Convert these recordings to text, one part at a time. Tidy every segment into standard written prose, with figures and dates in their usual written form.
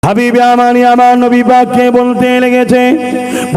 হাবিবে আমানি আমার নবী পাককে বলতে লেগেছে,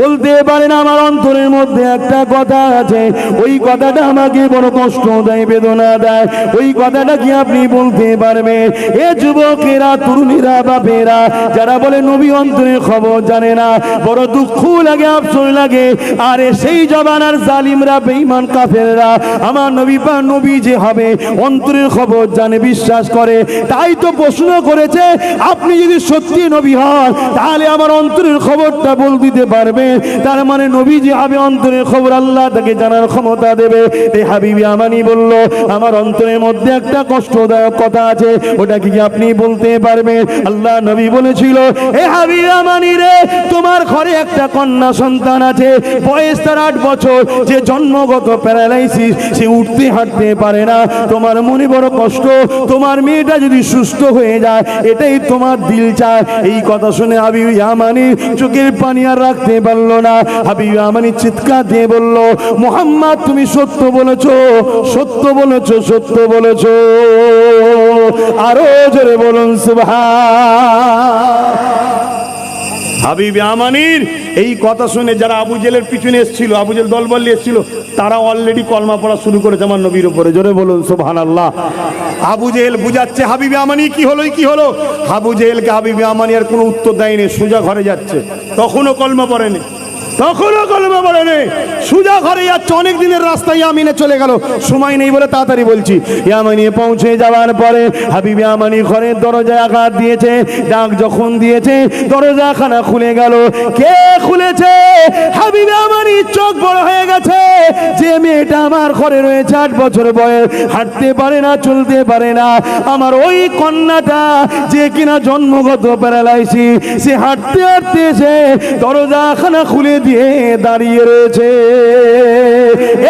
বলতে পারেন আমার অন্তরের মধ্যে একটা কথা আছে, ওই কথাটা আমাকে বড় কষ্ট দেয়, বেদনা দেয়, ওই কথাটা কি আপনি বলতে পারবেন? এ যুবকেরা, তরুণীরা, বাপেরা যারা বলে নবী অন্তরের খবর জানে না, বড় দুঃখ লাগে, আফসোস লাগে। আরে সেই জমানার জালিমরা, বেঈমান কাফেররা আমার নবী পাক নবী যে হবে অন্তরের খবর জানে, বিশ্বাস করে। তাই তো প্রশ্ন করেছে, আপনি যদি সত্যি নবী হন তাহলে আমার অন্তরের খবরটা বল দিতে পারবে। তার মানে নবী যে হবে অন্তরের খবর আল্লাহ তাকে জানার ক্ষমতা দেবে। এই হাবিবি আমানি বলল, আমার অন্তরের মধ্যে একটা কষ্টদায়ক কথা আছে, ওটা কি আপনি বলতে পারবেন? আল্লাহ নবী বলেছিল, এ হাবিবি আমানি রে, তোমার ঘরে একটা কন্যা সন্তান আছে, বয়স তার 8 বছর, যে জন্মগত প্যারালাইসিস, সে উঠতে হাঁটতে পারে না। তোমার মনে বড় কষ্ট, তোমার মেয়েটা যদি সুস্থ হয়ে যায় এটাই তোমার দিল চায়। এই কথা শুনে হাবিবি আমানি চোখের পানি আর রাখতে পারলো না। হাবিবি আমানি চিৎকার দিয়ে বলল, মুহাম্মদ তুমি সত্য বলেছো, সত্য বলেছো, সত্য বলেছো। আরো জোরে বলুন সুবহান। হাবিবে আমানির এই কথা শুনে যারা আবু জেলের পিছনে এসেছিল, আবু জেল দলবল এসেছিল, তারা অলরেডি কলমা পড়া শুরু করেছে আমার নবীর উপরে। জোরে বলুন সুবহানাল্লাহ। আবু জেল বুঝাচ্ছে হাবিবে আমানি কি হলো, কি হলো। আবু জেলকে হাবিবে আমানি আর কোনো উত্তর দেয়নি, সোজা ঘরে যাচ্ছে। তখনও কলমা পড়েনি, তখনও কলমা পড়েনি, সোজা ঘরে যাচ্ছে। অনেক দিনের রাস্তায় ইয়ামিনে চলে গেল, সময় নেই বলে তাড়াতাড়ি বলছি। ইয়ামিনে পৌঁছে যাওয়ার পরে হাবিবে আমানি ঘরের দরজায় আঘাত দিয়েছে। ডাক যখন দিয়েছে দরজাখানা খুলে গেল। কে খুলেছে? হাবিবে আমানি চোখ বড় হয়ে গেছে। যে মেয়েটা আমার ঘরে রয়েছে, 8 বছর বয়স, হাঁটতে পারে না, চলতে পারে না, আমার ওই কন্যাটা যে কিনা জন্মগত প্যারালাইসিস, সে হাঁটতে হাঁটতে এসে দরজাখানা খুলে দিয়ে দাঁড়িয়ে রয়েছে।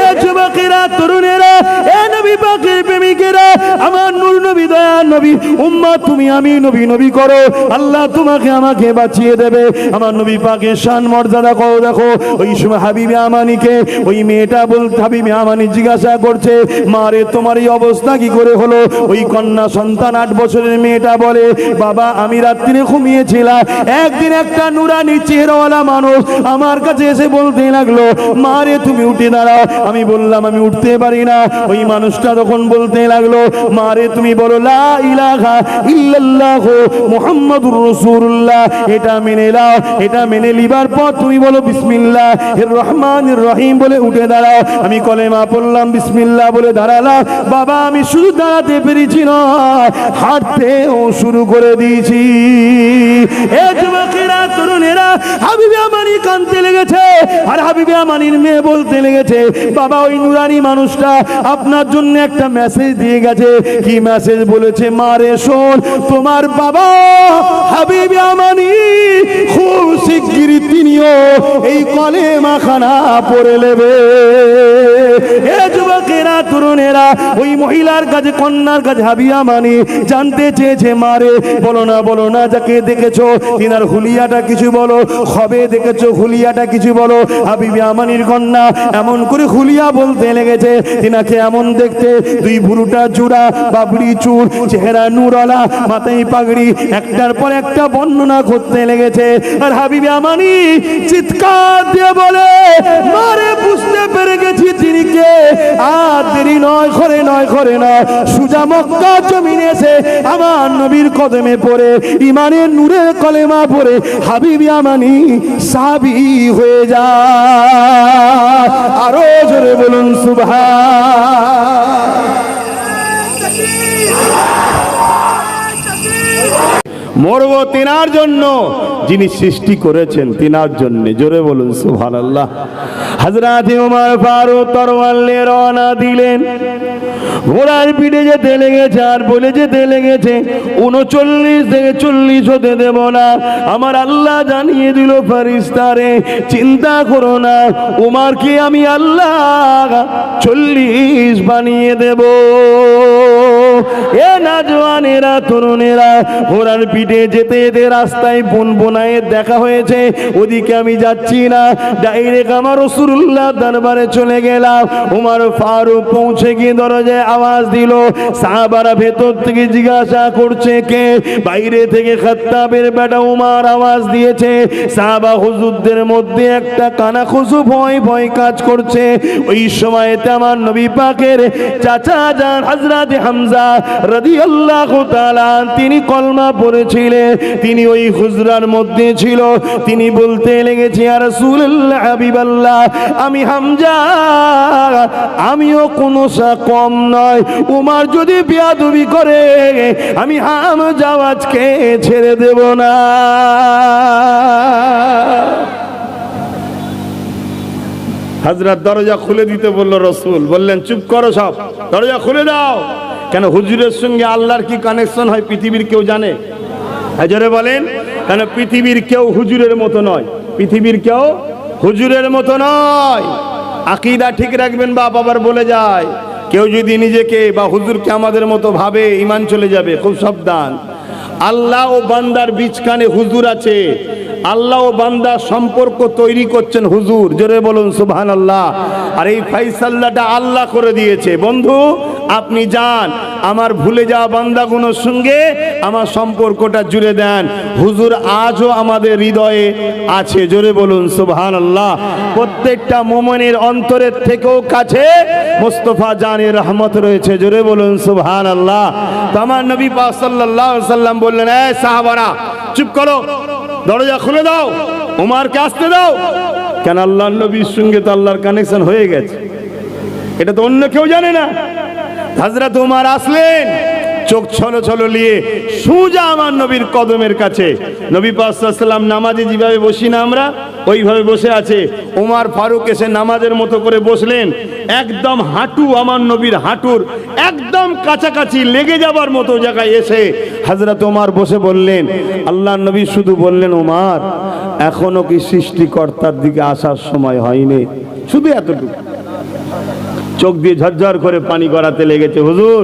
এ যুবকেরা, তরুণেরা, এ নবী পাকের প্রেমিকেরা, আমার নূর নবী, দয়ার নবী, উম্মত তুমি আমি নবী নবী করো, আল্লাহ তোমাকে আমাকে বাঁচিয়ে দেবে। আমার নবী পাকের শান মর্যাদা করো। দেখো ওই সময় হাবিবে আমানিকে ওই মেয়েটা বলতে, হাবিবে আমানি জিজ্ঞাসা করছে, মা রে তোমার এই অবস্থা কি করে হলো? ওই কন্যা সন্তান 8 বছরের মেয়েটা বলে, বাবা আমি রাত্রিরে ঘুমিয়েছিলাম, একদিন একটা নুরানি চেহারাওয়ালা মানুষ আমার কাছে এসে বলতে লাগলো, মা রে তুমি উঠে দাঁড়াও। আমি বললাম আমি উঠতে পারি না। ওই মানুষটা তখন বলতে লাগলো, মা রে তুমি বলো লা ইলাহা ইল্লাল্লাহ মুহাম্মাদুর রাসূলুল্লাহ, এটা মেনে নাও। এটা মেনে লিবার পর তুমি বলো বিসমিল্লাহির রহমানির রহিম বলে উঠে দাঁড়াও। আমি কলেমা পড়লাম, বিসমিল্লাহ বলে দাঁড়ালাম। বাবা আমি শুধু দাঁড়াতে পেরেছি না, হাঁটতেও শুরু করে দিয়েছি। এ যুবকেরা, তরুণেরা, হাবিবে আমানি কাঁদতে লেগেছে। আর হাবিবে আমানির মেয়ে বলতে লেগেছে, বাবা ওই নুরানি মানুষটা আপনার জন্য একটা মেসেজ দিয়ে গেছে। কি মেসেজ বলেছে? মারে শোন, তোমার বাবা হাবিবে আমানি খুব শিগগিরই তিনিও এই কলেমা খানা পড়ে নেবে। এ যুবকেরা, তরুণেরা, ওই মহিলার কাছে, কন্যার কাছে হাবিবে আমানি জানতে চেয়েছে, মারে বলো না, বলো না, যাকে দেখেছো তিনার হুলিয়াটা কিছু বলো, খবে দেখেছো হুলিয়াটা কিছু বলো। হাবিবে আমানির কন্যা এমন করে হুলিয়া বলতে লেগেছে, তিনাকে এমন দেখতে, 2 ভুরুটা জোড়া, বাবরি চুল, চেহারা নূরওয়ালা, মাথায় পাগড়ি, একটার পর একটা বর্ণনা করতে লেগেছে। আর হাবিবে আমানি চিৎকার দিয়ে বলে, মারে বুঝতে পেরে গেছি তিনি কে। আর দেরি নয়, ঘরে নয়, ঘরে নয়, সুজা মক্কা জমিনে এসে আমার নবীর কদমে পড়ে ইমানের নূরে কলেমা পড়ে হাবিবে আমানি সাহাবী হয়ে যায়। আরো জোরে বলুন সুবহান। মরব তিনার জন্য যিনি সৃষ্টি করেছেন, তিনার জন্য। জোরে বলুন সুবহানাল্লাহ। হযরত ওমর ফারুক তরোয়ার নিয়ে রওনা দিলেন। ঘোড়ার পিঠে যেতে লেগেছে আর বলে যেতে লেগেছে, 39 থেকে 40 হতে দেব না। আমার আল্লাহ জানিয়ে দিল, ফেরেশতারে চিন্তা করো না, ওমরকে আমি আল্লাহ 40 বানিয়ে দেব। এ নওজওয়ানেরা, তরুণেরা, ঘোড়ার পিঠে হেঁটে যেতে যেতে রাস্তায় বোনায়ের দেখা হয়েছে, ওদিকে আমি যাচ্ছি না, ডাইরেক্ট আমার রাসূলুল্লাহ দরবারে চলে গেলাম। ওমর ফারুক পৌঁছে গিয়ে দরজায় আওয়াজ দিল। সাহাবারা ভেতর থেকে জিজ্ঞাসা করছে কে? বাইরে থেকে খাত্তাবের বেটা উমর আওয়াজ দিয়েছে। সাহাবা হুজুরদের মধ্যে একটা কানাখুশু ভয় ভয় কাজ করছে। ওই সময়তে আমার নবী পাকের চাচা যান হযরত হামজা রাদিয়াল্লাহু তাআলা তিনি কলমা পড়েছিলেন, তিনি ওই হুজরার মধ্যে ছিল। তিনি বলতে লেগেছে, ইয়া রাসূলুল্লাহ হাবিবাল্লাহ, আমি হামজা, আমিও কোনো সা কম নয়। উমর যদি বিয়াদবি করে আমি হামজা আজকে ছেড়ে দেব না। হযরত দরজা খুলে দিতে বলল, রাসূল বললেন চুপ করো, সব দরজা খুলে দাও। কেন হুজুরের সঙ্গে আল্লাহর কি কানেকশন হয় পৃথিবীর কেউ জানে? হাজারে বলেন, কেন পৃথিবীর কেউ হুজুরের মতো নয়, পৃথিবীর কেউ হুজুরের মতো নয়। আকীদা ঠিক রাখবেন, বাপ আবার বলে যায় কেউ যদি নিজেকে বা হুজুরকে আমাদের মতো ভাবে ঈমান চলে যাবে, খুব সাবধান। আল্লাহ ও বান্দার বীজখানে হুজুর আছে, আল্লাহ ও বান্দা সম্পর্ক তৈরি করছেন হুজুর, জোরে বলুন সুবহানাল্লাহ। আর এই ফাইসাল্লাটা আল্লাহ করে দিয়েছে। বন্ধু আপনি যান, আমার ভুলে যাওয়া বান্দাগুলোর সঙ্গে আমার সম্পর্কটা জুড়ে দেন। হুজুর আজও আমাদের হৃদয়ে আছে, জোরে বলুন সুবহানাল্লাহ। প্রত্যেকটা মুমিনের অন্তরের থেকেও কাছে মুস্তাফা জানের রহমত রয়েছে, জোরে বলুন সুবহানাল্লাহ। তো আমার নবী পাক সাল্লাল্লাহু আলাইহি সাল্লাম বললেন, এই সাহাবারা চুপ করো, দরজা খুলে দাও, উমরকে আসতে দাও। কেন আল্লাহর নবীর সঙ্গে তো আল্লাহর কানেকশন হয়ে গেছে, এটা তো অন্য কেউ জানে না। হযরত উমর আসলেন, চোখ ছলো ছলো নিয়ে সোজা আমার নবীর কদমের কাছে। নবী পাক সাল্লাল্লাহু আলাইহি ওয়াসাল্লাম নামাজে যেভাবে বসি না আমরা, ওইভাবে বসে আছে। উমর ফারুক এসে নামাজের মতো করে বসলেন, একদম হাঁটু আমার নবীর হাঁটুর একদম কাছাকাছি লেগে যাবার মতো জায়গায় এসে হযরত উমর বসে বললেন, আল্লাহর নবী শুধু বললেন, উমর এখনো কি সৃষ্টিকর্তার দিকে আসার সময় হয়নি? শুধু এতটুকু। চোখ দিয়ে ঝরঝর করে পানি গড়াতে লেগেছে। হুজুর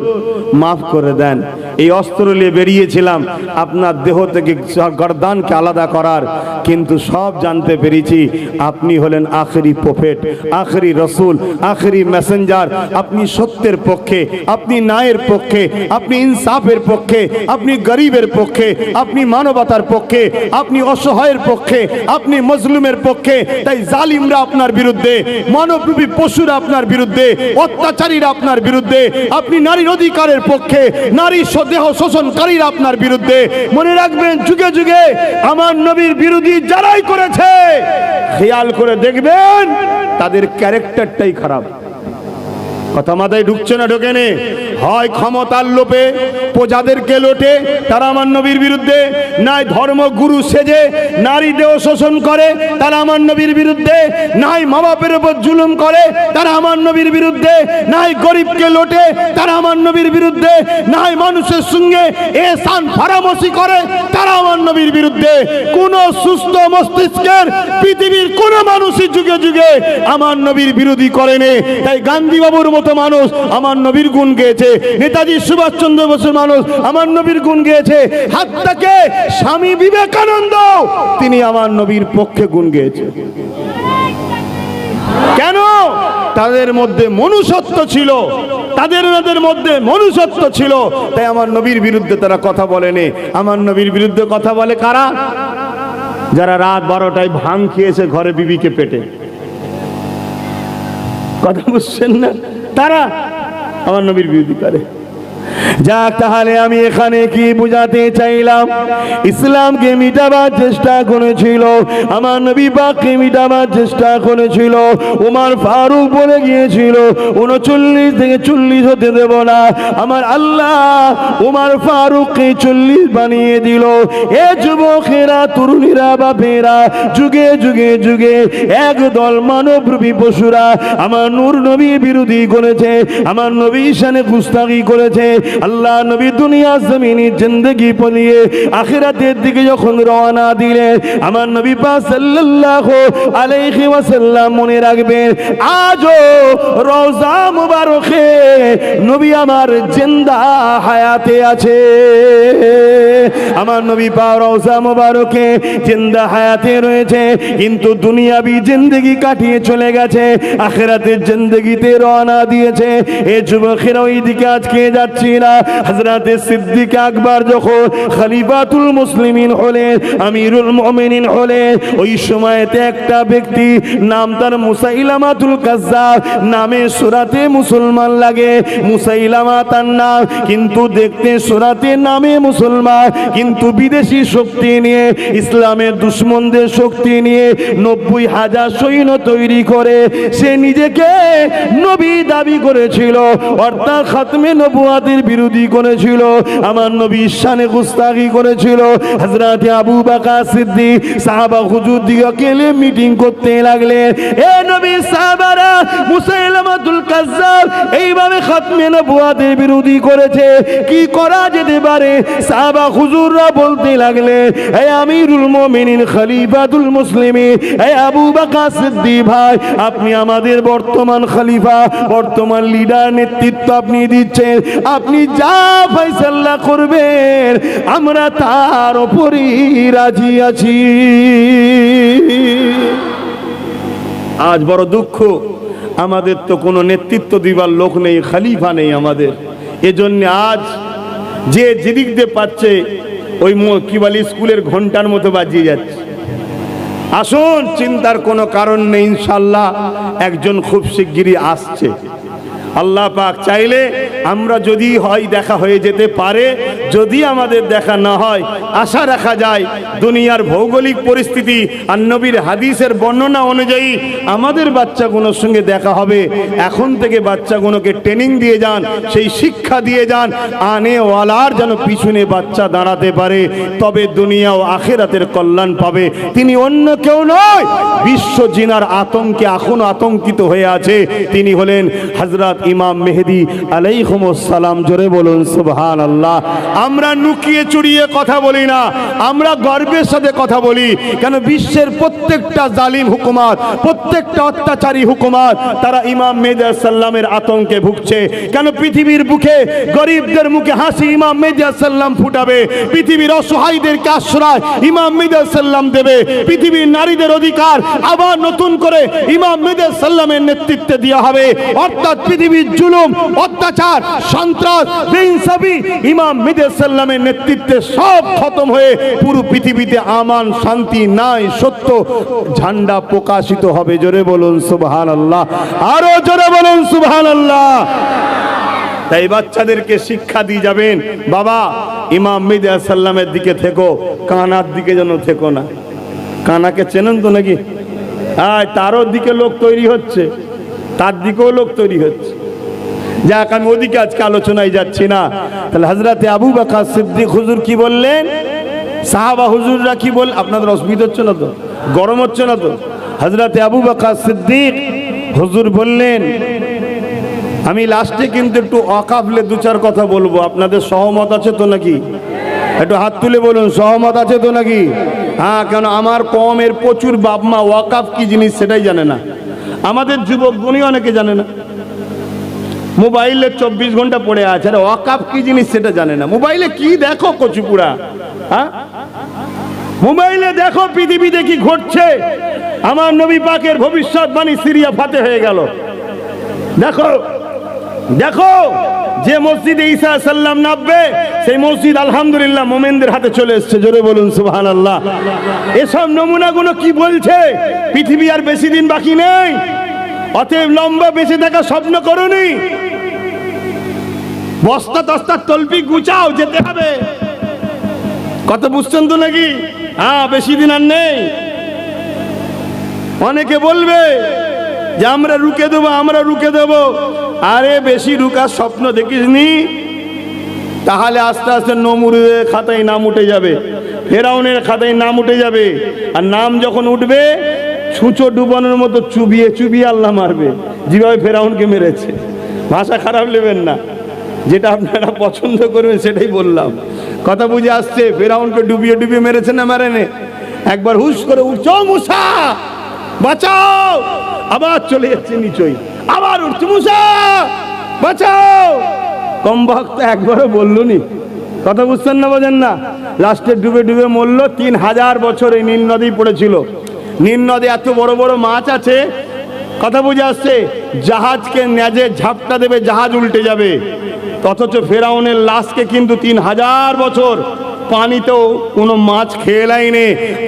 মাফ করে দেন, এই অস্ত্র নিয়ে বেরিয়েছিলাম আপনার দেহ থেকে গর্দানকে আলাদা করার, কিন্তু সব জানতে পেরেছি আপনি হলেন আখেরি প্রফেট, আখেরি রসুল, আখেরি মেসেঞ্জার। আপনি সত্যের পক্ষে, আপনি ন্যায়ের পক্ষে, আপনি ইনসাফের পক্ষে, আপনি গরিবের পক্ষে, আপনি মানবতার পক্ষে, আপনি অসহায়ের পক্ষে, আপনি মজলুমের পক্ষে। তাই জালিমরা আপনার বিরুদ্ধে, মানবরূপী পশুরা আপনার বিরুদ্ধে, অত্যাচারীরা আপনার বিরুদ্ধে, আপনি নারীর অধিকারের পক্ষে, নারী দেহ শোষণকারীরা আপনার বিরুদ্ধে। মনে রাখবেন, যুগে যুগে আমার নবীর বিরোধী যারাই করেছে, খেয়াল করে দেখবেন তাদের ক্যারেক্টারটাই খারাপ। কথা মাথায় ঢুকছে না? ঢোকে নে? হয় ক্ষমতার লোভে প্রজাদেরকে লোটে, তারা আমার নবীর বিরুদ্ধে, নাই ধর্মগুরু সেজে নারী দেহ শোষণ করে, তারা আমার নবীর বিরুদ্ধে, নাই মা বাপের উপর জুলুম করে, তারা আমার নবীর বিরুদ্ধে, নাই গরিবকে লোটে, তারা আমার নবীর বিরুদ্ধে, নাই মানুষের সঙ্গে এহসান ফারামসি করে, তারা আমার নবীর বিরুদ্ধে। কোন সুস্থ মস্তিষ্কের পৃথিবীর কোন মানুষই যুগে যুগে আমার নবীর বিরোধী করেনি। তাই গান্ধী বাবুর মতো মানুষ আমার নবীর গুণ গেয়েছে, নেতাজি সুভাষচন্দ্র বোসের মানুষ আমার নবীর গুণ গেয়েছে, হাত্তাকে স্বামী বিবেকানন্দ তিনি আমার নবীর পক্ষে গুণ গেয়েছে। কেন? তাদের মধ্যে মনুষ্যত্ব ছিল, তাদের মধ্যে মনুষ্যত্ব ছিল। তাই আমার নবীর বিরুদ্ধে তারা কথা বলেনি। আমার নবীর বিরুদ্ধে কথা বলে কারা? যারা রাত 12টায় ভাং খেয়েছে ঘরে বিবিকে পেটে। কথা বুঝছেন না? তারা আমার নবীর বিরোধী করে। যাক, তাহলে আমি এখানে কি বুঝাতে চাইলাম? ইসলামকে মিটাবার চেষ্টা করেছিল, আমার নবী পাককে মিটাবার চেষ্টা করেছিল। উমর ফারুক বলে গিয়েছিল 39 থেকে 40 হতে দেব না। আমার আল্লাহ উমর ফারুককে 40 বানিয়ে দিল। এ যুবকেরা, তরুণীরা, বাপেরা, যুগে যুগে যুগে একদল মানবরূপী পশুরা আমার নূর নবী বিরোধী করেছে, আমার নবীর শানে গুস্তাখি করেছে, আল্লাহ নবী দুনিয়া জমিনে জিন্দেগি পলিয়ে আখিরাতের দিকে যখন রওনা দিলেন, আমার নবী পাক সাল্লাল্লাহু আলাইহি ওয়াসাল্লাম মনে রাখবেন, আজও রওজা মুবারকে নবী আমার জিন্দা হায়াতে আছে। আমার নবী পাক রওজা মুবারকে জিন্দা হায়াতে রয়েছে, কিন্তু দুনিয়াবি জিন্দেগি কাটিয়ে চলে গেছে, আখিরাতের জিন্দেগিতে রওনা দিয়েছে। এই যুবকেরা ওই দিকে আজকে যাচ্ছি না। হযরতে সিদ্দিক আকবর যখন খলিফাতুল মুসলিমিন হলেন, আমিরুল মুমিনিন হলেন, ওই সময়তে একটা ব্যক্তি নাম তার মুসাইলামাতুল কাজ্জাব নামে সূরাতে মুসলমান লাগে। মুসাইলামা তার নাম, কিন্তু দেখতে সূরাতে নামে মুসলমান, কিন্তু বিদেশি শক্তি নিয়ে, ইসলামের দুশমনদের শক্তি নিয়ে 90,000 সৈন্য তৈরি করে সে নিজেকে নবী দাবি করেছিল, অর্থাৎ খাতমে নবুয়াতের বিরোধী করেছিল, আমার নবীর শানে গুস্তাখি করেছিল। হযরতে আবু বকর সিদ্দিক সাহাবা হুজুর দিকে মিটিং করতে লাগলেন, এ নবীর সাহাবারা, মুসাইলামাতুল কাজ্জাব এইভাবে খাতমে নবুয়াতের বিরোধী করেছে, কি করা যেতে পারে? সাহাবা হুজুররা বলতে লাগলেন, হে আমিরুল মুমিনিন খলিফাতুল মুসলিমিন, হে আবু বকর সিদ্দিক ভাই, আপনি আমাদের বর্তমান খলিফা, বর্তমান লিডার, নেতৃত্ব আপনি দিচ্ছেন, আপনি যা ফয়সালা করবেন আমরা তার উপরই রাজি আছি। আজ বড় দুঃখ, আমাদের তো কোনো নেতৃত্ব দিবার লোক নেই, খলিফা নেই আমাদের। এজন্য আজ যে যেদিক দিয়ে পাচ্ছে ওই কি বলে স্কুলের ঘন্টার মতো বাজিয়ে যাচ্ছে। আসুন, চিন্তার কোনো কারণ নেই, ইনশাআল্লাহ একজন খুব শিগগিরই আসছে। আল্লাহ পাক চাইলে আমরা যদি হয় দেখা হয়ে যেতে পারে, যদি আমাদের দেখা না হয় আশা রাখা যায় দুনিয়ার ভৌগোলিক পরিস্থিতি আর নবীর হাদিসের বর্ণনা অনুযায়ী আমাদের বাচ্চাগুলোর সঙ্গে দেখা হবে। এখন থেকে বাচ্চাগুলোকে ট্রেনিং দিয়ে যান, সেই শিক্ষা দিয়ে যান, আনেওয়ালার যেন পিছনে বাচ্চা দাঁড়াতে পারে, তবে দুনিয়া ও আখিরাতের কল্যাণ পাবে। তিনি অন্য কেউ নয়, বিশ্ব জিনার আতঙ্কে এখনো আতঙ্কিত হয়ে আছে, তিনি হলেন হযরত ইমাম মেহেদী আলাইহিস সালাম। জোরে বলুন সুবহানাল্লাহ। আমরা লুকিয়ে চুরিয়ে কথা বলি না, আমরা গর্বের সাথে কথা বলি। কেন? বিশ্বের প্রত্যেকটা জালিম হুকুমত, প্রত্যেকটা অত্যাচারী হুকুমত তারা ইমাম মেহেদী আলাইহিস সালামের আতঙ্কে ভুগছে। কেন? পৃথিবীর বুকে গরিবদের মুখে হাসি ইমাম মেহেদী আলাইহিস সালাম ফুটাবে, পৃথিবীর অসহায়দেরকে আশ্রয় ইমাম মেহেদী আলাইহিস সালাম দেবে, পৃথিবীর নারীদের অধিকার আবার নতুন করে ইমাম মেহেদী আলাইহিস সালামের নেতৃত্বে দেওয়া হবে। অর্থাৎ পৃথিবীর জুলুম, অত্যাচার, সন্ত্রাস, বেইনসাফি ইমাম মেহেদী আলাইহিস সালামের নেতৃত্বে সব খতম হয়ে পুরো পৃথিবীতে আমান, শান্তি, ন্যায়, সত্য ঝান্ডা প্রকাশিত হবে। জোরে বলুন সুবহানাল্লাহ, আরো জোরে বলুন সুবহানাল্লাহ। তাই বাচ্চাদেরকে শিক্ষা দিয়ে যাবেন, বাবা ইমাম মেহেদী আলাইহিস সালামের দিকে থেকো, কানার দিকে যেন থেকো না। কানাকে চেনেন তো নাকি? তারও দিকে লোক তৈরি হচ্ছে, তার দিকেও লোক তৈরি হচ্ছে। যাক, আমি ওদিকে আজকে আলোচনায় যাচ্ছি না। তাহলে হযরতে আবু বকর সিদ্দিক হুজুর কি বললেন, সাহাবা হুজুররা কি বল, আপনাদের অসুবিধা হচ্ছে না তো? গরম হচ্ছে না তো? হযরতে আবু বকর সিদ্দিক হুজুর বললেন, আমি লাস্টে কিন্তু একটু ওয়াকাফলে দু চার কথা বলবো, আপনাদের সহমত আছে তো নাকি? একটু হাত তুলে বলুন, সহমত আছে তো নাকি? হ্যাঁ, কেন আমার কমের প্রচুর বাপ মা ওয়াকাফ কি জিনিস সেটাই জানে না। আমাদের যুবকগণই অনেকে জানে না, মোবাইলে 24 ঘন্টা পড়ে আছে, আর ওয়াকাফ কি জিনিস সেটা জানে না। মোবাইলে কি দেখো কচুপুরা, হ্যাঁ মোবাইলে দেখো পৃথিবীতে কি ঘটছে। আমার নবী পাকের ভবিষ্যৎবাণী সিরিয়া ফাতে হয়ে গেল। দেখো দেখো, যে মসজিদে ঈসা সাল্লাম নামবে সেই মসজিদ আলহামদুলিল্লাহ মোমেনদের হাতে চলে এসেছে। জোরে বলুন সুবহানাল্লাহ। এসব নমুনাগুলো কি বলছে? পৃথিবী আর বেশি দিন বাকি নেই, অতএব লম্বা বেঁচে থাকা স্বপ্ন করুনি, বস্তা তস্তা তলপি গুছাও, যেতে হবে। কত বুঝছেন তো নাকি? হ্যাঁ, বেশি দিন আর নেই। অনেকে বলবে যে আমরা রুকে দেবো, আমরা রুকে দেবো। আরে বেশি রুকার স্বপ্ন দেখিসনি, তাহলে আস্তে আস্তে নমরুদের খাতায় নাম উঠে যাবে, ফেরাউনের খাতায় নাম উঠে যাবে। আর নাম যখন উঠবে ছুঁচো ডুবানোর মতো চুবিয়ে চুবিয়ে আল্লাহ মারবে, যেভাবে ফেরাউনকে মেরেছে। ভাষা খারাপ নেবেন না। যেটা আপনারা পছন্দ করবেন সেটাই বললাম। কথা বুঝে আসছে? ফেরাউনকে ডুবিয়ে ডুবিয়ে মেরেছে না মারেনি? একবার হুশ করে উঠছো মুসা বাঁচাও, আবার চলে যাচ্ছে নিচই, আবার উঠছে মুসা বাঁচাও। কম ভক্ত একবারও বললুনি। কথা বুঝছেন না, বোঝেন না? লাস্টে ডুবে ডুবে মরল। 3000 বছর এই নীল নদী পড়েছিল। নীল নদী এত বড় বড় মাছ আছে, কথা বুঝে আসছে, জাহাজকে ন্যাজে ঝাপটা দেবে, জাহাজ উল্টে যাবে। অথচ ফেরাউনের লাশকে কিন্তু 3000 বছর পানিতেও কোনো মাছ খেয়ে লাইনে,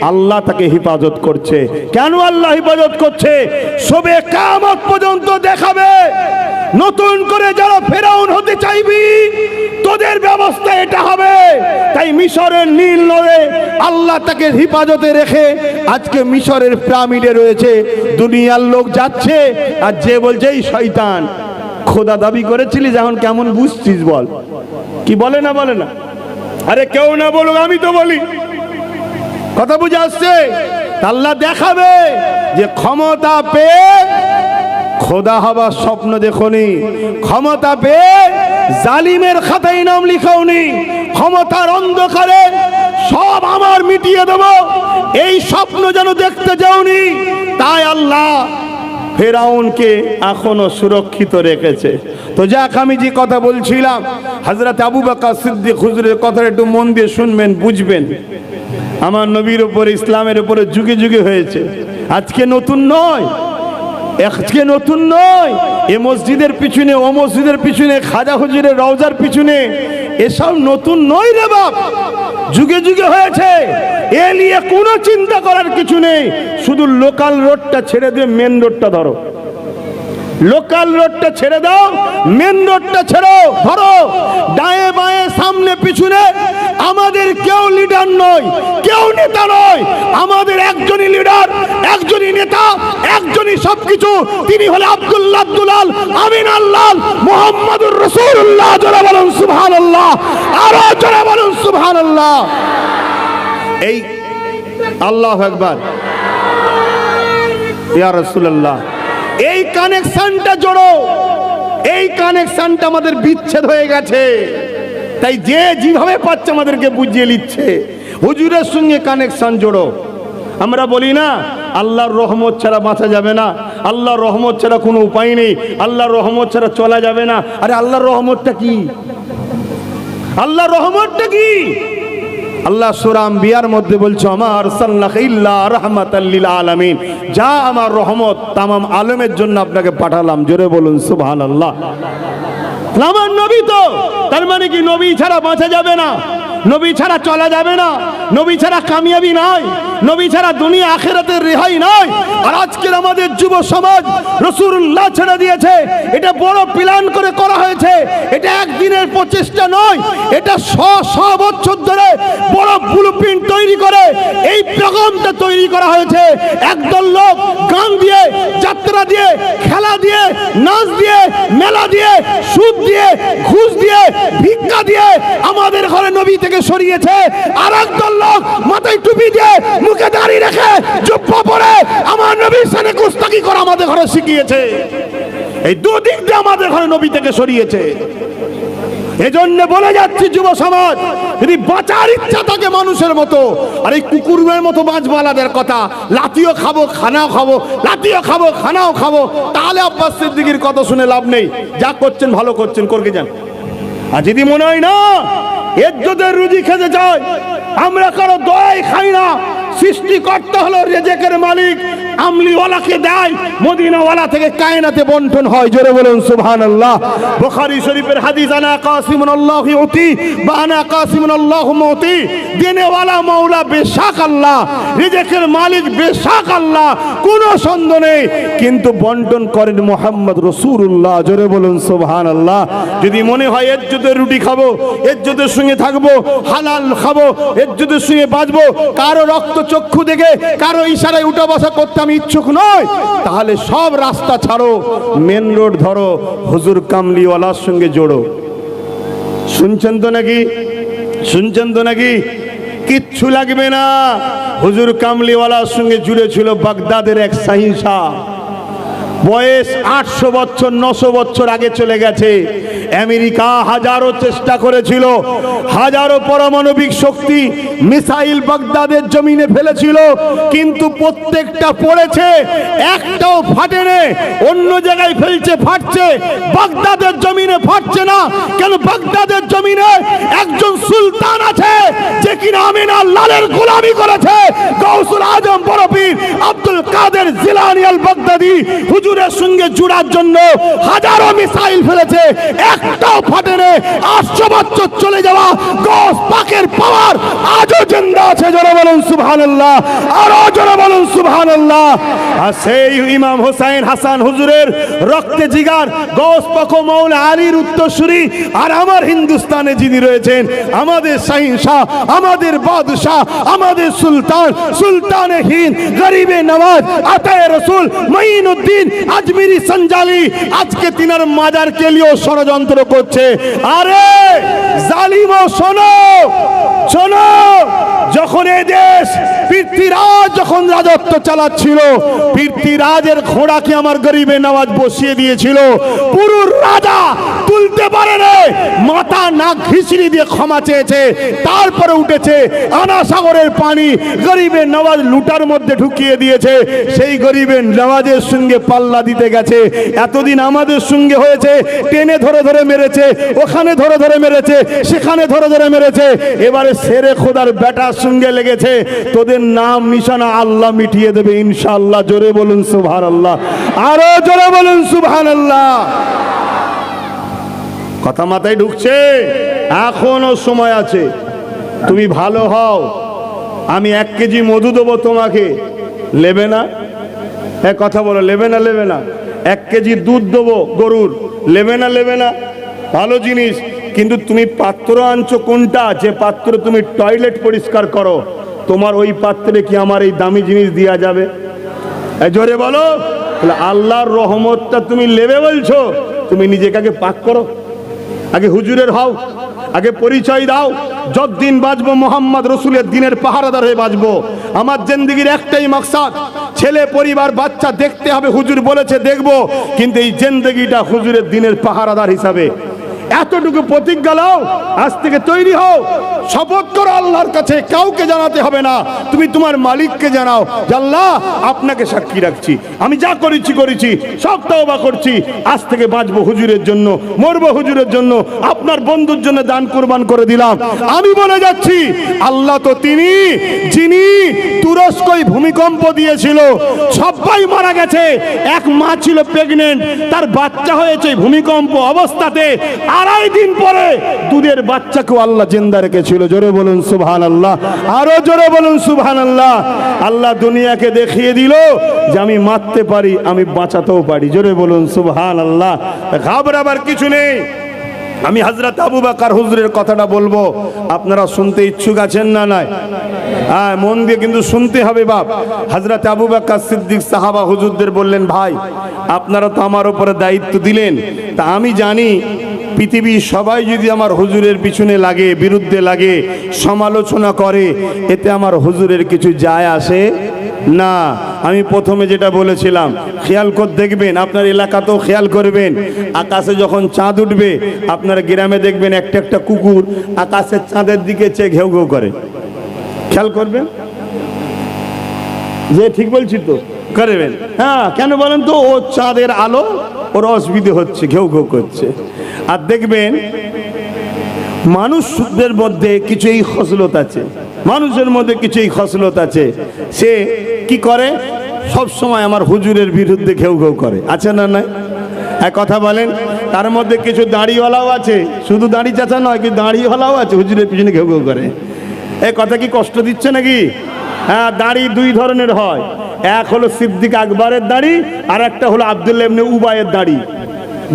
আল্লাহ তাকে হেফাজত করছে। কেন আল্লাহ হেফাজত করছে? সবে কিয়ামত পর্যন্ত দেখাবে। নতুন করে যারা ফেরাউন হতে চাইবি, তোদের ব্যবস্থা এটা হবে। তাই মিশরের নীল নদে আল্লাহ তাকে হেফাজতে রেখে আজকে মিশরের পিরামিডে রয়েছে। দুনিয়ার লোক যাচ্ছে আর যে বলছে এই শয়তান। খোদা দাবি করেছিলি যখন, কেমন বুঝছিস বল? কি বলে না বলে না? আরে কেউ না বলুক, আমি তো বলি। কথা বুঝে আসছে? আল্লাহ দেখাবে যে ক্ষমতা পেয়ে খোদা হবার স্বপ্ন দেখোনি, ক্ষমতা পেয়ে জালিমের খাতায় নাম লিখাওনি, ক্ষমতার অন্ধকারে সব আমার মিটিয়ে দেব এই স্বপ্ন যেন দেখতে যাওনি। তাই আল্লাহ ফেরাউনকে এখনো সুরক্ষিত রেখেছে। তো যাক, আমি যে কথা বলছিলাম, হযরত আবু বকর সিদ্দিক হুজুরের কথা একটু মন দিয়ে শুনবেন, বুঝবেন। আমার নবীর উপরে, ইসলামের উপরে যুগে যুগে হয়েছে। আজকে নতুন নয়, আজকে নতুন নয়। এ মসজিদের পিছনে, ও মসজিদের পিছনে, খাজা হুজুরের রওজার পিছনে, এসব নতুন নয় রে বাপ, যুগে যুগে হয়েছে। এ নিয়ে কোনো চিন্তা করার কিছু নেই। শুধু লোকাল রোডটা ছেড়ে দিয়ে মেন রোডটা ধরো। লোকাল রোডটা ছেড়ে দাও, মেন রোডটা ছেড়ো, ধরো। ডায়ে বায়ে সামনে পিছনে আমাদের কেউ লিডার নয়, কেউ নেতা নয়। আমাদের একজনই লিডার, একজনই নেতা, একজনই সবকিছু। তিনি হলে আব্দুল্লাহ দুলাল আমিন আল্লাহ মুহাম্মাদুর রাসূলুল্লাহ। জোরে বলুন সুবহানাল্লাহ, আরো জোরে বলুন সুবহানাল্লাহ। এই আল্লাহু আকবার, ইয়া রাসূলুল্লাহ। এই কানেকশনটা জোড়ো, এই কানেকশনটা আমাদের বিচ্ছেদ হয়ে গেছে। তাই যে যেভাবে পাচ্ছে আমাদেরকে বুঝিয়ে নিচ্ছে। হুজুরের সঙ্গে কানেকশন জোড়ো। আমরা বলি না আল্লাহর রহমত ছাড়া বাঁচা যাবে না, আল্লাহর রহমত ছাড়া কোনো উপায় নেই, আল্লাহর রহমত ছাড়া চলা যাবে না। আরে আল্লাহর রহমতটা কি? আল্লাহর রহমতটা কি? আল্লাহ সূরা আম্বিয়ার মধ্যে বলছে, আমা আরসালনাকা ইল্লা রাহমাতাল লিল আলামিন। যা আমার রহমত তামাম আলমের জন্য আপনাকে পাঠালাম। জোরে বলুন সুবহানাল্লাহ। আমার নবী তো, তার মানে কি নবী ছাড়া বাঁচা যাবে না, নবী ছাড়া চলা যাবে না, নবী ছাড়া কামিয়াবি নাই, নবী ছাড়া দুনিয়া আখিরাতের রেহাই নাই। আর আজকের আমাদের যুব সমাজ রাসূলুল্লাহ ছেড়ে দিয়েছে। এটা বড় প্ল্যান করে করা হয়েছে। এটা একদিনের প্রচেষ্টা নয়, এটা শ বছর ধরে বড় ব্লুপ্রিন্ট তৈরি করে এই প্রোগ্রামটা তৈরি করা হয়েছে। একদল লোক গান দিয়ে, যাত্রা দিয়ে, খেলা দিয়ে, নাচ দিয়ে, মেলা দিয়ে, সুদ দিয়ে, ঘুষ দিয়ে, ভিক্ষা দিয়ে আমাদের ঘরে নবী থেকে সরিয়েছে। আর একদল লোক মাথায় টুপি দিয়ে, মুখে দাড়ি রেখে, জুব্বা পরে আমার নবীর সাথে গুস্তাখি করা আমাদের ঘরে শিখিয়েছে। এই দুদিক দিয়ে আমাদের ঘরে নবী থেকে সরিয়েছে। এজন্য বলে যাচ্ছি যুব সমাজ, যদি বাঁচার ইচ্ছা থাকে মানুষের মতো, আর এই কুকুরের মতো বাঁচবালাদের কথা, লাতিও খাবো খানাও খাবো, লাতিও খাবো খানাও খাবো, তাহলে আব্বাস সিদ্দিকীর কথা শুনে লাভ নেই। যা করছেন ভালো করছেন, করকে যান। আর যদি মনে হয় না ইজ্জতের রুজি খেতে চাই, আমরা কারো দয়াই খাই না। সৃষ্টিকর্তা হলো রিজিকের মালিক, আমলিওয়ালাকে দেয়, মদিনাওয়ালা থেকে কায়নাতে বন্টন হয়। জোরে বলুন সুবহানাল্লাহ। বুখারী শরীফের হাদিস, আনা কাসিমুন আল্লাহু ইউতি বা আনা কাসিমুন আল্লাহু মুতি। দেনেওয়ালা মাওলা বেশক আল্লাহ, রিজিকের মালিক বেশক আল্লাহ, কোনো সন্দেহ নেই। কিন্তু বন্টন করেন মুহাম্মদ রাসূলুল্লাহ। জোরে বলুন সুবহানাল্লাহ। যদি মনে হয় ইজ্জতের রুটি খাবো, ইজ্জতের সঙ্গে থাকবো, হালাল খাবো, ইজ্জতের সঙ্গে বাঁচবো, কারো রক্ত চক্ষু দেখে, কারো ইশারায় উঠা বসা করতে আমি ইচ্ছুক নয়, তাহলে সব রাস্তা ছাড়ো, মেন রোড ধরো, হুজুর কামলিওয়ালার সঙ্গে জোড়ো। শুনছেন তো নাকি? শুনছেন তো নাকি? কিচ্ছু লাগবে না। হুজুর কামলিওয়ালার সঙ্গে জুড়ে ছিল বাগদাদের এক শাহী শাহ। বয়স 800 বছর 900 বছর আগে চলে গেছে। আমেরিকা হাজারো চেষ্টা করেছিল, হাজারো পারমাণবিক শক্তি মিসাইল বাগদাদের জমিনে ফেলেছিল, কিন্তু প্রত্যেকটা পড়েছে, একটাও ফাটেনি। অন্য জায়গায় ফেলছে, ফাটছে, বাগদাদের জমিনে ফাটছে না কেন? বাগদাদের জমিনে একজন সুলতান আছে যে কিনা আমিনা লালের গোলামি করেছে। গাউসুল আজম বড় পীর আব্দুল কাদের জিলানী আল বাগদাদি হুজুরের সঙ্গে জুড়ার জন্য হাজারো মিসাইল ফেলেছে, একটাও ফাটেনি। 800 বছর চলে যাওয়া গাউস পাকের পাওয়ার আজও জিন্দা আছে। জোরে বলুন সুবহানাল্লাহ, আরো জোরে বলুন সুবহানাল্লাহ। আর সেই ইমাম হোসেন হাসান হুজুরের রক্তে জিগার গাউস পাক ও মাওলা আলীর উত্তরসূরি, আর আমার হিন্দুস্তানে যিনি রয়েছেন আমাদের শাহিনশাহ, আমাদের বাদশাহ, আমাদের সুলতান, সুলতানে হিন্দ, গরিবে নওয়াজ, আতায়ে রসুল মঈনুদ্দিন আজমিরি সঞ্জালি, আজকে তিনার মাজার কে লিয়েও ষড়যন্ত্র করছে। আরে জালিমো শোনো, শোনো, যখন এই দেশ পৃথ্বীরাজ যখন রাজত্ব চালাচ্ছিল, পৃথ্বীরাজের ঘোড়াকে আমার গরিবে নওয়াজ বসিয়ে দিয়েছিল। পুরো রাজা তুলতে পারে না, মাথা নাক ঘিসড়ি দিয়ে ক্ষমা চেয়েছে, তারপরে উঠেছে। আনা সাগরের পানি গরিবে নওয়াজ লুটার মধ্যে ঢুকিয়ে দিয়েছে। সেই গরিবে নওয়াজের সঙ্গে পাল্লা দিতে গেছে। এতদিন আমাদের সঙ্গে হয়েছে, টেনে ধরে ধরে মেরেছে, ওখানে ধরে ধরে মেরেছে, সেখানে ধরে ধরে মেরেছে। এবারে শেরে খোদার বেটার সঙ্গে লেগেছে। তোদের নাম নিশানা আল্লাহ মিটিয়ে দেবে ইনশাআল্লাহ। জোরে বলুন সুবহানাল্লাহ, আরো জোরে বলুন সুবহানাল্লাহ। কথা মাথায় ঢুকছে? এখনো সময় আছে, তুমি ভালো হও। আমি 1 কেজি মধু দেবো তোমাকে, নেবে না? কথা বলো, নেবে না? নেবে না? 1 কেজি দুধ দেবো গরুর, নেবে না? নেবে না? ভালো জিনিস, কিন্তু তুমি পাত্র আনছো কোনটা? যে পাত্র তুমি টয়লেট পরিষ্কার করো, তোমার ওই পাত্রে কি আমার এই দামি জিনিস দেওয়া যাবে? জোরে বলো। আল্লাহর রহমতটা তুমি নেবে বলছো, তুমি নিজেকে আগে পাক করো, আগে হুজুরের হও, আগে পরিচয় দাও। যতদিন বাঁচবো মোহাম্মদ রসুলের দিনের পাহারাদার হয়ে বাঁচবো। আমার জিন্দেগির একটাই মাকসাদ, ছেলে পরিবার বাচ্চা দেখতে হবে, হুজুর বলেছে দেখবো, কিন্তু এই জিন্দেগিটা হুজুরের দিনের পাহারাদার হিসাবে। এতটুকু প্রতিজ্ঞা নাও, আজ থেকে তৈরি হও, শপথ করো আল্লাহর কাছে, কাউকে জানাতে হবে না, তুমি তোমার মালিককে জানাও যে আল্লাহ আপনাকে সাক্ষী রাখছি, আমি যা করেছি করেছি, সব তওবা করছি, আজ থেকে বাঁচবো হুজুরের জন্য, মরবো হুজুরের জন্য, আপনার বন্ধুর জন্য দান কুরবান করে দিলাম। আমি বলে যাচ্ছি, আল্লাহ তো তিনি যিনি তুরস্কই ভূমিকম্প দিয়েছিল, সবাই মারা গেছে, এক মা ছিল প্রেগনেন্ট, তার বাচ্চা হয়েছে ভূমিকম্প অবস্থাতে, 2.5 দিন পরে দুধের বাচ্চাকেও আল্লাহ জিন্দা রেখেছিল। জোরে বলুন সুবহানাল্লাহ, আরো জোরে বলুন সুবহানাল্লাহ। আল্লাহ দুনিয়াকে দেখিয়ে দিল যে আমি মারতে পারি, আমি বাঁচাতেও পারি। জোরে বলুন সুবহানাল্লাহ। ঘাবড়াবার কিছু নেই। আমি হযরত আবু বকর হুজুরের কথাটা বলবো, আপনারা শুনতে ইচ্ছুক আছেন না? নাই? হ্যাঁ, মন দিয়ে কিন্তু শুনতে হবে বাপ। হযরত আবু বকর সিদ্দিক সাহাবা হুজুরদের বললেন, ভাই আপনারা তো আমার উপরে দায়িত্ব দিলেন, তা আমি জানি পৃথিবীর সবাই যদি আমার হুজুরের পিছনে লাগে, বিরুদ্ধে লাগে, সমালোচনা করে, এতে আমার হুজুরের কিছু যায় আসে না। আমি প্রথমে যেটা বলেছিলাম, খেয়াল করে দেখবেন, আপনার এলাকাতেও খেয়াল করবেন, আকাশে যখন চাঁদ উঠবে, আপনার গ্রামে দেখবেন একটা একটা কুকুর আকাশের চাঁদের দিকে চেয়ে ঘেউ ঘেউ করে। খেয়াল করবেন, যে ঠিক বলছি তো? করবেন। হ্যাঁ, কেন বলেন তো? ও চাঁদের আলো, ওর অসুবিধে হচ্ছে, ঘেউ ঘেউ করছে। আর দেখবেন মানুষদের মধ্যে কিছু এই খসলত আছে, মানুষের মধ্যে কিছু এই খসলত আছে, সে কি করে? সব সময় আমার হুজুরের বিরুদ্ধে ঘেউ ঘেউ করে। আছে না? নাই? এক কথা বলেন। তার মধ্যে কিছু দাড়িওয়ালাও আছে, শুধু দাড়ি চাচা নয়, কিন্তু দাড়িওয়ালাও আছে, হুজুরের পিছনে ঘেউ ঘেউ করে। এই কথা কি কষ্ট দিচ্ছে নাকি? হ্যাঁ, দাড়ি 2 ধরনের হয়, এক হলো সিদ্দিক আকবরের দাড়ি, আর একটা হলো আব্দুল্লাহ ইবনে উবাইয়ের দাড়ি।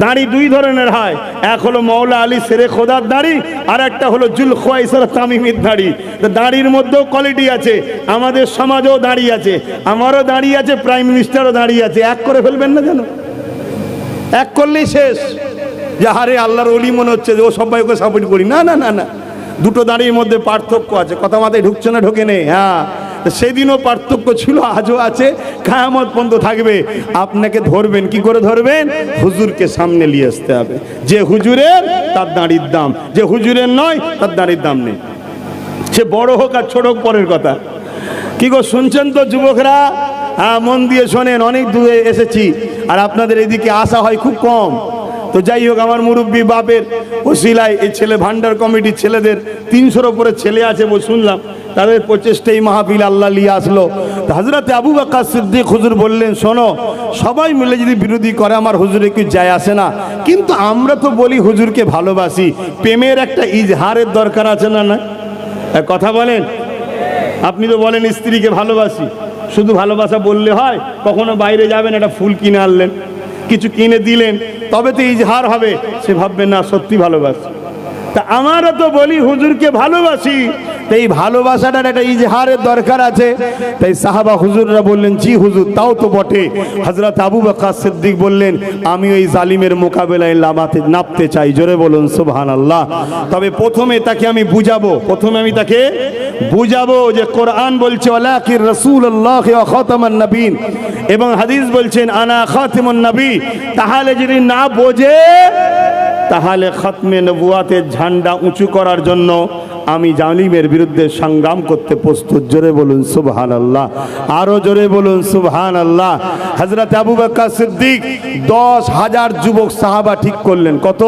দাড়ি 2 ধরনের হয়, এক হলো মাওলা আলী শেরে খোদার দাড়ি, আর একটা হলো জুল খোয়াইসার তামিমির দাড়ি। তো দাড়ির মধ্যেও কোয়ালিটি আছে, আমাদের সমাজেও দাড়ি আছে, আমারও দাড়ি আছে, প্রাইম মিনিস্টারও দাড়ি আছে। এক করে ফেলবেন না যেন, এক করলেই শেষ, যে হারে আল্লাহর ওলি মনে হচ্ছে যে ও সবাই ওকে সাপোর্ট করি। না না না না, দুটো দাড়ির মধ্যে পার্থক্য আছে। কথা মাথায় ঢুকছে না? ঢোকে নেই? হ্যাঁ, সেদিনও পার্থক্য ছিল, আজও আছে, কিয়ামত পর্যন্ত থাকবে। আপনাকে ধরবেন, কি করে ধরবেন? হুজুরকে সামনে নিয়ে আসতে হবে। যে হুজুরের তার দাঁড়ির দাম, যে হুজুরের নয় তার দাঁড়ির দাম নেই। সে বড় হোক আর ছোট হোক পরের কথা। কি গো শুনছেন তো যুবকরা? হ্যাঁ, মন দিয়ে শোনেন। অনেক দূরে এসেছি আর আপনাদের এদিকে আসা হয় খুব কম। তো যাই হোক, আমার মুরব্বী বাপের ওসিলায় এই ছেলে ভান্ডার কমিটির ছেলেদের 300-র উপরে ছেলে আছে শুনলাম, তাদের প্রচেষ্টাই মাহফিল আল্লাহ নিয়ে আসলো। হযরত আবু বকর সিদ্দিক হুজুর বললেন, শোনো, সবাই মিলে যদি বিরোধী করে আমার হুজুরে কি যায় আসে না, কিন্তু আমরা তো বলি হুজুরকে ভালোবাসি। প্রেমের একটা ইজহারের দরকার আছে না? না কথা বলেন। আপনি তো বলেন স্ত্রীকে ভালোবাসি, শুধু ভালোবাসা বললে হয়? কখনো বাইরে যাবেন, একটা ফুল কিনে আনলেন, কিছু কিনে দিলেন, তবে তো ইজহার হবে। সে ভাববে না সত্যি ভালোবাসি। তা আমারও তো বলি হুজুরকে ভালোবাসি, এই ভালোবাসাটার একটা ইজহারের দরকার আছে। তাই সাহাবা হুজুররা বললেন, জি হুজুর, তাও তো বটে। হযরত আবু বকর সিদ্দিক বললেন, আমি ওই জালিমের মোকাবেলায় নামতে চাই। জোরে বলুন সুবহানাল্লাহ। তবে প্রথমে তাকে আমি বুঝাবো যে কোরআন বলছে ওয়ালাকির রাসূলুল্লাহ ওয়া খাতামান নবীন, এবং হাদিস বলছেন আনা খাতিমুন নবী। তাহলে যদি না বোঝে, তাহলে খতমে নবুয়াতের ঝান্ডা উঁচু করার জন্য আমি জালিমের বিরুদ্ধে সংগ্রাম করতে প্রস্তুত। জোরে বলুন সুবহানাল্লাহ, আরো জোরে বলুন সুবহানাল্লাহ। হযরত আবু বকর সিদ্দিক 10,000 যুবক সাহাবা ঠিক করলেন। কত?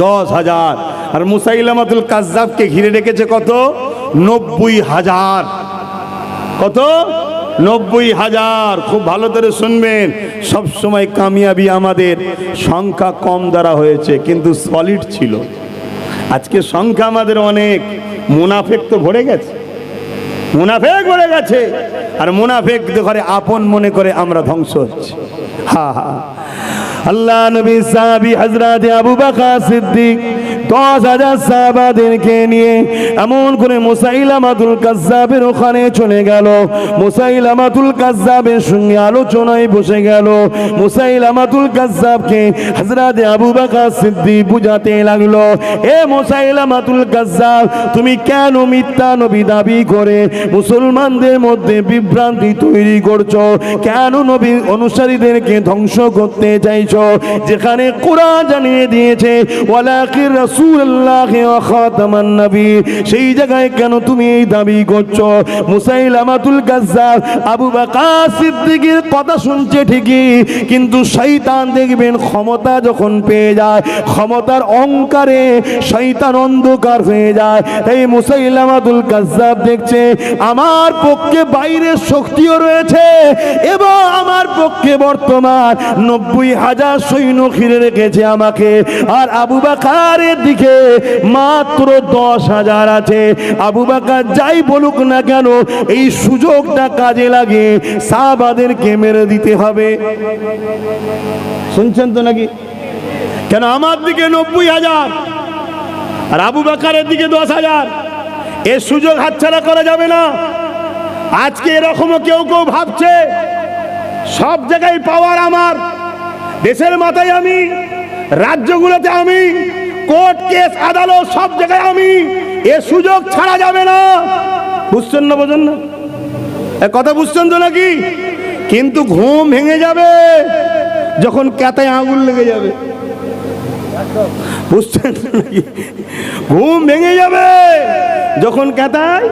10,000। আর মুসাইলামাতুল কাজ্জাবকে ঘিরে রেখেছে কত? 90,000। কত? 90,000। খুব ভালো করে শুনবেন, সব সময় কামিয়াবি আমাদের সংখ্যা কম দ্বারা হয়েছে, কিন্তু সলিড ছিল। আজকে সংখ্যা আমাদের অনেক, মুনাফেক তো ভরে গেছে, মুনাফেক ভরে গেছে। আর মুনাফেক ঘরে আপন মনে করে আমরা ধ্বংস হচ্ছি। হা হা। আল্লাহ নবী সাহাবী হযরত আবু বকর সিদ্দিক 10,000 সাহাবাদেরকে নিয়ে এমন করে মুসাইলামাতুল কাজ্জাবের ওখানে চলে গেল। মুসাইলামাতুল কাজ্জাবের সঙ্গে আলোচনায় বসে গেল। মুসাইলামাতুল কাজ্জাবকে হযরত আবু বকর সিদ্দিক বুঝাতে লাগলো, এ মুসাইলামাতুল কাজ্জাব, তুমি কেন মিথ্যা নবী দাবি করে মুসলমানদের মধ্যে বিভ্রান্তি তৈরি করছো? কেন নবী অনুসারীদেরকে ধ্বংস করতে চাইছো? যেখানে কোরআন জানিয়ে দিয়েছে ওয়ালাকির রাসূলুল্লাহ ওয়া খাতামান নবী, সেই জায়গায় কেন তুমি এই দাবি করছো? মুসাইলামাতুল কাজ্জাব আবু বকর সিদ্দিকের কথা শুনছে ঠিকই, কিন্তু শয়তান দেখবেন ক্ষমতা যখন পেয়ে যায়, ক্ষমতার অহংকারে শয়তান অন্ধকার হয়ে যায়। তাই মুসাইলামাতুল কাজ্জাব দেখছে আমার পক্ষে বাইরের শক্তিও রয়েছে এবং আমার পক্ষে বর্তমান 90,000 সৈন্য ঘিরে রেখেছে আমাকে, আর আবু বকরের দিকে মাত্র 10,000 আছে। আবু বকর যাই বলুক না কেন, এই সুযোগটা কাজে লাগে সাহাবাদেরকে মেরে দিতে হবে। শুনছেন তো নাকি? কেন আমার দিকে 90,000 আর আবু বকরের দিকে 10,000, এ সুযোগ হাতছাড়া করা যাবে না। আজকে এরকমও কেউ কেউ ভাবছে সব জায়গায় পাওয়ার আমার, দেশের মাথায় আমি, রাজ্যগুলোতে আমি, কোর্ট কেস আদালত সব জায়গায় আমি, এ সুযোগ ছাড়া যাবে না। বুঝছেন না? বোঝেন না? কথা বুঝছেন তো নাকি? কিন্তু ঘুম ভেঙে যাবে যখন ক্যাতায় আগুন লেগে যাবে। বুঝছেন নাকি? ঘুম ভেঙে যাবে যখন ক্যাতায়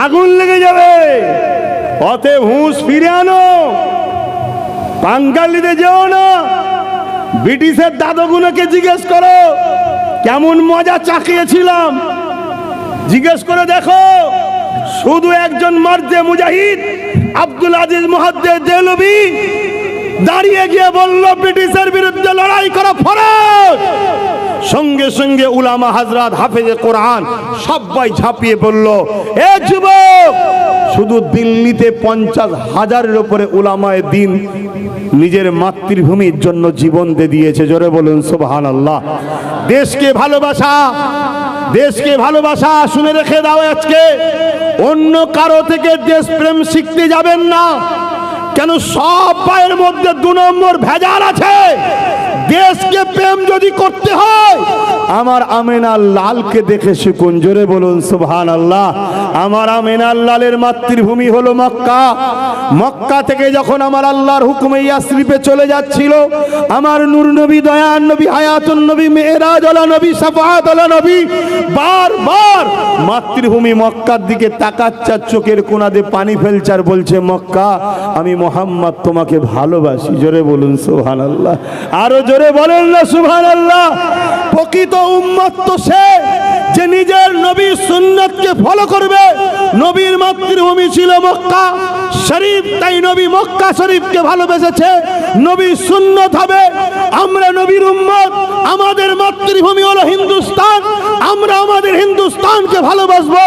আগুন লেগে যাবে। অতএব হুঁশ ফিরে আনো, বাঙালিতে যেও না। ব্রিটিশের দাদুগুলোকে জিজ্ঞেস করো কেমন মজা চাকিয়েছিলাম, জিজ্ঞেস করে দেখো। শুধু একজন মার্দে মুজাহিদ আব্দুল আজিজ মুহাদ্দিস দেহলভী দাঁড়িয়ে গিয়ে বলল ব্রিটিশের বিরুদ্ধে লড়াই করা ফরজ। সঙ্গে সঙ্গে উলামা হযরত হাফেজে কোরআন সবাই ঝাঁপিয়ে পড়ল। এ যুবক, শুধু দিল্লিতে 50,000-এর উপরে উলামায়ে দ্বীন নিজের মাতৃভূমির জন্য জীবন দিয়েছে। জোরে বলুন সুবহানাল্লাহ। দেশকে ভালোবাসা, দেশকে ভালোবাসা। শুনে রেখে দাও, আজকে অন্য কারো থেকে দেশপ্রেম শিখতে যাবেন না। কেন? সব পায়ের মধ্যে 2 নম্বর ভেজাল আছে। দেশকে প্রেম যদি করতে হয় আমার আমিনার লালকে দেখে শিখুন। জোরে বলুন সুবহানাল্লাহ। আমার আমিনার লালের মাতৃভূমি হলো মক্কা। মক্কা থেকে যখন আমার আল্লাহর হুকুমে ইয়াসরিবে চলে যাচ্ছিল, আমার নূর নবী, দয়ার নবী, হায়াতুন নবী, মেরাজ ওয়ালা নবী, শাফাআত ওয়ালা নবী বারবার মাতৃভূমি মক্কার দিকে তাকাচ্ছে, চোখের কোণা দিয়ে পানি ফেলছে আর বলছে, মক্কা আমি মুহাম্মদ তোমাকে ভালোবাসি। জোরে বলুন সুবহানাল্লাহ। আরো জোরে বলেন না সুবহানাল্লাহ। প্রকৃত উম্মত তো সে যে নিজের নবীর সুন্নাতকে ফলো করবে। নবীর মাতৃভূমি ছিল মক্কা শরীফ, তাই নবী মক্কা শরীফকে ভালোবেসেছে। নবীর সুন্নাত হবে। আমরা নবীর উম্মত, আমাদের মাতৃভূমি হলো হিন্দুস্তান, আমরা আমাদের হিন্দুস্তানকে ভালোবাসবো।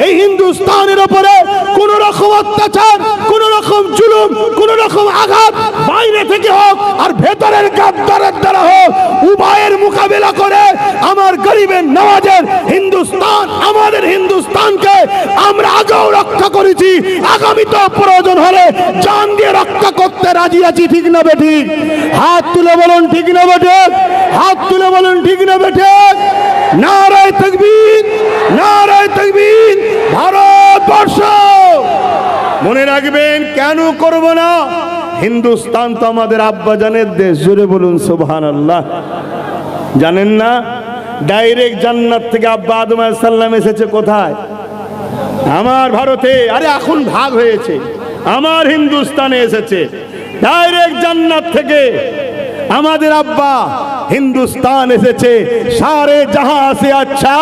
এই হিন্দুস্তানের উপরে কোন রকম অত্যাচার, কোন রকম জুলুম, কোন রকম আঘাত বাইরে থেকে হোক আর ভেতরের গাদ্দারের দ্বারা হোক, উভয়ের মোকাবেলা করে আমার গরিবের নওয়াজের হিন্দুস্তান, আমাদের হিন্দুস্তানকে আমরা আগেও রক্ষা করেছি, আগামীতেও প্রয়োজন হলে জান দিয়ে রক্ষা করতে রাজি আছি। ঠিক না বেঠিক? হাত তুলে বলুন ঠিক না বেঠিক? হাত তুলে বলুন ঠিক না বেঠিক? নারায়ে তাকবীর, নারায়ে তাকবীর। ভারতবর্ষ মনে রাখবেন, কেন করব না? হিন্দুস্তান তো আমাদের আব্বাজানের দেশ। জোরে বলুন সুবহানাল্লাহ। জানেন না ডাইরেক্ট জান্নাত থেকে আব্বা আদম আলাইহিস সালাম এসেছে কোথায়? আমার ভারতে। আরে এখন ভাগ হয়েছে, আমার হিন্দুস্তানে এসেছে ডাইরেক্ট জান্নাত থেকে। আমাদের আব্বা हिंदुस्तान এসেছে। सारे जहां से अच्छा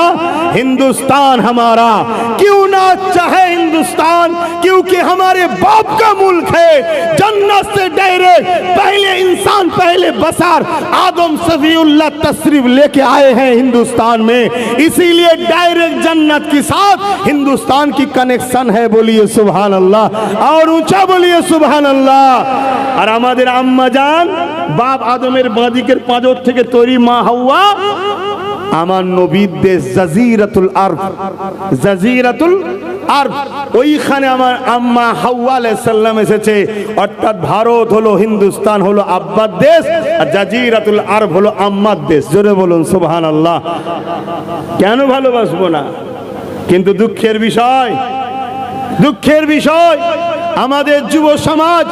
हिंदुस्तान हमारा। क्यों ना अच्छा है हिंदुस्तान? क्योंकि हमारे बाप का मुल्क है। जन्नत से डायरेक्ट पहले इंसान, पहले बसार आदम सफीउल्लाह तशरीफ लेके आए हैं हिंदुस्तान में, इसीलिए डायरेक्ट जन्नत के साथ हिंदुस्तान की कनेक्शन है। बोलिए सुभान अल्लाह, और ऊंचा बोलिए सुभान अल्लाह। और हमारे अम्मा जान बाप आदमेर बादिकेर पांजर থেকে তৈরি মা হাওয়া আমার নবীর দেশ জাজিরাতুল আরব, জাজিরাতুল আরব, ওইখানে আমার আম্মা হাওয়া আলাইহিস সালাম এসেছে। অর্থাৎ ভারত হলো, হিন্দুস্তান হলো আব্বার দেশ, আর জাজিরাতুল আরব হলো আম্মার দেশ। জোরে বলুন সুবহানাল্লাহ। কেন ভালোবাসবো না? কিন্তু দুঃখের বিষয়, দুঃখের বিষয় আমাদের যুব সমাজ,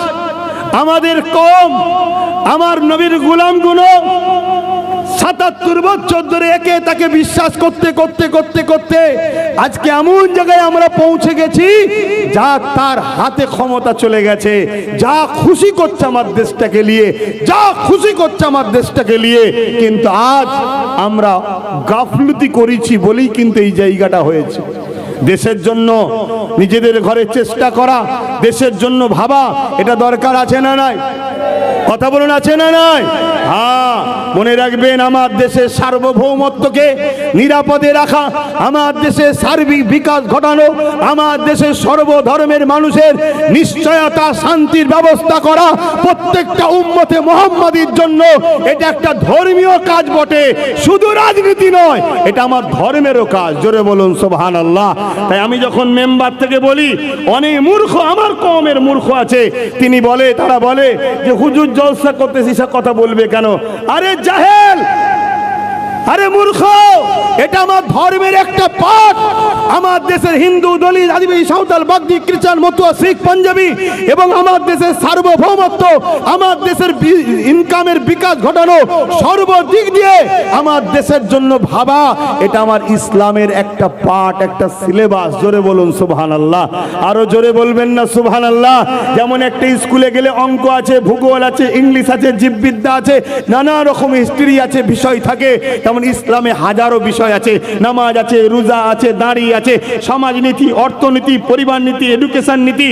আমাদের কওম, আমার নবীর গোলামগুলো ৭৭ বছর ধরে একে তাকে বিশ্বাস করতে করতে করতে করতে আজকে এমন জায়গায় আমরা পৌঁছে গেছি, যা তার হাতে ক্ষমতা চলে গেছে, যা খুশি করছে আমার দেশটাকে নিয়ে, যা খুশি করছে আমার দেশটাকে নিয়ে। কিন্তু আজ আমরা গাফলতি করেছি বলেই কিন্তু এই জায়গাটা হয়েছে। দেশের জন্য নিজেদের ঘরে চেষ্টা করা, দেশের জন্য ভাবা, এটা দরকার আছে না নাই? কথা বলুন, আছে না নাই? হ্যাঁ, মনে রাখবেন, আমার দেশের সার্বভৌমত্বকে নিরাপদে রাখা, আমার দেশের সার্বিক বিকাশ ঘটানো, আমার দেশের সর্বধর্মের মানুষের নিশ্চয়তা, শান্তির ব্যবস্থা করা প্রত্যেকটা উম্মতে মুহাম্মাদির জন্য এটা একটা ধর্মীয় কাজ বটে, শুধু রাজনীতি নয়, এটা আমার ধর্মেরও কাজ। জোরে বলুন সুবহানাল্লাহ। তাই আমি যখন মেম্বার থেকে বলি, অনেক মূর্খ আমার কওমের মূর্খ আছে, তিনি বলে, তারা বলে যে হুজুর জলসা করতেছি, সে কথা বলবে কেন? আরে জাহেল, আরে মূর্খ, এটা আমার ধর্মের একটা পাঠ। আমার দেশের হিন্দু, দলিত, আদিবাসী, সাঁওতাল, বাগদি, খ্রিস্টান, মতুয়া, শিখ, পাঞ্জাবি এবং আমার দেশের সার্বভৌমত্ব, আমার দেশের ইনকামের বিকাশ ঘটানো, সর্বদিক দিয়ে আমার দেশের জন্য ভাবা, এটা আমার ইসলামের একটা পাঠ, একটা সিলেবাস। জোরে বলুন সুবহানাল্লাহ। আরো জোরে বলবেন না সুবহানাল্লাহ? যেমন একটা স্কুলে গেলে অঙ্ক আছে, ভূগোল আছে, ইংলিশ আছে, জীববিদ্যা আছে, নানা রকম হিস্ট্রি আছে, বিষয় থাকে, তেমন ইসলামে হাজারো বিষয় আছে। নামাজ আছে, রোজা আছে, দাঁড়ি আছে, সমাজনীতি, অর্থনীতি, পরিবার নীতি, এডুকেশন নীতি,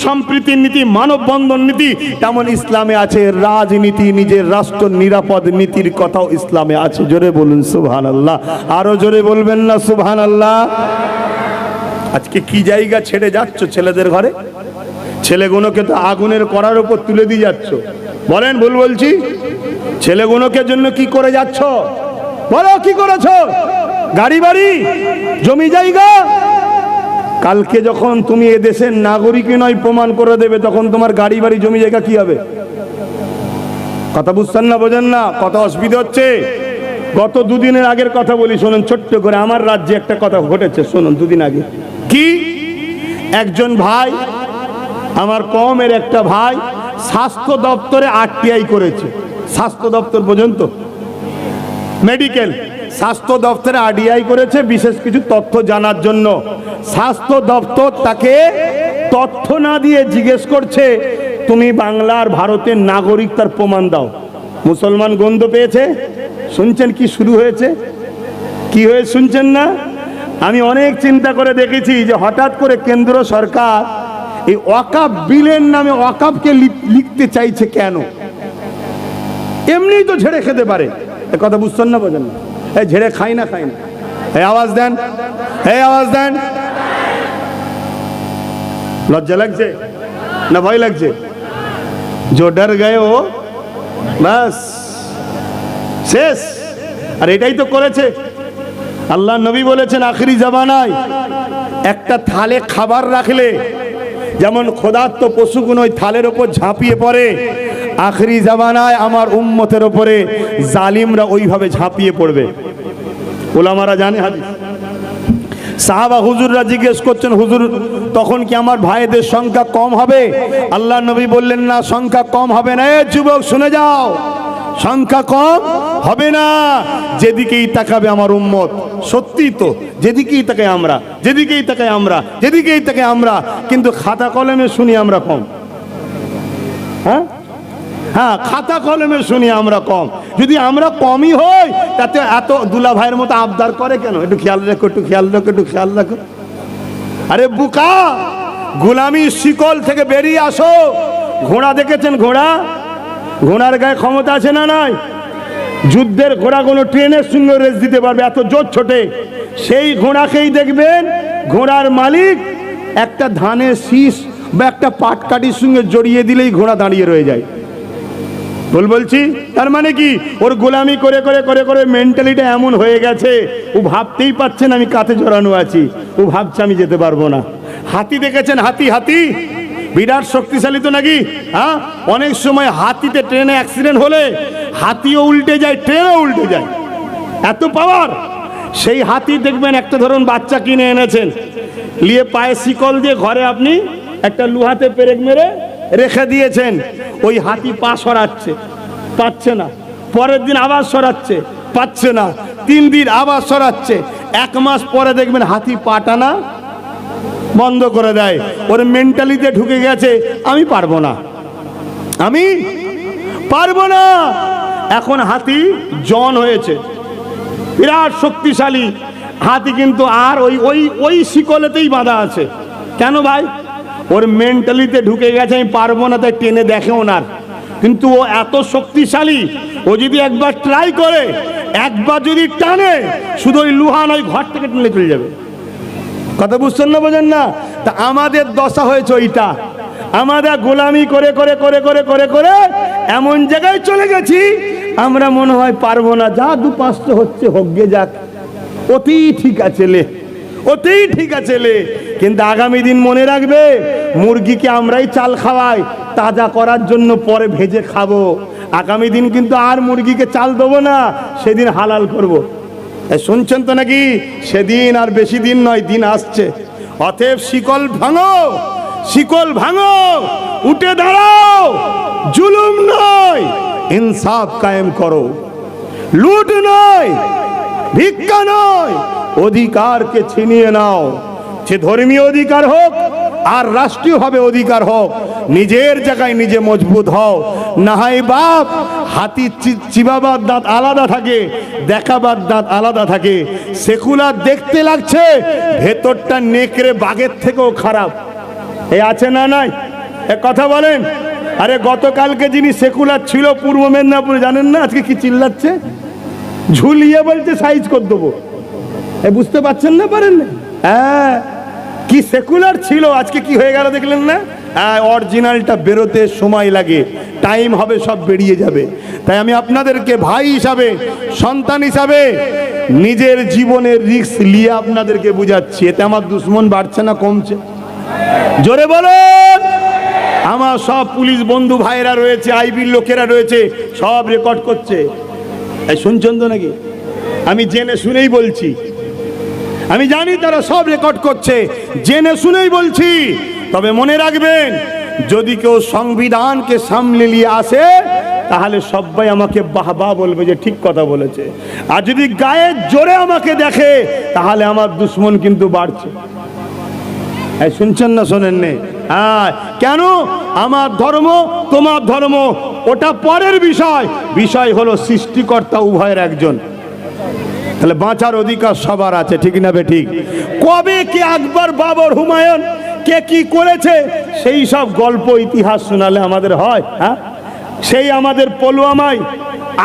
সম্প্রীতির নীতি, মানববন্ধন নীতি, তেমন ইসলামে আছে রাজনীতি, নিজের রাষ্ট্র নিরাপদ নীতির কথাও ইসলামে আছে। জোরে বলুন সুবহানাল্লাহ। আরো জোরে বলবেন না সুবহানাল্লাহ? আজকে কি জায়গা ছেড়ে যাচ্ছ ছেলেদের ঘরে? ছেলেগুলোকে তো আগুনের কড়ার উপর তুলে দিয়ে যাচ্ছ। বলেন, ভুল বলছি? ছেলেগুলোকে জন্য কি করে যাচ্ছ? বলো, কি করেছো? গাড়ি বাড়ি, জমি জায়গা। কালকে যখন তুমি এদেশের নাগরিক নয় প্রমাণ করে দেবে, তখন তোমার গাড়ি বাড়ি, জমি জায়গা কি হবে? কথা বুঝছেন না, বোঝেন না, কত অসুবিধা হচ্ছে। গত দুদিনের আগের কথা বলি, শুনুন ছোট্ট করে। আমার রাজ্যে একটা কথা ঘটেছে, শুনুন। দুদিন আগে কি, একজন ভাই, আমার কমের একটা ভাই স্বাস্থ্য দপ্তরে আরটিআই করেছে। স্বাস্থ্য দপ্তর বোঝেন তো, মেডিকেল স্বাস্থ্য দপ্তরে আরটিআই করেছে বিশেষ কিছু তথ্য জানার জন্য। স্বাস্থ্য দপ্তর তাকে তথ্য না দিয়ে জিজ্ঞেস করছে, তুমি বাংলার ভারতের নাগরিক, তার প্রমাণ দাও। মুসলমান গন্ধ পেয়েছে। শুনছেন কি শুরু হয়েছে, কি হয়ে শুনছেন না? আমি অনেক চিন্তা করে দেখেছি যে হঠাৎ করে কেন্দ্র সরকার এই ওয়াকাফ বিলের নামে ওয়াকাফকে লিখতে চাইছে কেন? এমনিই তো ঝেড়ে খেতে পারে। এ কথা বুঝছেন না, বোঝেন না? এই ঝেড়ে খাই না, খাই না। এই আওয়াজ দেন, এই আওয়াজ দেন। লজ্জা লাগছে না ভয় লাগছে? जो डर गए हो बस শেষ। আর এটাই তো করেছে। আল্লাহ নবী বলেছেন, আখিরি জামানায় একটা থালে খাবার রাখলে যেমন ক্ষুধার্ত পশুগুলো ওই থালের ওপর ঝাঁপিয়ে পড়ে, আখিরি জামানায় আমার উম্মতের ওপরে জালিমরা ওইভাবে ঝাঁপিয়ে পড়বে। ওলামারা জানে হাদিস। সাহাবা হুজুররা জিজ্ঞেস করছেন, হুজুর তখন কি আমার ভাইদের সংখ্যা কম হবে? আল্লাহ নবী বললেন, না, সংখ্যা কম হবে না। এ যুবক শুনে যাও, সংখ্যা কম হবে না। যেদিকেই তাকাবে আমার উম্মত, সত্যি তো, যেদিকেই তাকাই আমরা, যেদিকেই তাকাই আমরা, যেদিকেই তাকাই আমরা, কিন্তু খাতা কলমে শুনি আমরা কম। হ্যাঁ হ্যাঁ, খাতা কলমে শুনি আমরা কম। যদি আমরা কমই হই, তাতে এত দুলা ভাইয়ের মতো আবদার করে কেন? একটু খেয়াল রাখো, একটু খেয়াল রাখো, একটু খেয়াল রাখো। আরে বুকা, গোলামির শিকল থেকে বেরিয়ে আসো। ঘোড়া দেখেছেন? ঘোড়া, ঘোড়ার গায়ে ক্ষমতা আছে না নাই? যুদ্ধের ঘোড়া কোনো ট্রেনের সঙ্গে রেস দিতে পারবে, এত জোর ছোটে। সেই ঘোড়াকেই দেখবেন, ঘোড়ার মালিক একটা ধানের শীষ বা একটা পাটকাঠির সঙ্গে জড়িয়ে দিলেই ঘোড়া দাঁড়িয়ে রয়ে যায়। বলছি তার মানে কি, ওর গোলামি করে করে করে করে মেন্টালিটি এমন হয়ে গেছে, ও ভাবতেই পারছে না আমি কাতে জড়ানো আছি। ও ভাবছে আমি যেতে পারবো না। হাতি দেখেছেন? হাতি, হাতি বিরাট শক্তিশালী তো নাকি? হ্যাঁ, অনেক সময় হাতিতে ট্রেনে অ্যাক্সিডেন্ট হলে হাতিও উল্টে যায়, ট্রেনও উল্টে যায়, এত পাওয়ার। সেই হাতি দেখবেন, একটা ধরুন বাচ্চা কিনে এনেছেন, নিয়ে পায়ে শিকল দিয়ে ঘরে আপনি একটা লুহাতে পেরেক মেরে রেখে দিয়েছেন। ওই হাতি পা সরাচ্ছে, পাচ্ছে না। পরের দিন আবার সরাচ্ছে, পাচ্ছে না। 3 দিন আবার সরাচ্ছে। 1 মাস পরে দেখবেন হাতি পা টানা বন্ধ করে দেয়। ওর মেন্টালিতে ঢুকে গেছে, আমি পারবো না, আমি পারবো না। এখন হাতি জন হয়েছে, বিরাট শক্তিশালী হাতি, কিন্তু আর ওই ওই ওই শিকলেতেই বাঁধা আছে। কেন ভাই? ওর মেন্টালিতে ঢুকে গেছে আমি পারবো না, তাই টেনে দেখেও না। কিন্তু ও এত শক্তিশালী, ও যদি একবার ট্রাই করে, একবার যদি টানে, শুধু ওই লোহা নয়, ঘর থেকে টেনে চলে যাবে। কথা বুঝছেন না, বোঝেন না? তা আমাদের দশা হয়েছে ওইটা। আমরা গোলামি করে করে করে করে করে করে এমন জায়গায় চলে গেছি, আমরা মনে হয় পারবো না। যা 2-5 হচ্ছে হোক গে যাক, অতি ঠিক আছে লে, অতি ঠিক আছে লে। কিন্তু আগামী দিন মনে রাখবে, মুরগিকে আমরাই চাল খাওয়াই তাজা করার জন্য, পরে ভেজে খাবো। আগামী দিন কিন্তু আর মুরগিকে চাল দেবো না, সেদিন হালাল করব। শুনছেন তো নাকি? সেদিন আর বেশি দিন নয়, দিন আসছে। অতএব শিকল ভাঙো, শিকল ভাঙো, উঠে দাঁড়াও। জুলুম নয়, ইনসাফ কায়েম করো। লুট নয়, ভিক্ষা নয়, অধিকারকে ছিনিয়ে নাও। সে ধর্মীয় অধিকার হোক আর রাষ্ট্রীয়ভাবে অধিকার হোক, নিজের জায়গায় নিজে মজবুত হও। না হয় বাপ, হাতি চিবাবার দাঁত আলাদা থাকে, দেখাবার দাঁত আলাদা থাকে। সেকুলার দেখতে লাগছে, ভেতরটা নেকড়ে বাঘের থেকেও খারাপ। এই আছে না নাই? এ কথা বলেন। আরে গতকালকে যিনি সেকুলার ছিল পূর্ব মেদিনীপুরে, জানেন না আজকে কি চিল্লাচ্ছে? ঝুলিয়ে বলছে সাইজ করে দেবো। বুঝতে পারছেন না, পারেন না? হ্যাঁ, কি সেকুলার ছিল, আজকে কি হয়ে গেল দেখলেন না? হ্যাঁ, অরিজিনালটা বেরোতে সময় লাগে, টাইম হবে, সব বেরিয়ে যাবে। তাই আমি আপনাদেরকে ভাই হিসাবে, সন্তান হিসাবে নিজের জীবনের রিস্ক নিয়ে আপনাদেরকে বুঝাচ্ছি। এতে আমার দুশ্মন বাড়ছে না কমছে? জোরে বলুন। আমার আমার সব পুলিশ বন্ধু ভাইরা রয়েছে, আইবির লোকেরা রয়েছে, সব রেকর্ড করছে। এই শুনছেন তো নাকি? আমি জেনে শুনেই বলছি, আমি জানি তারা সব রেকর্ড করছে, জেনে শুনেই বলছি। তবে মনে রাখবেন, যদি কেউ সংবিধানকে সামলে নিয়ে আসে তাহলে সবাই আমাকে বাহবা বলবে যে ঠিক কথা বলেছে। আর যদি গায়ে জোরে আমাকে দেখে তাহলে আমার দুশ্মন কিন্তু বাড়ছে। এই শুনছেন না শোনেন নে? হ্যাঁ, কেন? আমার ধর্ম তোমার ধর্ম ওটা পরের বিষয়, বিষয় হলো সৃষ্টিকর্তা উভয়ের একজন। তাহলে বাঁচার অধিকার সবার আছে, ঠিক না বে ঠিক? কবে কে আকবর, বাবর, হুমায়ুন কে কি করেছে সেই সব গল্প ইতিহাস শোনালে আমাদের হয়? হ্যাঁ, সেই আমাদের পলুয়ামাই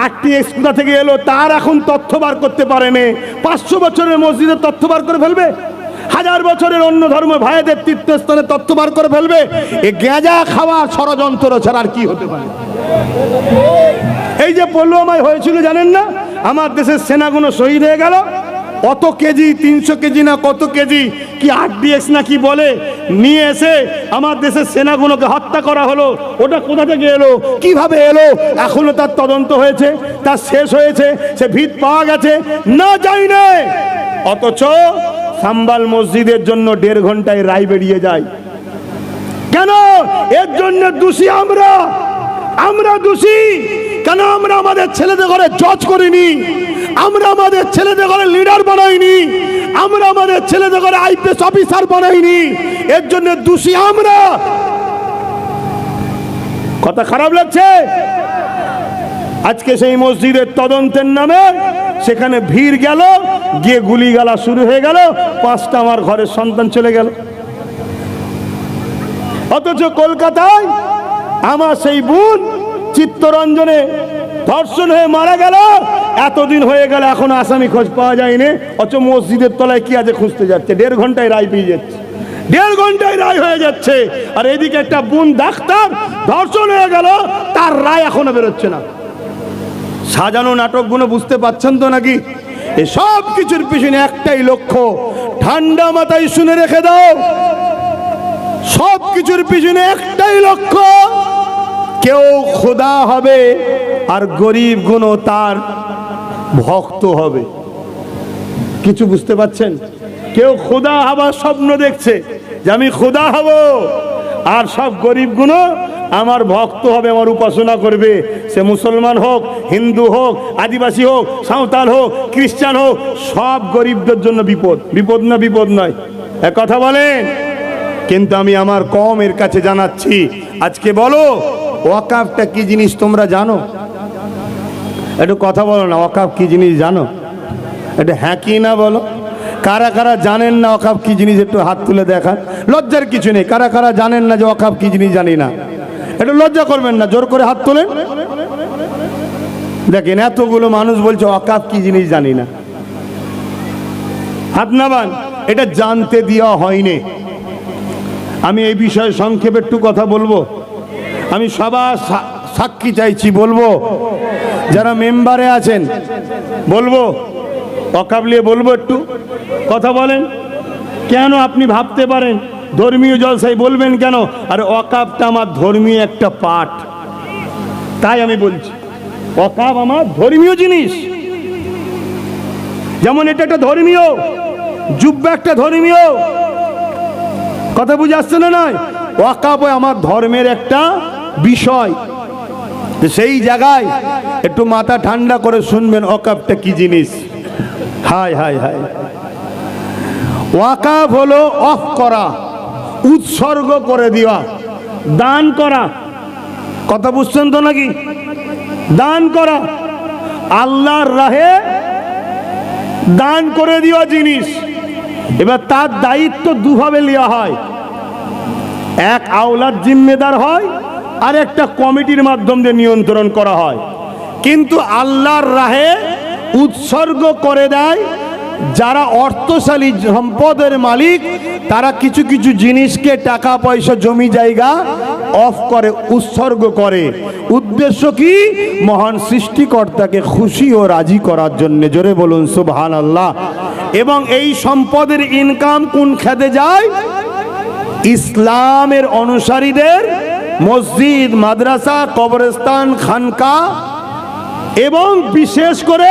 RTX কোথা থেকে এলো তার এখন তথ্য বার করতে পারেনি। 500 বছরের মসজিদের তথ্য বার করে ফেলবে, 1000 বছরের অন্য ধর্ম ভাইদের তীর্থস্থানে তথ্য বার করে ফেলবে। এ গাঁজা খাওয়া ষড়যন্ত্র ছাড়া আর কি হতে পারে? এই যে পলুয়ামায় হয়েছিল জানেন না, আমার দেশের সেনাগুলো শহীদ হয়ে গেল। কত কেজি, 300 কেজি না কত কেজি কি RDX না কি বলে নিয়ে এসে আমার দেশের সেনাগুলোকে হত্যা করা হলো। ওটা কোথা থেকে এলো, কিভাবে এলো, এখনো তার তদন্ত হয়েছে, তার শেষ হয়েছে, সে ভিত পাওয়া গেছে না, যাই না। অথচ সাম্বাল মসজিদের জন্য 1.5 ঘন্টায় রায় বেরিয়ে যায়। কেন? এর জন্য দোষী আমরা দোষী। কেন? আমরা আমাদের ছেলেদের ঘরে জজ করিনি, আমরা আমাদের ছেলেদের ঘরে লিডার বানাইনি, আমরা আমাদের ছেলেদের ঘরে IPS অফিসার বানাইনি। এর জন্য দোষী আমরা। কথা খারাপ লাগছে? আজকে সেই মসজিদের তদন্তের নামে সেখানে ভিড় গেল, গিয়ে গুলিগালা শুরু হয়ে গেল, 5টা আমার ঘরের সন্তান চলে গেল। অথচ কলকাতায় আমার সেই বোন চিত্তরঞ্জনে ধর্ষণ হয়ে মারা গেল, এতদিন হয়ে গেল এখনো আসামি খোঁজ পাওয়া যায়নি। অথচ মসজিদের তলায় কি আছে খুঁজতে যাচ্ছে, 1.5 ঘন্টায় রায় পেয়ে যাচ্ছে, 1.5 ঘন্টায় রায় হয়ে যাচ্ছে। আর এদিকে একটা বোন ডাক্তার ধর্ষণ হয়ে গেল, তার রায় এখনো বেরোচ্ছে না। সাজানো নাটকগুলো বুঝতে পাচ্ছেন তো নাকি? এই সব কিছুর পিছনে একটাই লক্ষ্য, ঠান্ডা মাথায় শুনে রেখে দাও, সব কিছুর পিছনে একটাই লক্ষ্য, কেউ খোদা হবে আর গরিব গুলো তার ভক্ত হবে। কিছু বুঝতে পাচ্ছেন? কেউ খোদা হবার স্বপ্ন দেখছে যে আমি খোদা হব, আর সব গরিব গুলো আমার ভক্ত হবে, আমার উপাসনা করবে। সে মুসলমান হোক, হিন্দু হোক, আদিবাসী হোক, সাঁওতাল হোক, খ্রিস্টান হোক, সব গরিবদের জন্য বিপদ। বিপদ না বিপদ নয়? এক কথা বলেন। কিন্তু আমি আমার কওমের কাছে জানাচ্ছি, আজকে বলো ওয়াকাফটা কি জিনিস তোমরা জানো? একটু কথা বলো না, ওয়াকাফ কি জিনিস জানো? একটু হ্যাঁ কি না বলো। কারা কারা জানেন না ওয়াকাফ কি জিনিস? একটু হাত তুলে দেখান। লজ্জার কিছু নেই। কারা কারা জানেন না যে ওয়াকাফ কি জিনিস? জানি না। একটু লজ্জা করবেন না, জোর করে হাত তোলেন। দেখেন এতগুলো মানুষ বলছে ওয়াকাফ কি জিনিস জানি না। হাত নামান। এটা জানতে দেওয়া হয়নি। আমি এই বিষয়ে সংক্ষেপে একটু কথা বলবো। আমি সবার সাক্ষী চাইছি, বলবো যারা মেম্বারে আছেন, বলবো ওয়াকাফ নিয়ে বলবো, একটু কথা বলেন। কেন আপনি ভাবতে পারেন ধর্মীয় জলসায় বলবেন কেন? আর ওয়াকাফটা আমার ধর্মীয় একটা পাঠ, তাই আমি বলছি ওয়াকাফ আমার ধর্মীয় জিনিস। যেমন এটা একটা ধর্মীয়, জুব্বা একটা ধর্মীয়। কথা বুঝে আসছে না? নয়, ওয়াকাফ আমার ধর্মের একটা বিষয়। সেই জায়গায় একটু মাথা ঠান্ডা করে শুনবেন ওয়াকাফটা কি জিনিস। হায় হায় হায়। ওয়াকাফ হলো অফ করা, উৎসর্গ করে দেওয়া, দান করা। কথা বুঝছেন তো নাকি? দান করা, আল্লাহর রাহে দান করে দেওয়া জিনিস। এবার তার দায়িত্ব দুভাবে নেওয়া হয়, এক আওলাদ জিম্মেদার হয়, আর একটা কমিটির মাধ্যম দিয়ে নিয়ন্ত্রণ করা হয়। কিন্তু আল্লাহর রাহে উৎসর্গ করে দেয় যারা অর্থশালী সম্পদের মালিক, তারা কিছু কিছু জিনিসকে, টাকা পয়সা, জমি জায়গা অফ করে, উৎসর্গ করে। উদ্দেশ্য কি? মহান সৃষ্টিকর্তাকে খুশি ও রাজি করার জন্য। জোরে বলুন সুবহানাল্লাহ। এবং এই সম্পদের ইনকাম কোন খাতে যায়? ইসলামের অনুসারীদের মসজিদ, মাদ্রাসা, কবরস্থান, খানকা এবং বিশেষ করে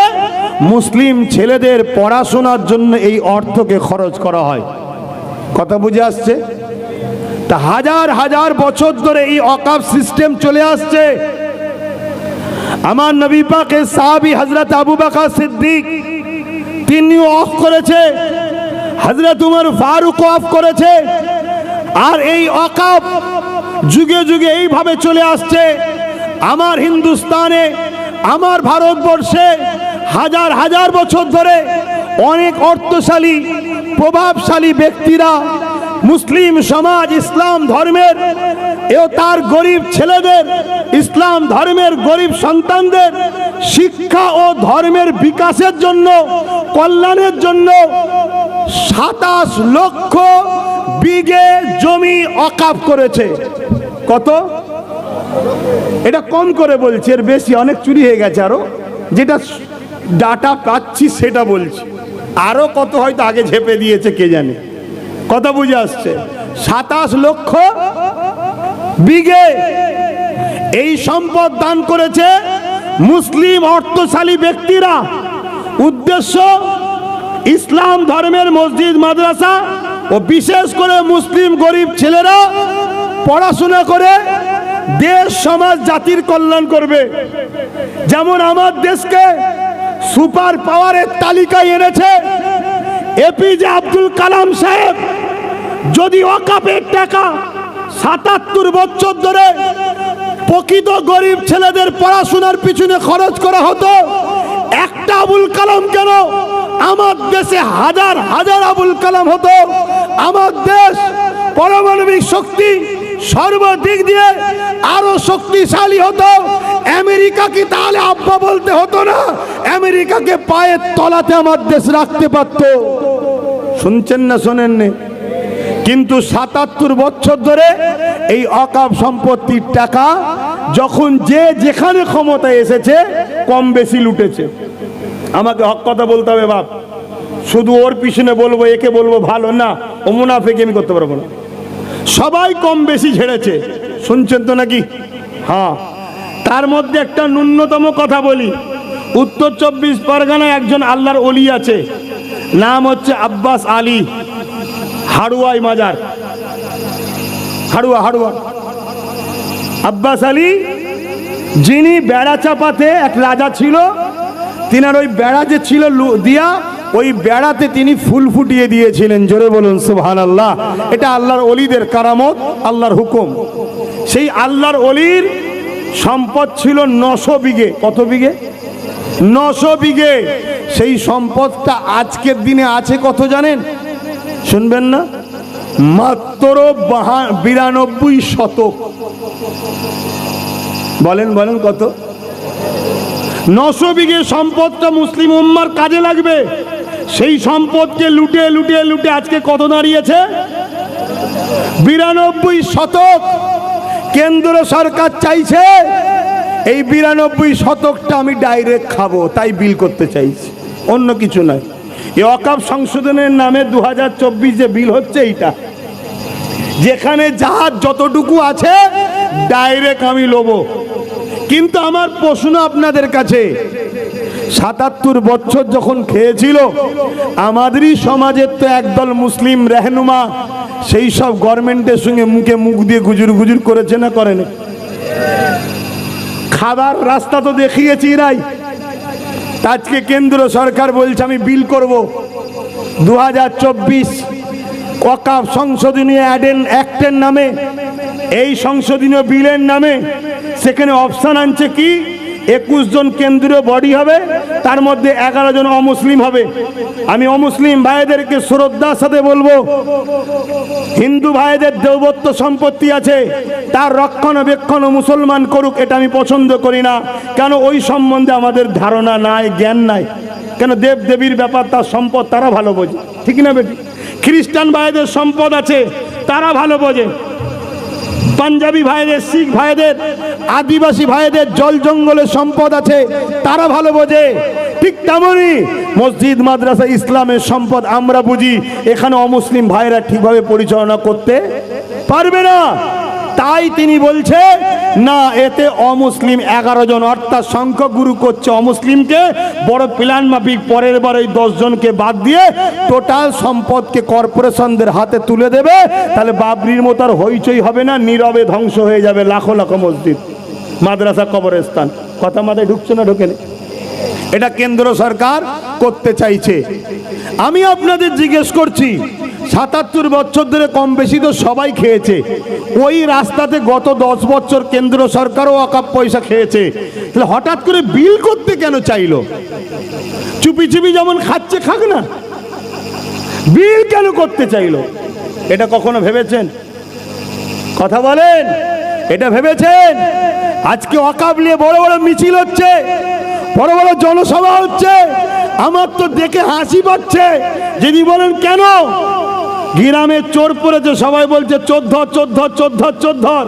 মুসলিম ছেলেদের পড়াশোনার জন্য এই অর্থকে খরচ করা হয়। কথা বুঝে আসছে? তা হাজার হাজার বছর ধরে এই ওয়াকফ সিস্টেম চলে আসছে। আমার নবী পাকের সাহাবী হযরত আবু বকর সিদ্দিক তিনি ওয়াকফ করেছে, হযরত উমর ফারুক ওয়াকফ করেছে। আর এই ওয়াকফ যুগে যুগে এইভাবে চলে আসছে। আমার হিন্দুস্তানে, আমার ভারতবর্ষে হাজার হাজার বছর ধরে অনেক অর্থশালী প্রভাবশালী ব্যক্তিরা মুসলিম সমাজ, ইসলাম ধর্মের ও তার গরিব ছেলেদের, ইসলাম ধর্মের গরিব সন্তানদের শিক্ষা ও ধর্মের বিকাশের জন্য, কল্যাণের জন্য 27 লক্ষ বিঘে জমি ওয়াকফ করেছে। কত? এটা কম করে বলছি, এর বেশি অনেক চুরি হয়ে গেছে। আরো যেটা ডাটা পাচ্ছি সেটা বলছি, আরো কত হয়তো আগে ঝেপে দিয়েছে কে জানে। কথা বুঝে আসছে? 27 লক্ষ বিঘে এই সম্পদ দান করেছে মুসলিম অর্থশালী ব্যক্তিরা। উদ্দেশ্য ইসলাম ধর্মের মসজিদ, মাদ্রাসা ও বিশেষ করে মুসলিম গরিব ছেলেরা পড়াশোনা করে দেশ, সমাজ, জাতির কল্যাণ করবে। যেমন আমার দেশকে সুপার পাওয়ারের তালিকায় এনেছে এপিজে আব্দুল কালাম সাহেব। যদি ওয়াকফের টাকা ৭৭ বছর ধরে প্রকৃত গরিব ছেলেদের পড়াশোনার পিছনে খরচ করা হতো, একটা আবুল কালাম কেন, আমার দেশে হাজার হাজার আবুল কালাম হতো। আমার দেশ পারমাণবিক শক্তি সর্বদিক দিয়ে আরো শক্তিশালী হতো। আমেরিকা কি তাহলে আব্বা বলতে হতো না? আমেরিকাকে পায়ের তলাতে আমার দেশ রাখতে পারত। শুনছেন না শোনেন না? কিন্তু ৭৭ বছর ধরে এই ওয়াকফ সম্পত্তির টাকা যখন যে যেখানে ক্ষমতায় এসেছে কম বেশি লুটেছে। আমাকে হক কথা বলতে হবে বাপ, শুধু ওর পিছনে বলবো, একে বলবো ভালো না, ও মুনাফিকি আমি করতে পারবো না। সবাই কম বেশি ঝেড়েছে। শুনছেন তো নাকি? হ্যাঁ। তার মধ্যে একটা ন্যূনতম কথা বলি। উত্তর 24 পরগনায় একজন আল্লাহর ওলি আছে, নাম হচ্ছে আব্বাস আলী, হাড়ুয়াই মাজার, হাড়ুয়া আব্বাস আলী, যিনি বেড়া চাপাতে এক রাজা ছিল, তিনার ওই বেড়া যে ছিল দিয়া, ওই বেড়াতে তিনি ফুল ফুটিয়ে দিয়েছিলেন। জোরে বলুন সুবহানাল্লাহ। এটা আল্লাহর ওলিদের কারামত, আল্লাহর হুকুম। সেই আল্লাহর ওলির সম্পদ ছিল 900 বিঘে। কত বিঘে? 900 বিঘে। সেই সম্পদটা আজকের দিনে আছে কত জানেন? শুনবেন না? মাত্র 92 শতক। বলেন বলেন কত? 900 বিঘে সম্পদটা মুসলিম উম্মার কাজে লাগবে। সেই সম্পদকে লুটে লুটে লুটে আজকে কত দাঁড়িয়েছে? 92 শতক। কেন্দ্র সরকার চাইছে এই 92 শতকটা আমি ডাইরেক্ট খাবো, তাই বিল করতে চাইছি, অন্য কিছু নয়। এই ওয়াকফ সংশোধনের নামে 2024 যে বিল হচ্ছে, এইটা যেখানে যার যতটুকু আছে ডাইরেক্ট আমি লবো। কিন্তু আমার প্রশ্ন আপনাদের কাছে, ৭৭ বছর যখন খেয়েছিল, আমাদেরই সমাজের তো একদল মুসলিম রহনুমা সেই সব গভর্নমেন্টের সঙ্গে মুখে মুখ দিয়ে গুজুর গুজুর করেছে না করেনি? খাবার রাস্তা তো দেখিয়েছি রাই। আজকে কেন্দ্র সরকার বলছে আমি বিল করব 2024 ওয়াকফ সংশোধনীয় অ্যাক্টের নামে, এই সংশোধনীয় বিলের নামে। সেখানে অপশান আনছে কি, 21 জন কেন্দ্রীয় বডি হবে, তার মধ্যে 11 জন অমুসলিম হবে। আমি অমুসলিম ভাইদেরকে শ্রদ্ধার সাথে বলবো, হিন্দু ভাইদের দেবত্ব সম্পত্তি আছে, তার রক্ষণাবেক্ষণ মুসলমান করুক, এটা আমি পছন্দ করি না। কেন? ওই সম্বন্ধে আমাদের ধারণা নাই, জ্ঞান নাই। কেন? দেব দেবীর ব্যাপার, তার সম্পদ তারা ভালো বোঝে, ঠিক না বেটি? খ্রিস্টান ভাইদের সম্পদ আছে, তারা ভালো বোঝে। পাঞ্জাবি ভাইদের, শিখ ভাইদের, আদিবাসী ভাইদের জল জঙ্গলের সম্পদ আছে, তারা ভালো বোঝে। ঠিক তেমনই মসজিদ, মাদ্রাসা, ইসলামের সম্পদ আমরা বুঝি। এখানে অমুসলিম ভাইরা ঠিকভাবে পরিচালনা করতে পারবে না। তাই তিনি বলছে না, এতে অমুসলিম 11 জন, অর্থাৎ সংখ্যক গুরু করছে অমুসলিমকে, বড় প্ল্যান মাফিক পরের বার ওই 10 জনকে বাদ দিয়ে টোটাল সম্পদকে কর্পোরেশনদের হাতে তুলে দেবে। তাহলে বাবরির মতো আর হইচই হবে না, নীরবে ধ্বংস হয়ে যাবে লাখো লাখো মসজিদ, মাদ্রাসা, কবরস্থান। কথা মাথায় ঢুকছে না ঢোকেনি? এটা কেন্দ্র সরকার করতে চাইছে। আমি আপনাদের জিজ্ঞেস করছি, 77 বছর ধরে কম বেশি তো সবাই খেয়েছে, ওই রাস্তাতে গত 10 বছর কেন্দ্র সরকারও ওয়াকফ পয়সা খেয়েছে, তাহলে হঠাৎ করে বিল করতে কেন চাইলো? চুপি চুপি যেমন খাচ্ছে খাক না, বিল কেন করতে চাইলো? এটা কখনো ভেবেছেন? কথা বলেন, এটা ভেবেছেন? আজকে ওয়াকফ নিয়ে বড় বড় মিছিল হচ্ছে, বড় বড় জনসভা হচ্ছে, আমার তো দেখে হাসি পাচ্ছে। যদি বলেন কেন, গ্রামে চোর পড়েছে, সবাই বলছে চোর ধর, চোর ধর, চোর ধর, চোর ধর।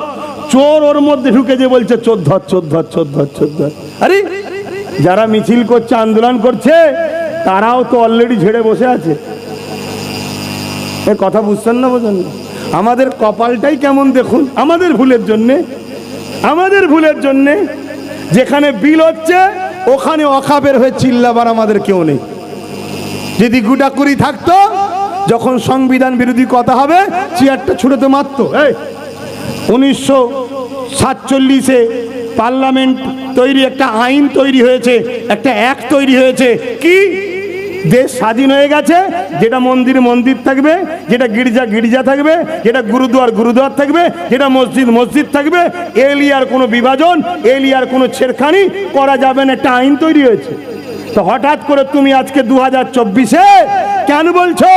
চোর ওর মধ্যে ঢুকে যে বলছে চোর ধর, চোর ধর, চোর ধর, চোর ধর। আরে যারা মিছিল করছে, আন্দোলন করছে, তারাও তো অলরেডি ঝেড়ে বসে আছে। এ কথা বুঝছেন না, বোঝেন না? আমাদের কপালটাই কেমন দেখুন, আমাদের ভুলের জন্যে, আমাদের ভুলের জন্যে যেখানে বিল হচ্ছে ওখানে ওয়াকফের হয়ে চিল্লাবার আমাদের কেউ নেই। যদি গুটাকুড়ি থাকতো, যখন সংবিধান বিরোধী কথা হবে চেয়ারটা ছুড়ে তো মারতো। 1947-এ পার্লামেন্ট তৈরি, একটা আইন তৈরি হয়েছে, একটা অ্যাক্ট তৈরি হয়েছে, কি দেশ স্বাধীন হয়ে গেছে, যেটা মন্দির মন্দির থাকবে, যেটা গির্জা গির্জা থাকবে, যেটা গুরুদুয়ার গুরুদুয়ার থাকবে, যেটা মসজিদ মসজিদ থাকবে। এলিয়ার কোনো বিভাজন, এলিয়ার কোনো ছেড়খানি করা যাবে না, একটা আইন তৈরি হয়েছে। তো হঠাৎ করে তুমি আজকে 2024-এ কেন বলছো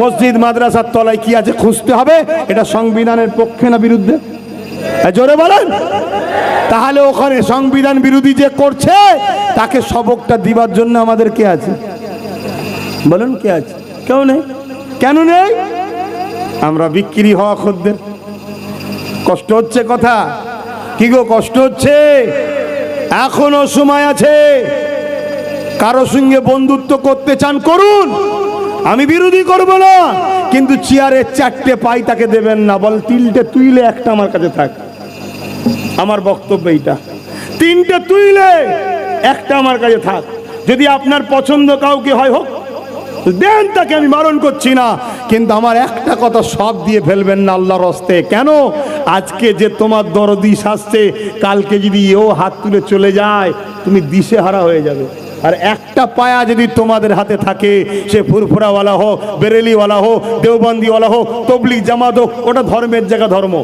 মসজিদ মাদ্রাসার তলায় কি আছে খুঁজতে হবে? এটা সংবিধানের পক্ষে না বিরুদ্ধে? জোরে বলেন। তাহলে ওখানে সংবিধান বিরোধী যে করছে তাকে সবকটা দিবার জন্য আমাদের কে আছে? বলুন, কে আছে? কেউ নেই। কেন নেই? আমরা বিক্রি হওয়া খদ্দের। কষ্ট হচ্ছে কথা কি গো? কষ্ট হচ্ছে। এখনো সময় আছে। কারো সঙ্গে বন্ধুত্ব করতে চান করুন, আমি বিরোধী করব না, কিন্তু চেয়ারের 4টে পাই তাকে দেবেন না। বল 3টে তুইলে একটা আমার কাছে থাক। আমার বক্তব্য এইটা, 3টে তুইলে একটা আমার কাছে থাক। যদি আপনার পছন্দ কাউকে হয় হোক, দেন তাকে, আমি বারণ করছি না, কিন্তু আমার একটা কথা সব দিয়ে ফেলবেন না আল্লাহর হস্তে। কেন? আজকে যে তোমার দরদি শাস্তে, কালকে যদি এও হাত তুলে চলে যায়, তুমি দিশেহারা হয়ে যাবে। আর একটা পায়া যদি তোমাদের হাতে থাকে, সে ফুরফুরাওয়ালা হোক, বেরেলিওয়ালা হোক, দেওবন্দিওয়ালা হোক, তবলিগ জামাত হোক, ওটা ধর্মের জায়গা ধর্ম।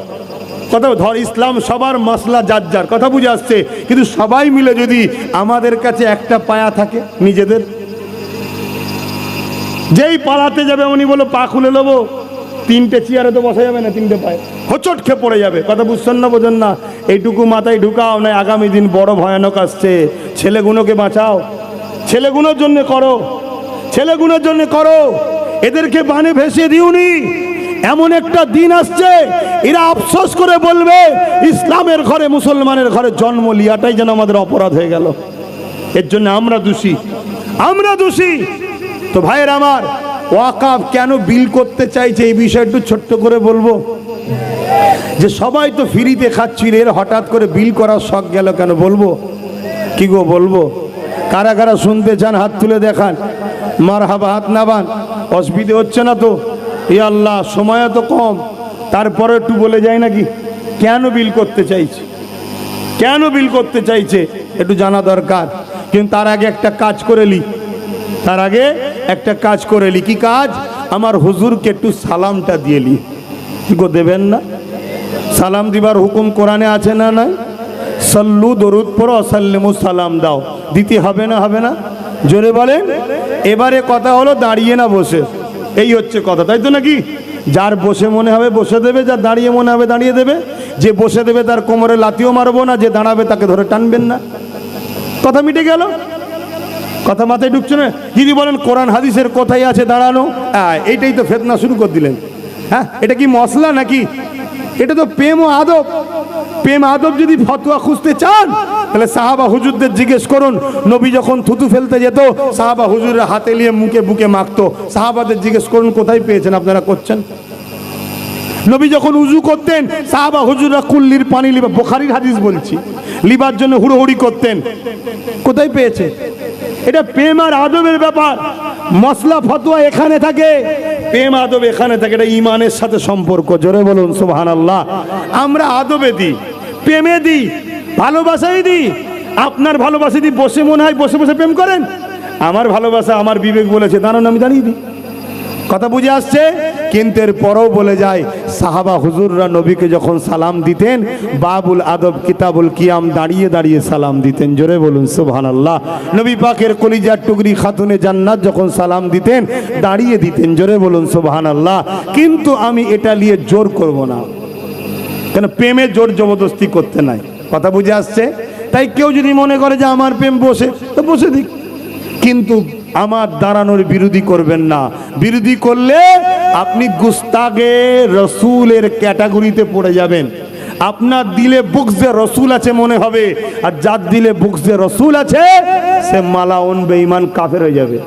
কথা ধর, ইসলাম সবার মাসলা যার যার, কথা বুঝে আসছে। কিন্তু সবাই মিলে যদি আমাদের কাছে একটা পায়া থাকে নিজেদের, যেই পালাতে যাবে উনি বলো পা খুলে নেবো, 3টে চেয়ারে তো বসা যাবে না, 3টে পায়ে হোঁচট খেয়ে পড়ে যাবে। কথা বুঝছেন না, বোঝেন না? এইটুকু মাথায় ঢুকাও, না আগামী দিন বড় ভয়ানক আসছে। ছেলেগুলোকে বাঁচাও, ছেলেগুলোর জন্য করো, ছেলেগুলোর জন্য করো, এদেরকে বানে ভেসে দিওনি। এমন একটা দিন আসছে এরা আফসোস করে বলবে ইসলামের ঘরে, মুসলমানের ঘরে জন্ম লিয়াটাই যেন আমাদের অপরাধ হয়ে গেল। এর জন্য আমরা দোষী, আমরা দোষী। তো ভাইয়ের আমার, ওয়াকফ কেন বিল করতে চাইছে এই বিষয়টা একটু ছোট্ট করে বলবো। যে সবাই তো ফ্রিতে খাচ্ছিল, এর হঠাৎ করে বিল করার শখ গেল কেন? বলবো কি গো? বলবো। কারা কারা শুনতে চান হাত তুলে দেখান। মারহাবা, হাত নাবান। অসুবিধে হচ্ছে না তো? এ আল্লাহ, সময় তো কম, তারপরে একটু বলে যায় নাকি কেন বিল করতে চাইছে, কেন বিল করতে চাইছে একটু জানা দরকার। কিন্তু তার আগে একটা কাজ করে লি, তার আগে একটা কাজ করে লি। কি কাজ? আমার হুজুরকে একটু সালামটা দিয়ে লি। কি গো, দেবেন না? সালাম দিবার হুকুম কোরআনে আছে না? নাই? সল্লু, দরুদ পড়ো, সাল্লিমু, সালাম দাও। দিতে হবে না? হবে না? জোরে বলেন। এবারে কথা হলো দাঁড়িয়ে না বসে, এই হচ্ছে কথা, তাই তো নাকি? যার বসে মনে হবে বসে দেবে, যার দাঁড়িয়ে মনে হবে দাঁড়িয়ে দেবে। যে বসে দেবে তার কোমরে লাথিও মারবো না, যে দাঁড়াবে তাকে ধরে টানবেন না। কথা মিটে গেল। কথা মাথায় ঢুকছে না? যদি বলেন কোরআন হাদিসের কোথায় আছে দাঁড়ানো, এইটাই তো ফেতনা শুরু করে দিলেন। হ্যাঁ, এটা কি মশলা নাকি? এটা তো প্রেম ও আদব। প্রেম আদব যদি ফতোয়া খুঁজতে চান, তাহলে সাহাবা হুজুরদের জিজ্ঞেস করুন। নবী যখন থুতু ফেলতে যেত, সাহাবা হুজুরের হাতে নিয়ে মুখে বুকে মাখতো। সাহাবাদের জিজ্ঞেস করুন কোথায় পেয়েছেন, আপনারা করছেন? নবী যখন উজু করতেন সাহাবা হুজুররা কুল্লির পানি লিবা, বুখারীর হাদিস বলছি, লিবার জন্য হুড়োহুড়ি করতেন। কোথায় পেয়েছে? এটা প্রেম আর আদবের ব্যাপার। মশলা ফতোয়া এখানে থাকে, প্রেম আদব এখানে থাকে। এটা ইমানের সাথে সম্পর্ক। জোরে বলুন সুবহানাল্লাহ। আমরা আদবে দিই, প্রেমে দিই, ভালোবাসাই দিই। আপনার ভালোবাসা দিই বসে মনে হয় বসে বসে প্রেম করেন। আমার ভালোবাসা আমার বিবেক বলেছে দাঁড়ান আমি দাঁড়িয়ে দিই। কথা বুঝে আসছে? কিন্তু এর পরেও বলে যায় সাহাবা হুজুররা নবীকে যখন সালাম দিতেন বাবুল আদব কিতাবুল কিয়াম দাঁড়িয়ে দাঁড়িয়ে সালাম দিতেন। জোরে বলুন সুবহানাল্লাহ। নবী পাকের কলিজার টুকরি খাতুনে জান্নাত যখন সালাম দিতেন দাঁড়িয়ে দিতেন। জোরে বলুন সুবহানাল্লাহ। কিন্তু আমি এটা নিয়ে জোর করব না, কেন প্রেমে জোর জবরদস্তি করতে নাই। কথা বুঝে আসছে? তাই কেউ যদি মনে করে যে আমার প্রেম বসে, তো বসে দিক, কিন্তু আমার দাঁড়ানোর বিরোধী করবেন না। বিরোধী করলে আপনি গুস্তাগে রসুলের ক্যাটাগরিতে পড়ে যাবেন। আপনার দিলে বুকসে রসুল আছে মনে হবে, আর যার দিলে বুকসে রসুল আছে সে মালাউন বেঈমান কাফের হয়ে যাবে।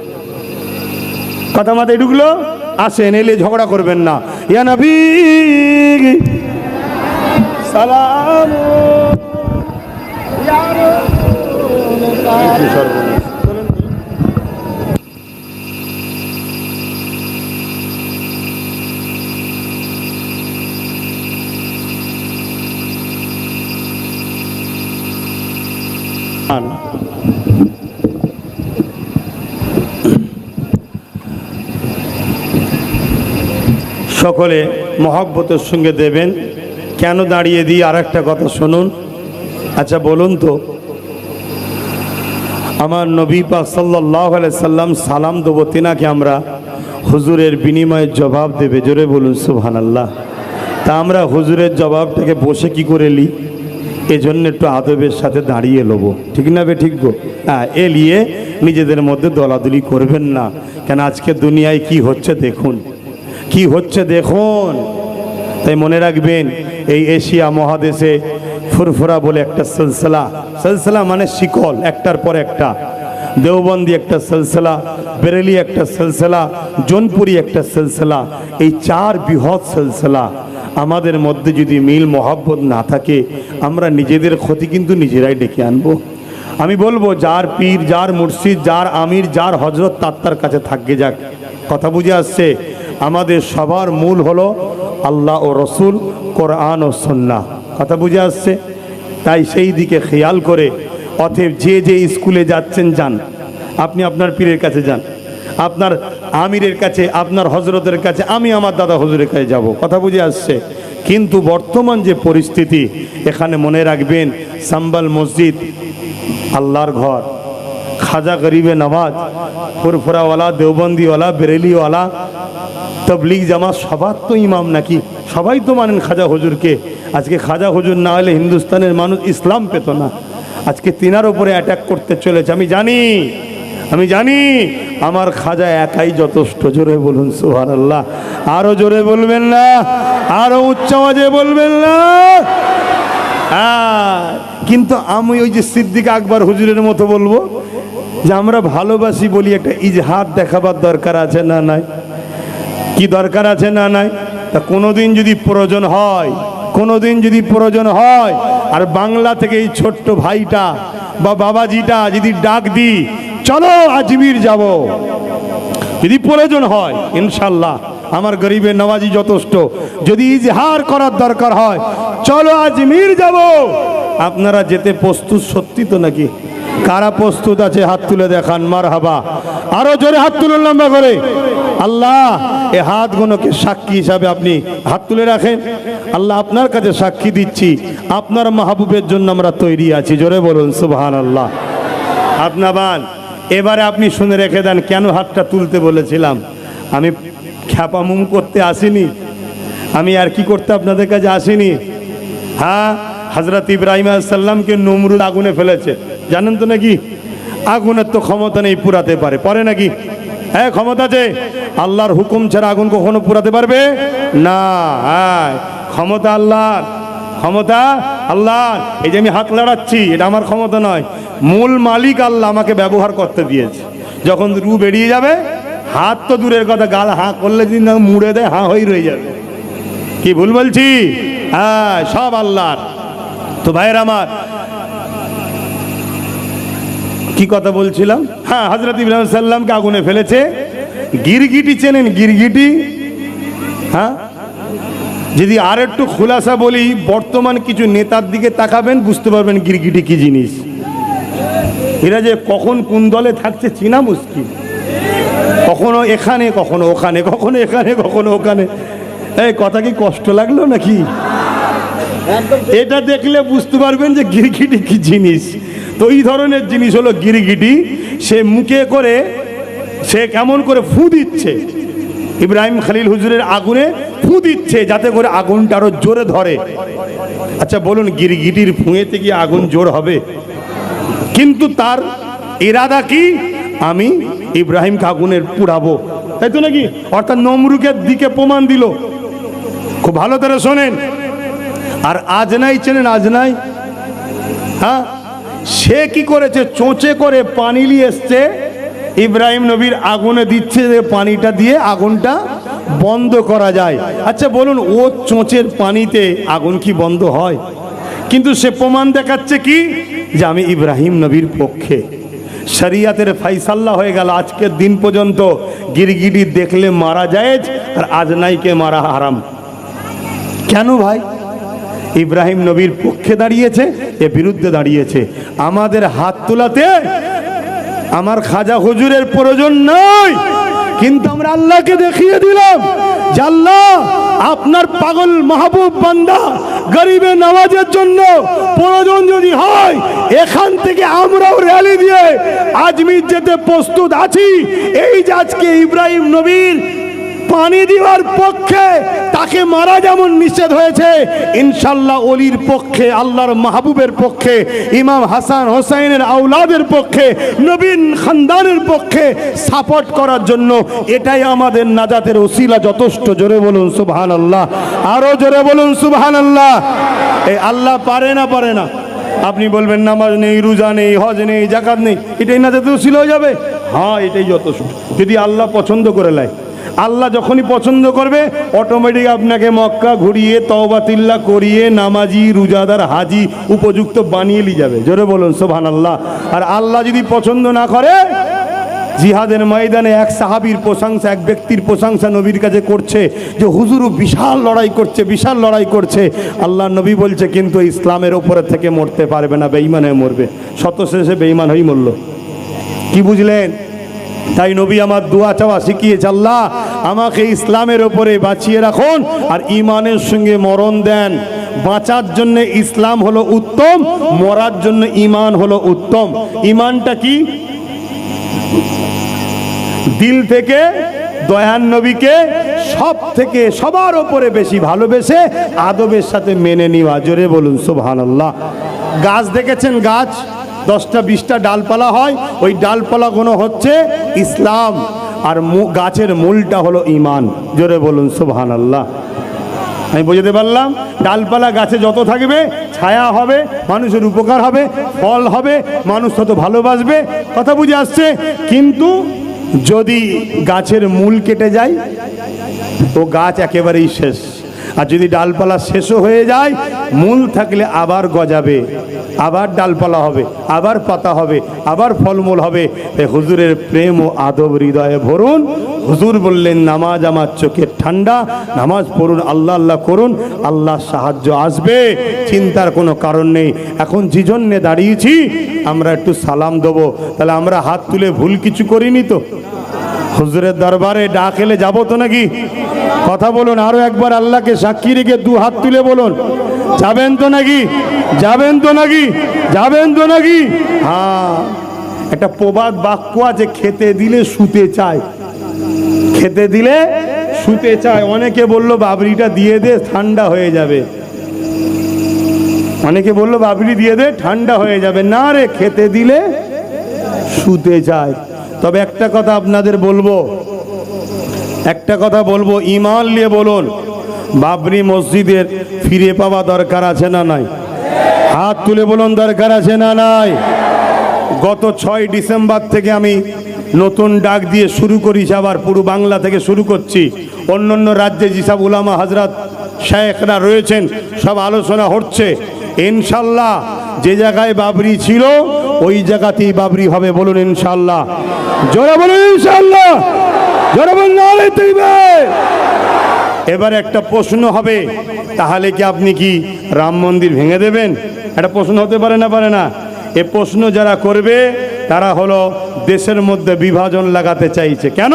কথা মাথায় ঢুকলো? আসেন, এলে ঝগড়া করবেন না। ইয়া নবী সালাম ইয়া রাসূল। সকলে মহব্বতের সঙ্গে দেবেন। কেন দাঁড়িয়ে দিই আর একটা কথা শুনুন। আচ্ছা বলুন তো, আমার নবী পাক সাল্লাল্লাহু আলাইহি সাল্লাম সালাম দেবো, তিনাকে আমরা হুজুরের বিনিময়ে জবাব দেবে। জোরে বলুন সুবহানাল্লাহ। তা আমরা হুজুরের জবাবটাকে বসে কি করে নিই? এজন্য একটু আদবের সাথে দাঁড়িয়ে নেবো, ঠিক না? ঠিক গো। হ্যাঁ, এ নিয়ে নিজেদের মধ্যে দলাদলি করবেন না। কেন আজকে দুনিয়ায় কি হচ্ছে দেখুন, কি হচ্ছে দেখুন। তাই মনে রাখবেন, এই এশিয়া মহাদেশে ফুরফুরা বলে একটা সিলসিলা, সিলসিলা মানে শিকল, একটার পর একটা। দেওবন্দি একটা সিলসিলা, বেরেলি একটা সিলসিলা, জোনপুরি একটা সিলসিলা। এই চার বৃহৎ সিলসিলা। আমাদের মধ্যে যদি মিল মহব্বত না থাকে আমরা নিজেদের ক্ষতি কিন্তু নিজেরাই ডেকে আনবো। আমি বলবো যার পীর, যার মুর্শিদ, যার আমির, যার হজরত তার কাছে থাকবে যাক। কথা বুঝে আসছে? আমাদের সবার মূল হলো আল্লাহ ও রসুল, কোরআন ও সুন্নাহ। কথা বুঝে আসছে? তাই সেই দিকে খেয়াল করে অতএব যে যে স্কুলে যাচ্ছেন যান, আপনি আপনার পীরের কাছে যান, আপনার আমিরের কাছে, আপনার হজরতের কাছে, আমি আমার দাদা হুজুরের কাছে যাব। কথা বুঝে আসছে? কিন্তু বর্তমান যে পরিস্থিতি, এখানে মনে রাখবেন সাম্বাল মসজিদ আল্লাহর ঘর, খাজা গরিবে নওয়াজ, ফুরফুরাওয়ালা, দেওবন্দিওয়ালা, বেরেলিওয়ালা, তবলিগ জামাত সবার তো ইমাম নাকি? সবাই তো মানেন খাজা হুজুরকে। আজকে খাজা হুজুর না হলে হিন্দুস্তানের মানুষ ইসলাম পেত না। আজকে তিনার উপরে অ্যাটাক করতে চলেছে। আমি জানি আমার খাজা একাই যথেষ্ট। জোরে বলুন সুবহানাল্লাহ। আরো জোরে বলবেন না? আরো উচ্চ আওয়াজে বলবেন না? কিন্তু আমি ওই যে সিদ্দিক আকবর হুজুরের মতো বলবো যে আমরা ভালোবাসি বলি, একটা ইজহার দেখাবার দরকার আছে না নাই? কি দরকার আছে না নাই? তা কোনোদিন যদি প্রয়োজন হয়, আর বাংলা থেকে এই ছোট্ট ভাইটা বা বাবাজিটা যদি ডাক দিই চলো আজমির যাব, যদি প্রয়োজন হয় ইনশাল্লাহ আমার গরিবে নওয়াজি যথেষ্ট। যদি ইজহার করার দরকার হয় চলো আজমির যাব, আপনারা যেতে প্রস্তুত সত্যি তো নাকি? কারা প্রস্তুত আছে হাত তুলে দেখান। মারহাবা। আরো জোরে হাত তুলুন লম্বা করে। আল্লাহ এ হাতগুলোকে সাক্ষী হিসাবে আপনি হাত তুলে রাখেন। আল্লাহ আপনার কাছে সাক্ষী দিচ্ছি আপনার মাহবুবের জন্য আমরা তৈরি আছি। জোরে বলুন সুবহানাল্লাহ। আপনাবান এবারে আপনি শুনে রেখে দেন কেন হাতটা তুলতে বলেছিলাম। আমি খ্যাপামুম করতে আসিনি, আমি আর কি করতে আপনাদের কাছে আসিনি। হ্যাঁ, হযরত ইব্রাহিম আলাইহিস সালামকে নমরুদ আগুনে ফেলেছে, জানেন তো নাকি? আগুনের তো ক্ষমতা নেই পুরাতে পারে নাকি? হ্যাঁ ক্ষমতা আছে। আল্লাহর হুকুম ছাড়া আগুন কখনো পুরাতে পারবে না। হ্যাঁ ক্ষমতা আল্লাহর, ক্ষমতা আল্লাহর। এই যে আমি হাত লাড়াচ্ছি এটা আমার ক্ষমতা নয়, মূল মালিক আল্লাহ আমাকে ব্যবহার করতে দিয়েছে। যখন রু বেরিয়ে যাবে হাত তো দূরের কথা, গাল হাঁ করলে যদি না মুড়ে দেয় হাঁ হয়ে রয়ে যাবে। কি ভুল বলছি? হ্যাঁ, সব আল্লাহর। তো ভাইয়ের আমার, কি কথা বলছিলাম? হ্যাঁ, হযরত ইব্রাহিম সাল্লামকে আগুনে ফেলেছে। গিরগিটি চেনেন? গিরগিটি? হ্যাঁ, যদি আর একটু খোলাসা বলি, বর্তমান কিছু নেতার দিকে তাকাবেন, বুঝতে পারবেন গিরগিটি কি জিনিস। এরা যে কখন কোন দলে থাকছে চেনা মুশকিল। কখনো এখানে, কখনো ওখানে, কখনো এখানে, কখনো ওখানে। এই কথা কি কষ্ট লাগলো নাকি? এটা দেখলে বুঝতে পারবেন যে গিরগিটি কি জিনিস। তো এই ধরনের জিনিস হলো গিরগিটি। সে মুখে করে, সে কেমন করে ফু দিচ্ছে, ইব্রাহিম খলিল হুজুরের আগুনে ফু দিচ্ছে, যাতে করে আগুনটা আরো জোরে ধরে। আচ্ছা বলুন, গিরগিটির ফুঁয়েতে কি আগুন জোর হবে? কিন্তু তার ইরাদা কি? আমি ইব্রাহিমকে আগুনের পুড়াবো, তাই তো নাকি? অর্থাৎ নমরুদের দিকে প্রমাণ দিল। খুব ভালো করে শোনেন। আর আজনাই চেনেন? আজনাই? হ্যাঁ, সে কি করেছে? চোঁচে করে পানি নিয়ে এসছে, ইব্রাহিম নবীর আগুনে দিচ্ছে, যে পানিটা দিয়ে আগুনটা বন্ধ করা যায়। আচ্ছা বলুন, ও চোঁচের পানিতে আগুন কি বন্ধ হয়? কিন্তু সে প্রমাণ দেখাচ্ছে কি, যে আমি ইব্রাহিম নবীর পক্ষে। শরিয়াতের ফাইসাল্লা হয়ে গেল, আজকের দিন পর্যন্ত গিরগিটি দেখলে মারা জায়েজ, আর আজনাইকে মারা হারাম। কেন ভাই? ইব্রাহিম নবীর পক্ষে দাঁড়িয়েছে, এ বিরুদ্ধে দাঁড়িয়েছে। আমাদের হাত তোলাতে আমার খাজা হুজুরের প্রয়োজন নয়, কিন্তু আমরা আল্লাহকে দেখিয়ে দিলাম যে আল্লাহ, আপনার পাগল মাহবুব বান্দা গরিবে নওয়াজের জন্য প্রয়োজন যদি হয়, এখান থেকে আমরাও র্যালি দিয়ে আজমির যেতে প্রস্তুত আছি। এই যে আজকে ইব্রাহিম নবীর পানি দেওয়ার পক্ষে, তাকে মারা যেমন নিষেধ হয়েছে, ইনশাল্লাহ অলির পক্ষে, আল্লাহর মাহবুবের পক্ষে, ইমাম হাসান হোসাইনের আওলাদের পক্ষে, নবীন খানদানের পক্ষে সাপোর্ট করার জন্য এটাই আমাদের নাজাতের ওসিলা যথেষ্ট। জোরে বলুন সুবহানাল্লাহ, আরো জোরে বলুন সুবহানাল্লাহ। এই আল্লাহ পারে না? পারে না? আপনি বলবেন নামাজ নেই, রোজা নেই, হজ নেই, জাকাত নেই, এটাই নাজাতের ওসিলা হয়ে যাবে? হ্যাঁ, এটাই যথেষ্ট, যদি আল্লাহ পছন্দ করে নেয়। আল্লাহ যখনই পছন্দ করবে, অটোমেটিক আপনাকে মক্কা ঘুরিয়ে, তওবাতিল্লাহ করিয়ে, নামাজি, রোজাদার, হাজি উপযুক্ত বানিয়ে নিয়ে যাবে। জোরে বলুন সুবহানাল্লাহ। আর আল্লাহ যদি পছন্দ না করে, জিহাদের ময়দানে এক সাহাবীর প্রশংসা, এক ব্যক্তির প্রশংসা নবীর কাছে করছে, যে হুজুর বিশাল লড়াই করছে, বিশাল লড়াই করছে। আল্লাহ নবী বলছে, কিন্তু ইসলামের ওপরে থেকে মরতে পারবে না, বেঈমান হয়ে মরবে। শত শেষে বেঈমান হয়েই মরল। কি বুঝলেন? তাই নবী আমার দোয়া চাওয়া শিখিয়েছে, আল্লাহ আমাকে ইসলামের ওপরে বাঁচিয়ে রাখুন, আর ইমানের সঙ্গে মরণ দেন। বাঁচার জন্য ইসলাম হলো উত্তম, মরার জন্য ইমান হলো উত্তম। ইমানটা কি? দিল থেকে দয়ান নবীকে সব থেকে সবার ওপরে বেশি ভালোবেসে আদবের সাথে মেনে নেওয়া। জোরে বলুন সুবহানাল্লাহ। গাছ দেখেছেন? গাছ 10টা 20টা ডালপালা হয়, ওই ডালপালাগুলো হচ্ছে ইসলাম, আর গাছের মূলটা হলো ইমান। জোরে বলুন সুবহানাল্লাহ। আমি বুঝতে পারলাম? ডালপালা গাছে যত থাকবে, ছায়া হবে, মানুষের উপকার হবে, ফল হবে, মানুষ তত ভালোবাসবে। কথা বুঝে আসছে? কিন্তু যদি গাছের মূল কেটে যায়, তো গাছ একেবারেই শেষ। আর যদি ডালপালা শেষও হয়ে যায়, মূল থাকলে আবার গজাবে, আবার ডালপালা হবে, আবার পাতা হবে, আবার ফলমূল হবে। হুজুরের প্রেম ও আদব হৃদয়ে ভরুন। হুজুর বললেন, নামাজ আমার চোখের ঠান্ডা, নামাজ পড়ুন, আল্লাহ আল্লাহ করুন, আল্লাহ সাহায্য আসবে, চিন্তার কোনো কারণ নেই। এখন যে জন্যে দাঁড়িয়েছি, আমরা একটু সালাম দেবো। তাহলে আমরা হাত তুলে ভুল কিছু করিনি তো? হুজুরের দরবারে ডাক এলে যাবো তো নাকি? কথা বলুন, আরো একবার আল্লাহকে সাক্ষী রেখে 2 হাত তুলে বলুন, যাবেন তো নাকি? যাবেন তো নাকি? যাবেন তো নাকি? হ্যাঁ, একটা প্রবাদ বাক্য আছে, খেতে দিলে শুতে চায়। খেতে দিলে শুতে চায়। অনেকে বলল বাবরিটা দিয়ে দে, ঠান্ডা হয়ে যাবে। অনেকে বলল বাবরি দিয়ে দে, ঠান্ডা হয়ে যাবে। না রে, খেতে দিলে শুতে চায়। তবে একটা কথা আপনাদের বলবো, একটা কথা বলবো, ইমান নিয়ে বলুন, বাবরি মসজিদের ফিরে পাওয়া দরকার আছে না নাই? হাত তুলে বলুন, দরকার আছে না নাই? গত 6 ডিসেম্বর থেকে আমি নতুন ডাক দিয়ে শুরু করেছি, আবার পুরো বাংলা থেকে শুরু করছি। অন্য অন্য রাজ্যে যেসব উলামা হজরত শায়েখরা রয়েছেন, সব আলোচনা হচ্ছে। ইনশাল্লাহ যে জায়গায় বাবরি ছিল ওই জায়গাতেই বাবরি হবে, বলুন ইনশাল্লাহ। জোরে বলুন ইনশাল্লাহ, জোরে বলুন নারে তাকবীর। এবার একটা প্রশ্ন হবে, তাহলে কি আপনি কি রাম মন্দির ভেঙে দেবেন? একটা প্রশ্ন হতে পারে না, পারে না? এ প্রশ্ন যারা করবে তারা হলো দেশের মধ্যে বিভাজন লাগাতে চাইছে। কেন?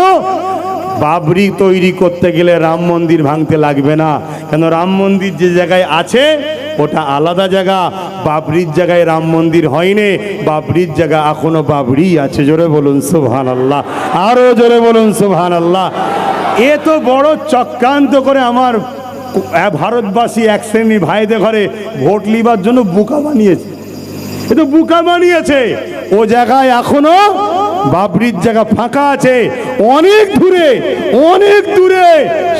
বাবরি তৈরি করতে গেলে রাম মন্দির ভাঙতে লাগবে না, কেন রাম মন্দির যে জায়গায় আছে ওটা আলাদা জায়গা। বাবরির জায়গায় রাম মন্দির হয়নি, বাবরির জায়গা এখনো বাবরি আছে। জোরে বলুন সুবহানাল্লাহ, আরো জোরে বলুন সুবহানাল্লাহ। এ তো বড় চক্রান্ত করে আমার ভারতবাসী এক শ্রেণীর ভাইদের ঘরে ভোট লিবার জন্য বোকা বানিয়েছে। এ তো বোকা বানিয়েছে। ও জায়গায় এখনো বাবরির জায়গা ফাঁকা আছে, অনেক দূরে, অনেক দূরে।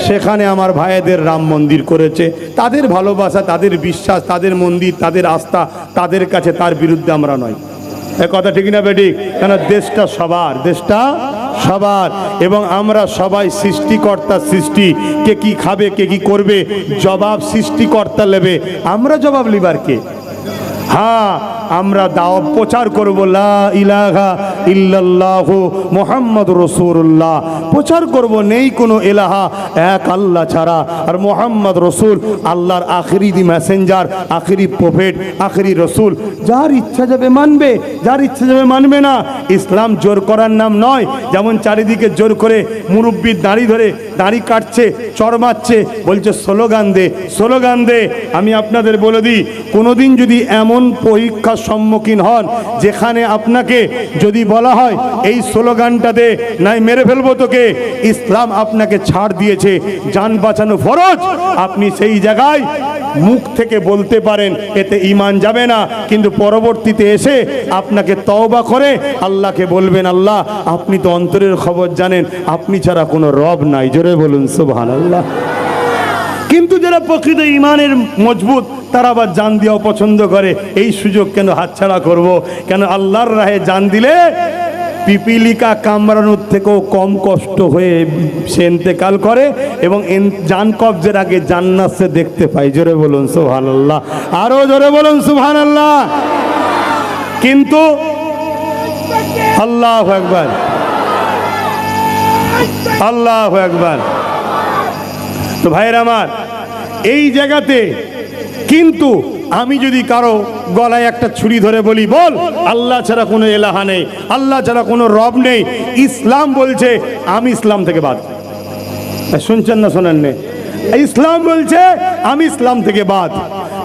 সেখানে আমার ভাইদের রাম মন্দির করেছে। তাদের ভালোবাসা, তাদের বিশ্বাস, তাদের মন্দির, তাদের আস্থা তাদের কাছে, তার বিরুদ্ধে আমরা নয়। এ কথা ঠিক না বেঠিক? কেন দেশটা সবার, দেশটা সবার, এবং আমরা সবাই সৃষ্টিকর্তা সৃষ্টি। কে কি খাবে, কে কি করবে, জবাব সৃষ্টিকর্তা নেবে, আমরা জবাব লিবার কে? হ্যাঁ, আমরা দাওয়াত প্রচার করব লা ইলাহা ইল্লাল্লাহু মুহাম্মাদুর রাসূলুল্লাহ, প্রচার করব নেই কোনো ইলাহা এক আল্লাহ ছাড়া, আর মুহাম্মদ রাসূল আল্লাহর আখেরি মেসেঞ্জার, আখেরি প্রফেট, আখেরি রাসূল। যার ইচ্ছা যাবে মানবে, যার ইচ্ছা যাবে মানবে না। ইসলাম জোর করার নাম নয়। যেমন চারিদিকে জোর করে মুরব্বির দাড়ি ধরে দাড়ি কাটছে, চর মারছে, বলছে স্লোগান দে, স্লোগান দে। আমি আপনাদের বলে দিই, কোনোদিন যদি এমন পরীক্ষার সম্মুখীন হন যেখানে আপনাকে যদি বলা হয় এই স্লোগানটা দে নাই মেরে ফেলবো তোকে, ইসলাম আপনাকে ছাড় দিয়েছে, জান বাঁচানো ফরজ, আপনি সেই জায়গায় মুখ থেকে বলতে পারেন, এতে ঈমান যাবে না, কিন্তু পরবর্তীতে এসে আপনাকে তওবা করে আল্লাহকে বলবেন, আল্লাহ আপনি তো অন্তরের খবর জানেন, আপনি ছাড়া কোনো রব নাই। জোরে বলুন সুবহানাল্লাহ। কিন্তু যারা প্রকৃত ঈমানের মজবুত তারা আবার জান দেওয়া পছন্দ করে। এই সুযোগ কেন হাতছাড়া করব? কেন আল্লাহর রাহে জান দিলে পিপিলিকা কামড়ানোর থেকেও কম কষ্ট হয়ে সে ইন্তেকাল করে, এবং জান কবজের আগে জান্নাত সে দেখতে পায়। জোরে বলুন সুবহানাল্লাহ, আরো জোরে বলুন সুবহানাল্লাহ। কিন্তু আল্লাহু আকবার, আল্লাহু আকবার। তো ভাইয়ের আমার, এই জায়গাতে কিন্তু আমি যদি কারো গলায় একটা ছুরি ধরে বলি, বল আল্লাহ ছাড়া কোনো ইলাহা নেই, আল্লাহ ছাড়া কোনো রব নেই, ইসলাম বলছে আমি ইসলাম থেকে বাদ। শুনছেন না শোনেন নে? ইসলাম বলছে আমি ইসলাম থেকে বাদ।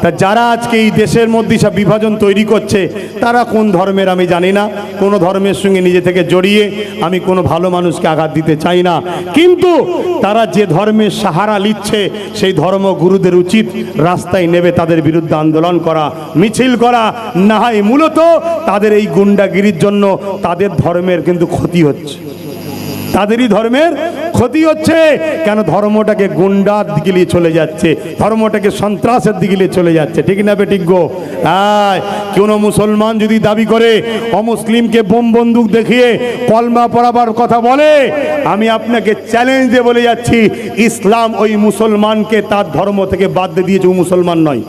তা যারা আজকে এই দেশের মধ্যে সব বিভাজন তৈরি করছে তারা কোন ধর্মের আমি জানি না। কোনো ধর্মের সঙ্গে নিজে থেকে জড়িয়ে আমি কোনো ভালো মানুষকে আঘাত দিতে চাই না, কিন্তু তারা যে ধর্মের সাহারা নিচ্ছে সেই ধর্মগুরুদের উচিত রাস্তায় নেবে তাদের বিরুদ্ধে আন্দোলন করা, মিছিল করা। না হয় মূলত তাদের এই গুন্ডাগিরির জন্য তাদের ধর্মের কিন্তু ক্ষতি হচ্ছে, তাদেরই ধর্মের ক্ষতি হচ্ছে। কেন? ধর্মটাকে গুন্ডার দিকে নিয়ে চলে যাচ্ছে, ধর্মটাকে সন্ত্রাসের দিকে নিয়ে চলে যাচ্ছে। ঠিক না বেঠিক গো? কোন মুসলমান যদি দাবি করে অমুসলিমকে বোম বন্দুক দেখিয়ে কলমা পড়াবার কথা বলে, আমি আপনাকে চ্যালেঞ্জ দিয়ে বলে যাচ্ছি, ইসলাম ওই মুসলমানকে তার ধর্ম থেকে বাদ দিয়ে দিয়েছে, ও মুসলমান নয়।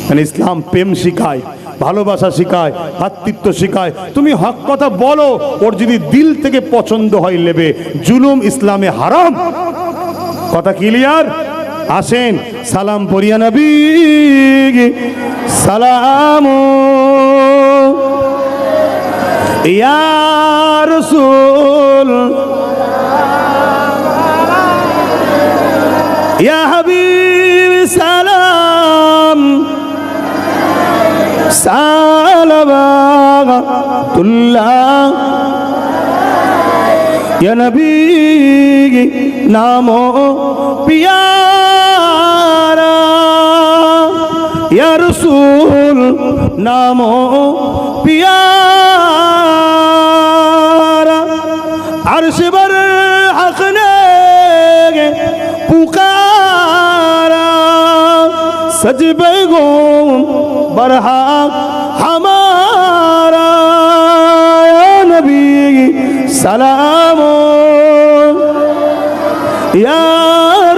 মানে ইসলাম প্রেম শিখায়, ভালোবাসা শিখায়, ভাতৃত্ব শিখায়। তুমি হক কথা বলো, ওর যদি দিল থেকে পছন্দ হয় নেবে। জুলুম ইসলামে হারাম। কথা ক্লিয়ার? আসেন সালাম পড়িয়া নবী সালাম ইয়া রাসূল ইয়া হাবিব সালাম সালাওয়াতুল্লাহ ইয়া নবী নামো পিয়ারা ইয়া রাসূল নামো পিয়ারা আরশ बर हक ने पुकारा सजबे गो बरहा हमारा या नबी सलाम या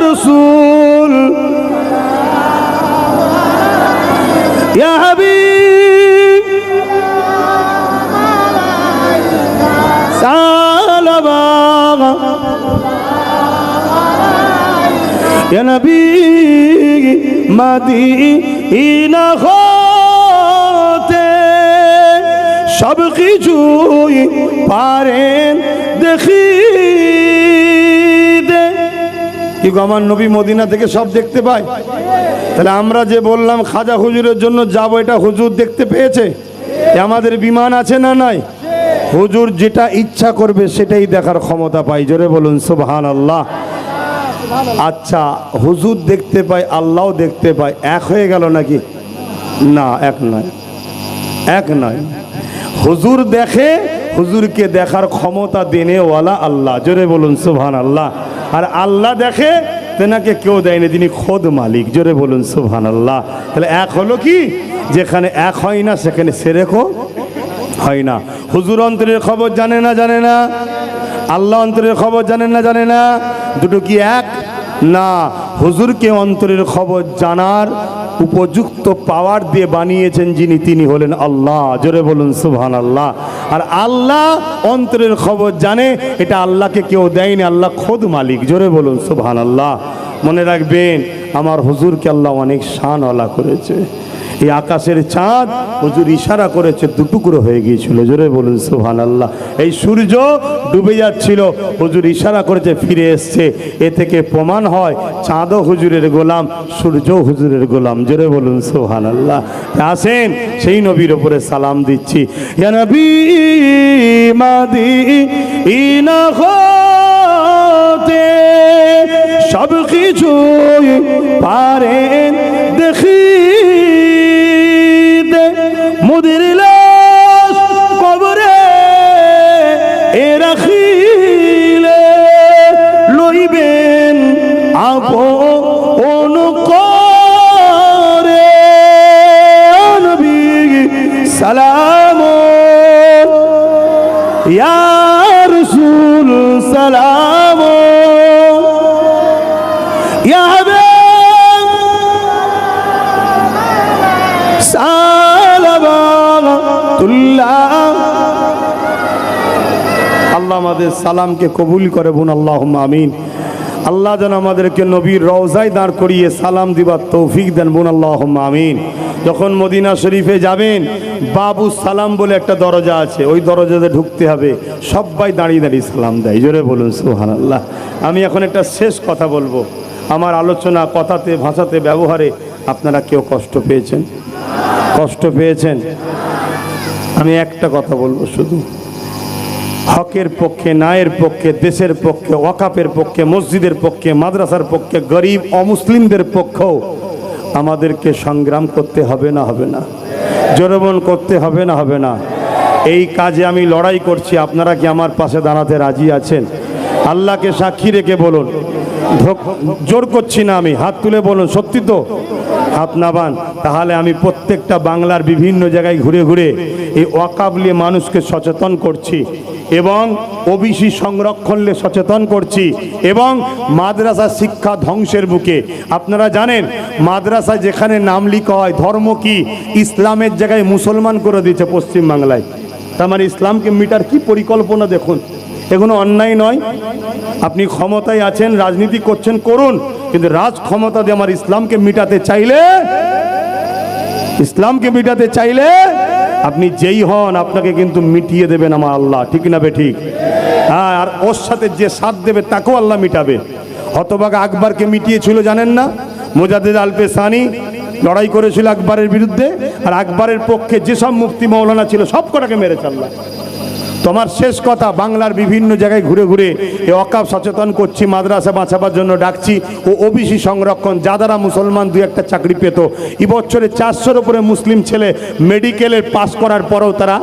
रसूल ইয়া হাবিব সালাম ইয়া নবী মদিনা হতে সব কিছুই পারেন দেখিতে। কি গো, আমার নবী মদিনা থেকে সব দেখতে পায়? তাহলে আমরা যে বললাম খাজা হুজুরের জন্য যাব, এটা হুজুর দেখতে পেয়েছে? আমাদের বিমান আছে না নাই? হুজুর যেটা ইচ্ছা করবে সেটাই দেখার ক্ষমতা পাই। জোরে বলুন সুবহানাল্লাহ। আচ্ছা, হুজুর দেখতে পায়, আল্লাহও দেখতে পায়, এক হয়ে গেল নাকি? না, এক নয়, এক নয়। হুজুর দেখে, হুজুরকে দেখার ক্ষমতা দেনেওয়ালা আল্লাহ। জোরে বলুন সুবহানাল্লাহ। আর আল্লাহ দেখে, তেনাকে কেউ দেয়নি, তিনি খোদ মালিক। জোরে বলুন সুবহানাল্লাহ। তাহলে এক হলো কি? যেখানে এক হয় না সেখানে শিরকও হয় না। হুজুর অন্তরের খবর জানে না? জানে না। আল্লাহ অন্তরের খবর জানেন না? জানে না। দুটো কি এক? না। হুজুরকে অন্তরের খবর জানার উপযুক্ত পাওয়ার দিয়ে বানিয়েছেন যিনি, তিনি হলেন আল্লাহ। জোরে বলুন সুবহানাল্লাহ। আর আল্লাহ অন্তরের খবর জানে, এটা আল্লাহকে কেউ দেয়নি, আল্লাহ খোদ মালিক। জোরে বলুন সুবহানাল্লাহ। মনে রাখবেন, আমার হুজুরকে আল্লাহ অনেক শানওয়ালা করেছে। এই আকাশের চাঁদ হুজুর ইশারা করেছে, দুটুকরো হয়ে গিয়েছিল। জোরে বলুন সুবহানাল্লাহ। এই সূর্য ডুবে যাচ্ছিল, হুজুর ইশারা করেছে, ফিরে এসছে। এ থেকে প্রমাণ হয় চাঁদও হুজুরের গোলাম, সূর্য হুজুরের গোলাম। জোরে বলুন সুবহানাল্লাহ। আসেন, সেই নবীর উপরে সালাম দিচ্ছি। ইয়া নবী মদিনা হতে সব কিছু পারেন দেখিতে, মুদির লাশ কবরে এ রাখিলে লইবেন আপন করে। নবী সালাম ইয়া রাসূল সালাম ইয়া হাবিব সালামাতুল্লাহ। আল্লাহ আমাদের সালামকে কবুল করে বোন, আল্লাহুম্মা আমিন। আল্লাহ যেন আমাদেরকে নবীর রওজায় দাঁড় করিয়ে সালাম দিবার তৌফিক দেন বোন, আল্লাহুম্মা আমিন। যখন মদিনা শরীফে যাবেন, বাবু সালাম বলে একটা দরজা আছে, ওই দরজাতে ঢুকতে হবে। সবাই দাঁড়িয়ে দাঁড়িয়ে সালাম দেয়। জোরে বলুন সুবহানাল্লাহ। আমি এখন একটা শেষ কথা বলবো। আমার আলোচনা, কথাতে, ভাষাতে, ব্যবহারে আপনারা কেউ কষ্ট পেয়েছেন? কষ্ট পেয়েছেন? আমি একটা কথা বলবো শুধু, হকের পক্ষে, ন্যায়ের পক্ষে, দেশের পক্ষে, ওয়াকাফের পক্ষে, মসজিদের পক্ষে, মাদ্রাসার পক্ষে, গরিব অমুসলিমদের পক্ষেও আমাদেরকে সংগ্রাম করতে হবে না? হবে না? জোরবন করতে হবে না? হবে না? এই কাজে আমি লড়াই করছি, আপনারা কি আমার পাশে দাঁড়াতে রাজি আছেন? আল্লাহকে সাক্ষী রেখে বলুন। জোর করছি না আমি, হাত তুলে বলুন সত্যি তো? হাত নাবান। তাহলে আমি প্রত্যেকটা বাংলার বিভিন্ন জায়গায় ঘুরে ঘুরে এই ওয়াকাফ নিয়ে মানুষকে সচেতন করছি, এবং ওবিসি সংরক্ষণ নিয়ে সচেতন করছি, এবং মাদ্রাসা শিক্ষা ধ্বংসের বুকে। আপনারা জানেন, মাদ্রাসায় যেখানে নাম লিখা হয় ধর্ম কি, ইসলামের জায়গায় মুসলমান করে দিয়েছে পশ্চিমবাংলায়। তার মানে ইসলামকে মিটার কি পরিকল্পনা দেখুন। এগুলো অন্যায় নয়। আপনি ক্ষমতায় আছেন, রাজনীতি করছেন, করুন, কিন্তু রাজ ক্ষমতা দিয়ে আমার ইসলামকে মিটাতে চাইলে, ইসলামকে মিটাতে চাইলে আপনি যেই হন, আপনাকে কিন্তু মিটিয়ে দেবেন আমার আল্লাহ। ঠিক না বে ঠিক? হ্যাঁ, আর ওর সাথে যে সাথ দেবে তাকেও আল্লাহ মিটাবে। হতভাগা আকবরকে মিটিয়েছিল জানেন না? মুজাদ্দিদ আল-পেসানি লড়াই করেছিল আকবরের বিরুদ্ধে, আর আকবরের পক্ষে যেসব মুফতি মৌলানা ছিল সব কটাকে মেরেছে আল্লাহ। তোমার শেষ কথা, বাংলার বিভিন্ন জায়গায় ঘুরে ঘুরে এই ওয়াকাফ সচেতন করছি, মাদ্রাসা বাঁচাবার জন্য ডাকছি, ও ওবিসি সংরক্ষণ, যা দ্বারা মুসলমান দুই একটা চাকরি পেত। এবছরে 400-র উপরে মুসলিম ছেলে মেডিকেলের পাস করার পরেও তারা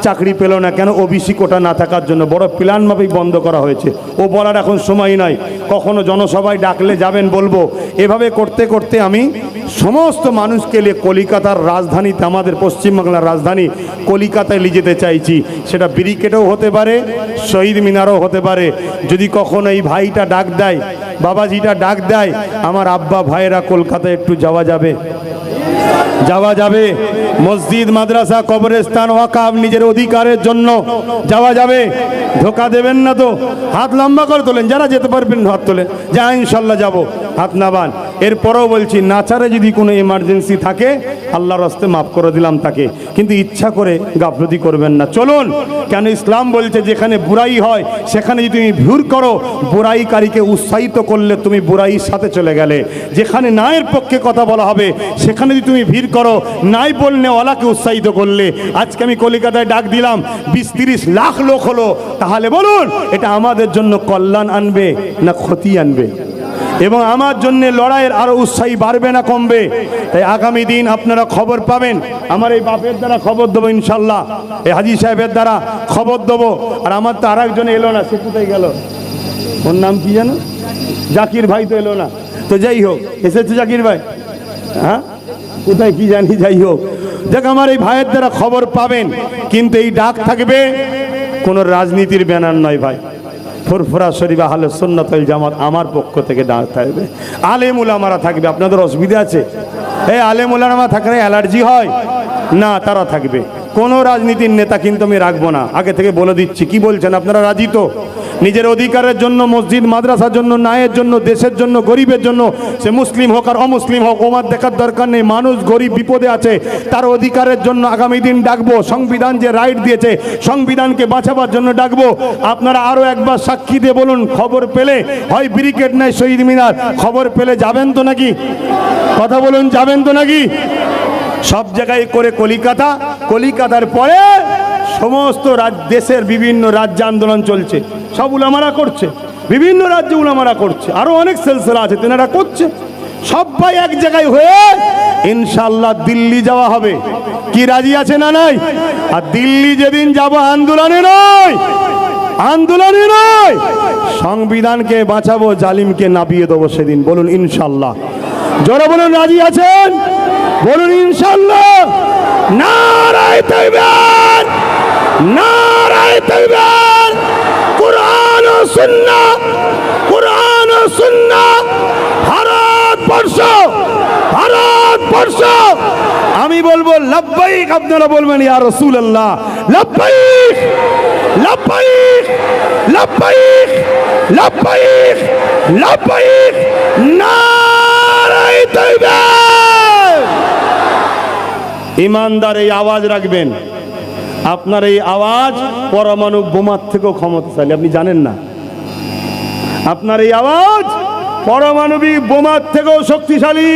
চাকরি পেল না। কেন? ওবিসি কোটা না থাকার জন্য। বড় প্ল্যানভাবেই বন্ধ করা হয়েছে। ও বলার এখন সময় নাই, কখনো জনসভায় ডাকলে যাবেন বলবো। এভাবে করতে করতে আমি সমস্ত মানুষকে নিয়ে কলিকাতার রাজধানীতে, আমাদের পশ্চিমবাংলার রাজধানী কলিকাতায় নিয়ে যেতে চাইছি। সেটা ব্যারিকেডও হতে পারে, শহীদ মিনারও হতে পারে। যদি কখনো এই ভাইটা ডাক দেয়, বাবাজিটা ডাক দেয়, আমার আব্বা ভাইয়েরা কলকাতায় একটু যাওয়া যাবে? যাওয়া যাবে। মসজিদ, মাদ্রাসা, কবরস্থান, ওয়াকাফ নিজের অধিকারের জন্য যাওয়া যাবে। ধোকা দেবেন না তো। হাত লম্বা করে তোলেন, যারা যেতে পারবেন হাত তোলেন, যা ইনশাল্লাহ যাব, হাত নাবান। এরপরেও বলছি, নাচারে যদি কোনো এমার্জেন্সি থাকে আল্লাহর রাস্তে মাফ করে দিলাম তাকে, কিন্তু ইচ্ছা করে গাফলতি করবেন না। চলুন, কেন ইসলাম বলছে যেখানে বুরাই হয় সেখানে যদি তুমি ভিড় করো, বুরাইকারীকে উৎসাহিত করলে তুমি বুরাইয়ের সাথে চলে গেলে। যেখানে ন্যায়ের পক্ষে কথা বলা হবে সেখানে যদি তুমি ভিড় করো, নাই বললে ওলাকে উৎসাহিত করলে। আজকে আমি কলিকাতায় ডাক দিলাম, 20-30 লাখ লোক হলো, তাহলে বলুন এটা আমাদের জন্য কল্যাণ আনবে না ক্ষতি আনবে? এবং আমার জন্য লড়াইয়ের আরো উৎসাহী বাড়বে না কমবে? তাই আগামী দিন আপনারা খবর পাবেন, আমার এই বাপের দ্বারা খবর দেবো ইনশাল্লাহ, এই হাজি সাহেবের দ্বারা খবর দেবো। আর আমার তো আর একজন এলো না, সে কোথায় গেল? ওর নাম কি জানো? জাকির ভাই তো এলো না। তো যাই হোক, এসেছে জাকির ভাই, হ্যাঁ কোথায় কি জানি, যাই হোক। দেখ, আমার এই ভাইয়ের দ্বারা খবর পাবেন, কিন্তু এই ডাক থাকবে কোনো রাজনীতির ব্যানার নয় ভাই। ফুরফুরা শরীফ আহলে সুন্নাত ওয়াল জামাত আমার পক্ষ থেকে ডাক থাকবে। আলেম উলামারা থাকবে। আপনাদের অসুবিধা আছে? এই আলেম উলামা থাকলে অ্যালার্জি হয় না, তারা থাকবে। কোনো রাজনীতির নেতা কিন্তু আমি রাখবো না, আগে থেকে বলে দিচ্ছি। কি বলছেন আপনারা, রাজি তো? নিজের অধিকারের জন্য, মসজিদ মাদ্রাসার জন্য, ন্যায়ের জন্য, দেশের জন্য, গরিবের জন্য, সে মুসলিম হোক আর অমুসলিম হোক, ওমার দেখার দরকার নেই। মানুষ গরিব বিপদে আছে, তার অধিকারের জন্য আগামী দিন ডাকবো। সংবিধান যে রাইট দিয়েছে, সংবিধানকে বাঁচাবার জন্য ডাকবো। আপনারা আরো একবার সাক্ষী দিয়ে বলুন, খবর পেলে হয় ব্রিগেড নাই শহীদ মিনার, খবর পেলে যাবেন তো নাকি? কথা বলুন, যাবেন তো নাকি? সব জায়গায় করে কলিকাতা, কলিকাতার পরে সমস্ত দেশের বিভিন্ন রাজ্যে আন্দোলন চলছে, সব উলামারা করছে, বিভিন্ন রাজ্যে উলামারা করছে, আরো অনেক সিলসিলা আছে তেনারা করছে। সবাই এক জায়গায় হয়ে ইনশাআল্লাহ দিল্লি যাওয়া হবে। কি রাজি আছে না নাই? আর দিল্লি যেদিন যাব আন্দোলনে নয়, আন্দোলনে নয়, সংবিধানকে বাঁচাবো, জালিমকে নাবিয়ে দেবো সেদিন। বলুন ইনশাআল্লাহ। জোরে বলুন, রাজি আছেন? বলুন ইনশাআল্লাহ। নারায়ে তাকবীর, নারায়ে তাকবীর। কুরআন ও সুন্নাহ, কুরআন ও সুন্নাহ। ভারতবর্ষ, ভারতবর্ষ। আমি বলবো লাব্বাইক, আপনারা বলবেন ইয়া রাসূলুল্লাহ। লাব্বাইক, লাব্বাইক, লাব্বাইক, লাব্বাইক, লাব্বাইক। নারায়ে তাকবীর। ইমানদার এই আওয়াজ রাখবেন। আপনার এই আওয়াজ পরমাণু বোমার থেকেও ক্ষমতাশালী, আপনি জানেন না? আপনার এই আওয়াজ পারমাণবিক বোমার থেকেও শক্তিশালী।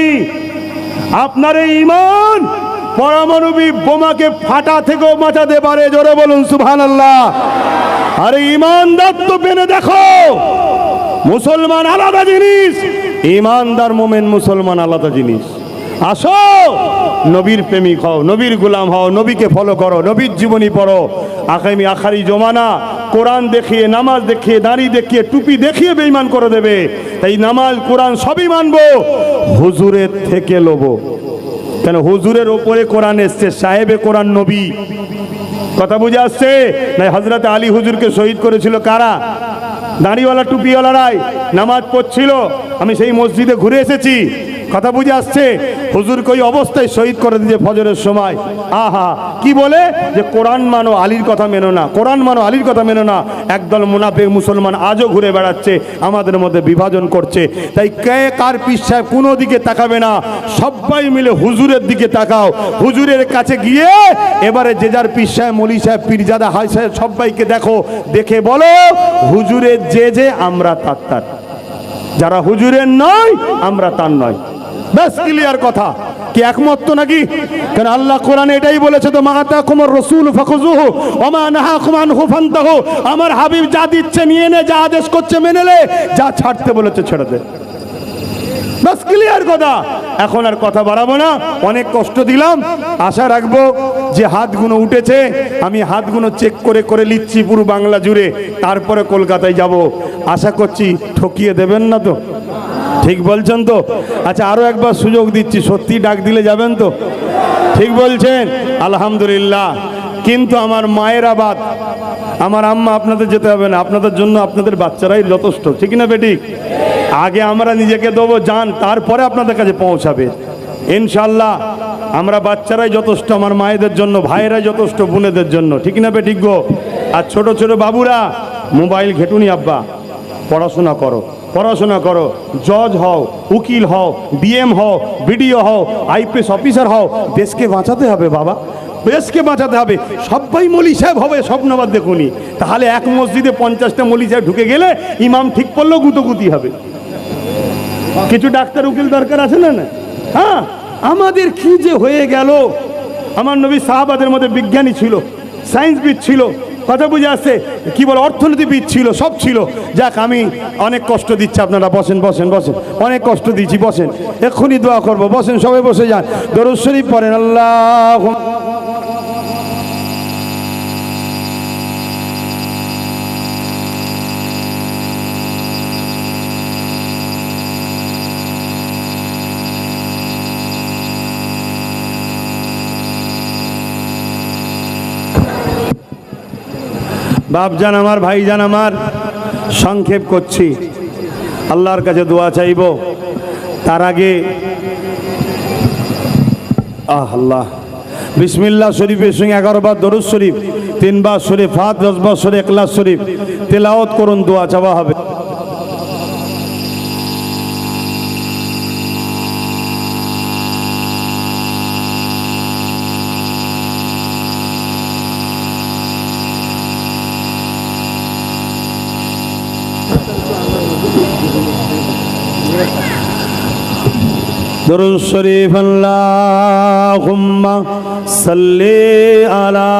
আপনার এই ঈমান পারমাণবিক বোমাকে ফাটা থেকেও বাঁচাতে পারে। জোরে বলুন সুবহানাল্লাহ। আরে ঈমানদার তো বেনে দেখো, মুসলমান আলাদা জিনিস, ঈমানদার মুমিন মুসলমান আলাদা জিনিস। আসো, নবীর প্রেমিক হও, নবীর গোলাম হও, নবীকে ফলো করো, নবীর জীবনী পড়ো। আগামী আখারি জমানা কোরআন দেখিয়ে, নামাজ দেখিয়ে, দাড়ি দেখিয়ে, টুপি দেখিয়ে বেঈমান করে দেবে। তাই নামাজ, কোরআন সবই মানবো, হুজুরের থেকে লোবো। কেন? হুজুরের ওপরে কোরআন এসছে, সাহেবে কোরআন নবী। কথা বুঝে আসছে? না, হযরত আলী হুজুরকে শহীদ করেছিল কারা? দাড়িওয়ালা টুপিওয়ালারাই। নামাজ পড়ছিল, আমি সেই মসজিদে ঘুরে এসেছি। কথা বুঝে আসছে? হুজুরকে ওই অবস্থায় শহীদ করে দিয়েছে ফজরের সময়। আহা, কি বলে যে কোরআন মানো, আলীর কথা মেনো না, কোরআন মানো, আলীর কথা মেনো না। একদল মুনাফিক মুসলমান আজও ঘুরে বেড়াচ্ছে, আমাদের মধ্যে বিভাজন করছে। তাই কে কার পীর সাহেব কোনো দিকে তাকাবে না, সবাই মিলে হুজুরের দিকে তাকাও। হুজুরের কাছে গিয়ে এবারে যে যার পীর সাহেব, মলি সাহেব, পীরজাদা, হাই সাহেব সবাইকে দেখো, দেখে বলো হুজুরের যে আমরা তার। যারা হুজুরের নয় আমরা তার নয়। বেশ ক্লিয়ার কথা। কি একমত তো নাকি? কারণ আল্লাহ কোরআনে এটাই বলেছে, তো মাআতাকুমুর রাসূল ফাখুযুহু ওয়া মা নাহাকুম আনহু ফান্তাহু। আমার হাবিব যা দিচ্ছে নিয়ে নে, যা আদেশ করছে মেনে নে, যা ছাড়তে বলেছে ছেড়ে দে। বাস ক্লিয়ার কথা। এখন আর কথা বাড়াবো না, অনেক কষ্ট দিলাম। আশা রাখবো যে হাতগুলো উঠেছে, আমি হাতগুলো চেক করে করে নিচ্ছি পুরো বাংলা জুড়ে, তারপরে কলকাতায় যাব। আশা করছি ঠকিয়ে দেবেন না তো? ঠিক বলছেন তো? আচ্ছা, আরো একবার সুযোগ দিচ্ছি, সত্যি ডাক দিলে যাবেন তো? ঠিক বলছেন? আলহামদুলিল্লাহ। কিন্তু আমার মায়েরা বাদ, আমার আম্মা, আপনাদের যেতে হবে না, আপনাদের জন্য আপনাদের বাচ্চারাই যথেষ্ট। ঠিক না বেটি? আগে আমরা নিজেকে দেবো জান, তারপরে আপনাদের কাছে পৌঁছাবে ইনশাল্লাহ। আমরা বাচ্চারাই যথেষ্ট, আমার মায়েদের জন্য, ভাইয়েরাই যথেষ্ট বোনেদের জন্য, ঠিক না বে ঠিক গো? আর ছোট ছোট বাবুরা মোবাইল ঘেটুনি, আব্বা পড়াশোনা করো, পড়াশোনা করো, জজ হও, উকিল হও, ডিএম হও, বিডিও হও, আইপিএস অফিসার হও, দেশকে বাঁচাতে হবে বাবা, দেশকে বাঁচাতে হবে। সবাই মৌলী সাহেব হবে স্বপ্নবাদ দেখুনি, তাহলে এক মসজিদে 50টা মৌলী সাহেব ঢুকে গেলে ইমাম ঠিক করলেও গুতোগুতি হবে। কিছু ডাক্তার উকিল দরকার আছে না? হ্যাঁ, আমাদের কি যে হয়ে গেল। আমার নবী সাহাবাদের মধ্যে বিজ্ঞানী ছিল, সায়েন্সবিদ ছিল, কথা বুঝে আসছে, কি বলে অর্থনীতিবিদ ছিল, সব ছিল। যাক, আমি অনেক কষ্ট দিচ্ছি, আপনারা বসেন বসেন বসেন, অনেক কষ্ট দিচ্ছি, বসেন, এক্ষুনি দোয়া করবো, বসেন, সবাই বসে যান, দরুদ শরীফ পড়েন। আল্লাহ বাপজান আমার, ভাইজান আমার, সংক্ষেপ করছি, আল্লাহর কাছে দোয়া চাইব। তার আগে আল্লাহ বিসমিল্লাহ শরীফের সঙ্গে 11 বার দরুদ শরীফ, 3 বার সূরা ফাতিহা, 10 বার সূরা ইখলাস শরীফ তেলাওয়াত করুন, দোয়া চাওয়া হবে। দরুদ শরীফ আল্লাহুম্মা সাল্লি আলা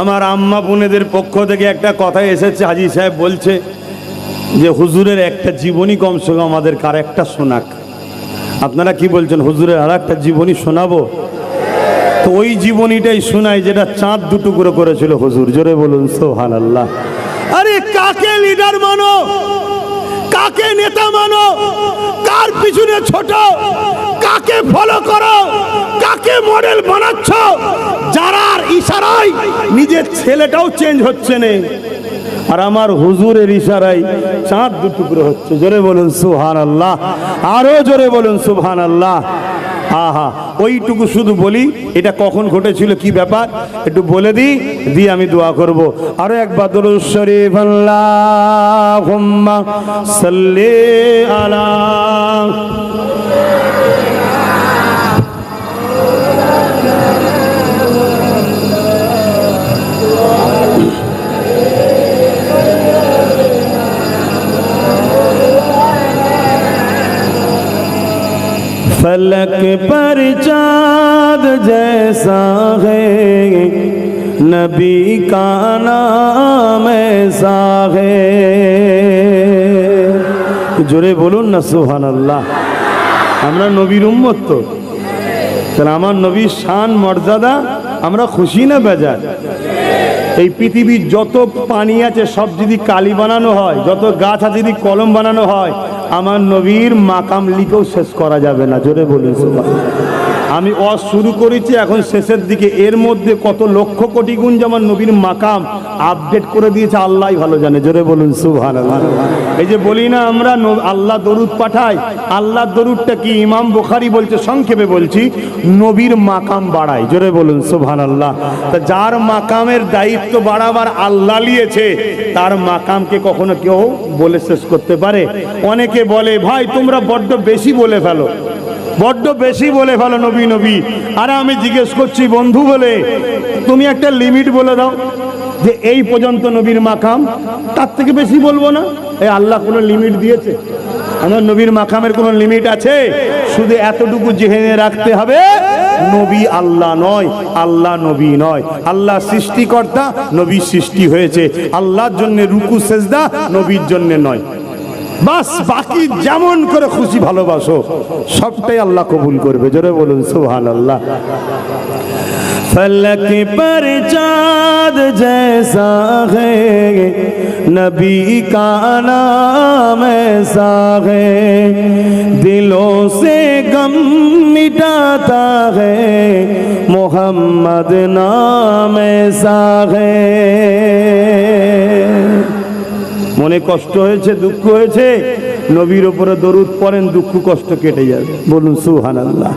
আমার আম্মা বোনেদের পক্ষ থেকে একটা কথা এসেছে, হাজী সাহেব বলছে যে হুজুরের একটা জীবনী কমসে কম আমাদের কার একটা শোনাক। আপনারা কি বলছেন, হুজুরের আর একটা জীবনী শোনাবো? তো ওই জীবনীটাই শোনাই যেটা চাঁদ দুটুকরো করেছিল হুজুর, জোরে বলুন সুবহানাল্লাহ। আরে কাকে লিডার মানো, কাকে নেতা মানো, কার পিছনে ছোট, কাকে ফলো করো, কাকে মডেল বানাচ্ছ, যারার ইশারায় নিজের ছেলেটাও চেঞ্জ হচ্ছে না, আর আমার হুজুরের ইশারায় চাঁদ দুটুকরো হচ্ছে, জোরে বলুন সুবহানাল্লাহ, আরো জোরে বলুন সুবহানাল্লাহ। আহা, ওইটুকু শুধু বলি, এটা কখন ঘটেছিল, কি ব্যাপার একটু বলে দিই, দিয়ে আমি দোয়া করব। আরো একবার দরুদ শরীফ আল্লাহুম্মা সাল্লি আলা फलक पर चाँद जैसा है, नबी का नाम ऐसा है, জোরে বলুন না সুবহানাল্লাহ। আমরা নবীর উম্মত, তো তাহলে আমার নবীর শান মর্যাদা আমরা খুশি না বেজার? এই পৃথিবীর যত পানি আছে সব যদি কালি বানানো হয়, যত গাছ আছে যদি কলম বানানো হয়, আমার নবীর মাকাম লিখেও শেষ করা যাবে না, জোরে বলুন সুবহানাল্লাহ। আমি ওয়াজ শুরু করেছি, এখন শেষের দিকে, এর মধ্যে কত লক্ষ কোটি গুণ যেমন নবীর মাকাম আপডেট করে দিয়েছে আল্লাহই ভালো জানে, জোরে বলুন সুবহানাল্লাহ। এই যে বলি না আমরা আল্লাহ দরুদ পাঠাই, আল্লাহ দরুদটা কি? ইমাম বুখারী বলছে, সংক্ষেপে বলছি, নবীর মাকাম বাড়ায়, জোরে বলুন সুবহানাল্লাহ। তা যার মাকামের দায়িত্ব বাড়াবার আল্লাহ নিয়েছে, তার মাকামকে কখনো কেউ বলে শেষ করতে পারে? অনেকে বলে, ভাই তোমরা বড্ড বেশি বলে ফেলো, বড্ড বেশি বলে ফেলো নবী নবী। আরে আমি জিজ্ঞেস করছি বন্ধু বলে, তুমি একটা লিমিট বলে দাও যে এই পর্যন্ত নবীর মাকাম, তার থেকে বেশি বলবো না। এই আল্লাহ কোনো লিমিট দিয়েছে? আমার নবীর মাকামের কোনো লিমিট আছে? শুধু এতটুকু জেনে রাখতে হবে, নবী আল্লাহ নয়, আল্লাহ নবী নয়। আল্লাহ সৃষ্টিকর্তা, নবী সৃষ্টি হয়েছে। আল্লাহর জন্য রুকু সেজদা, নবীর জন্য নয়। বাস বাকি যেমন করে খুশি ভালোবাসো সবটাই আল্লাহ কবুল করবে। জোরে বলুন সুবহানাল্লাহ। फलक पर चाँद जैसा है नबी का नाम ऐसा है दिलों से गम मिटाता है मोहम्मद नाम ऐसा है। মনে কষ্ট হয়েছে, দুঃখ হয়েছে, নবীর উপরে দরুদ পড়েন, দুঃখ কষ্ট কেটে যাবে। বলুন সুবহানাল্লাহ।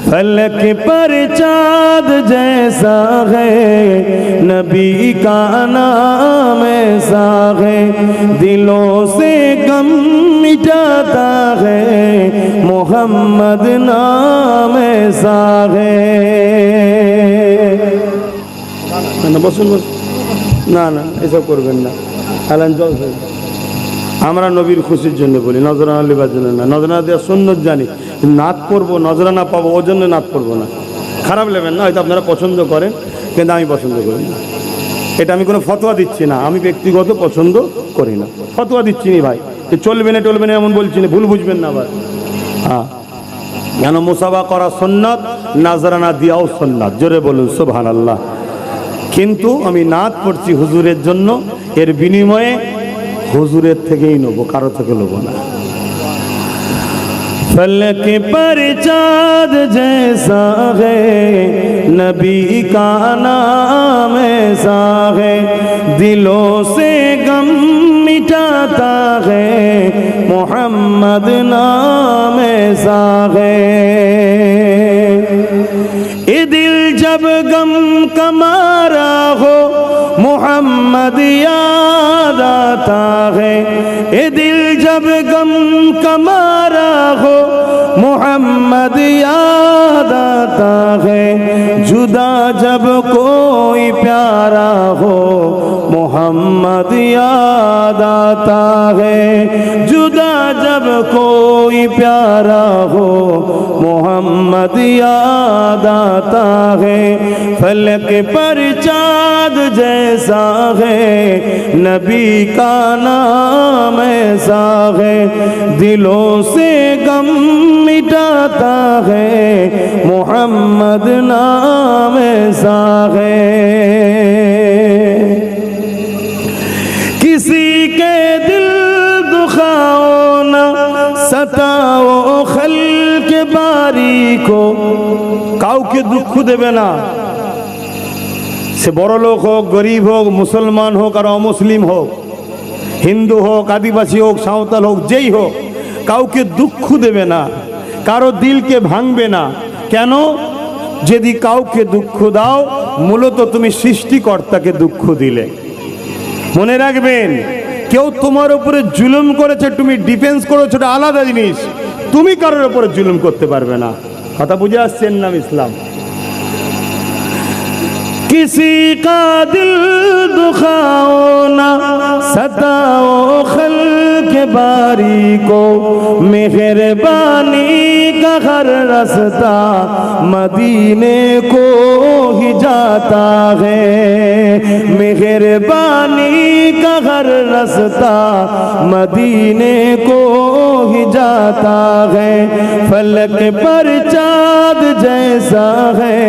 फलक पर चाँद जैसा है नबी का नाम ऐसा है दिलों से गम मिटाता है मोहम्मद नाम ऐसा है। না বসুন বসুন, না না এসব করবেন না। আলান জল আমরা নবীর খুশির জন্য বলি, নজরানা লিবার জন্য না। নজরানা দেওয়ার সুন্নত জানি, নাত পড়বো, নজরানা পাবো, ওর জন্য নাত পড়বো না। খারাপ নেবেন না, হয়তো আপনারা পছন্দ করেন কিন্তু আমি পছন্দ করি না। এটা আমি কোনো ফতোয়া দিচ্ছি না, আমি ব্যক্তিগত পছন্দ করি না, ফতোয়া দিচ্ছি না ভাই। চলবে না টলবে না এমন বলছি না, ভুল বুঝবেন না আবার। হ্যাঁ, কেন মুসাফা করা সুন্নাত, নজরানা দেওয়াও সুন্নাত। জোরে বলুন সুবহানাল্লাহ। কিন্তু আমি নাত পড়ছি হুজুরের জন্য, এর বিনিময়ে হুজুরের থেকেই নেবো, কারো থেকে নেবো না। फलक पर चाँद जैसा है नबी का नाम ऐसा है दिलों से गम मिटाता है मोहम्मद नाम ऐसा है। ये दिल जब गम का मारा हो मोहम्मद याद आता है। ये दिल जब गम का मारा हो मोहम्मद याद आता है। जुदा जब कोई प्यारा हो मोहम्मद याद आता है। जुदा जब कोई प्यारा हो मोहम्मद याद आता है। फलक पर चाँद जैसा है नबी का नाम ऐसा है दिलों से गम मिटाता है मोहम्मद नाम ऐसा है। किसी के दिल दुखाओ ना सताओ खल्क बारी को, কাউকে দুঃখ দেবে না, সে বড় লোক হোক, গরিব হোক, মুসলমান হোক আর অমুসলিম হোক, হিন্দু হোক, আদিবাসী হোক, সাঁওতাল হোক, যেই হোক, কাউকে দুঃখ দেবে না, কারো দিলকে ভাঙবে না। কেন? যদি কাউকে দুঃখ দাও মূলত তুমি সৃষ্টিকর্তাকে দুঃখ দিলে। মনে রাখবেন, কেউ তোমার উপরে জুলুম করেছে, তুমি ডিফেন্স করেছো, এটা আলাদা জিনিস। তুমি কারোর উপরে জুলুম করতে পারবে না। কথা বুঝে আসছেন নাম ইসলাম। किसी का दिल दुखाओ ना सताओ खल्क बारी को, मेहरबानी का हर रास्ता मदीने को ही जाता है। मेहरबानी का हर रास्ता मदीने को ही जाता है। फलक पर चाँद जैसा है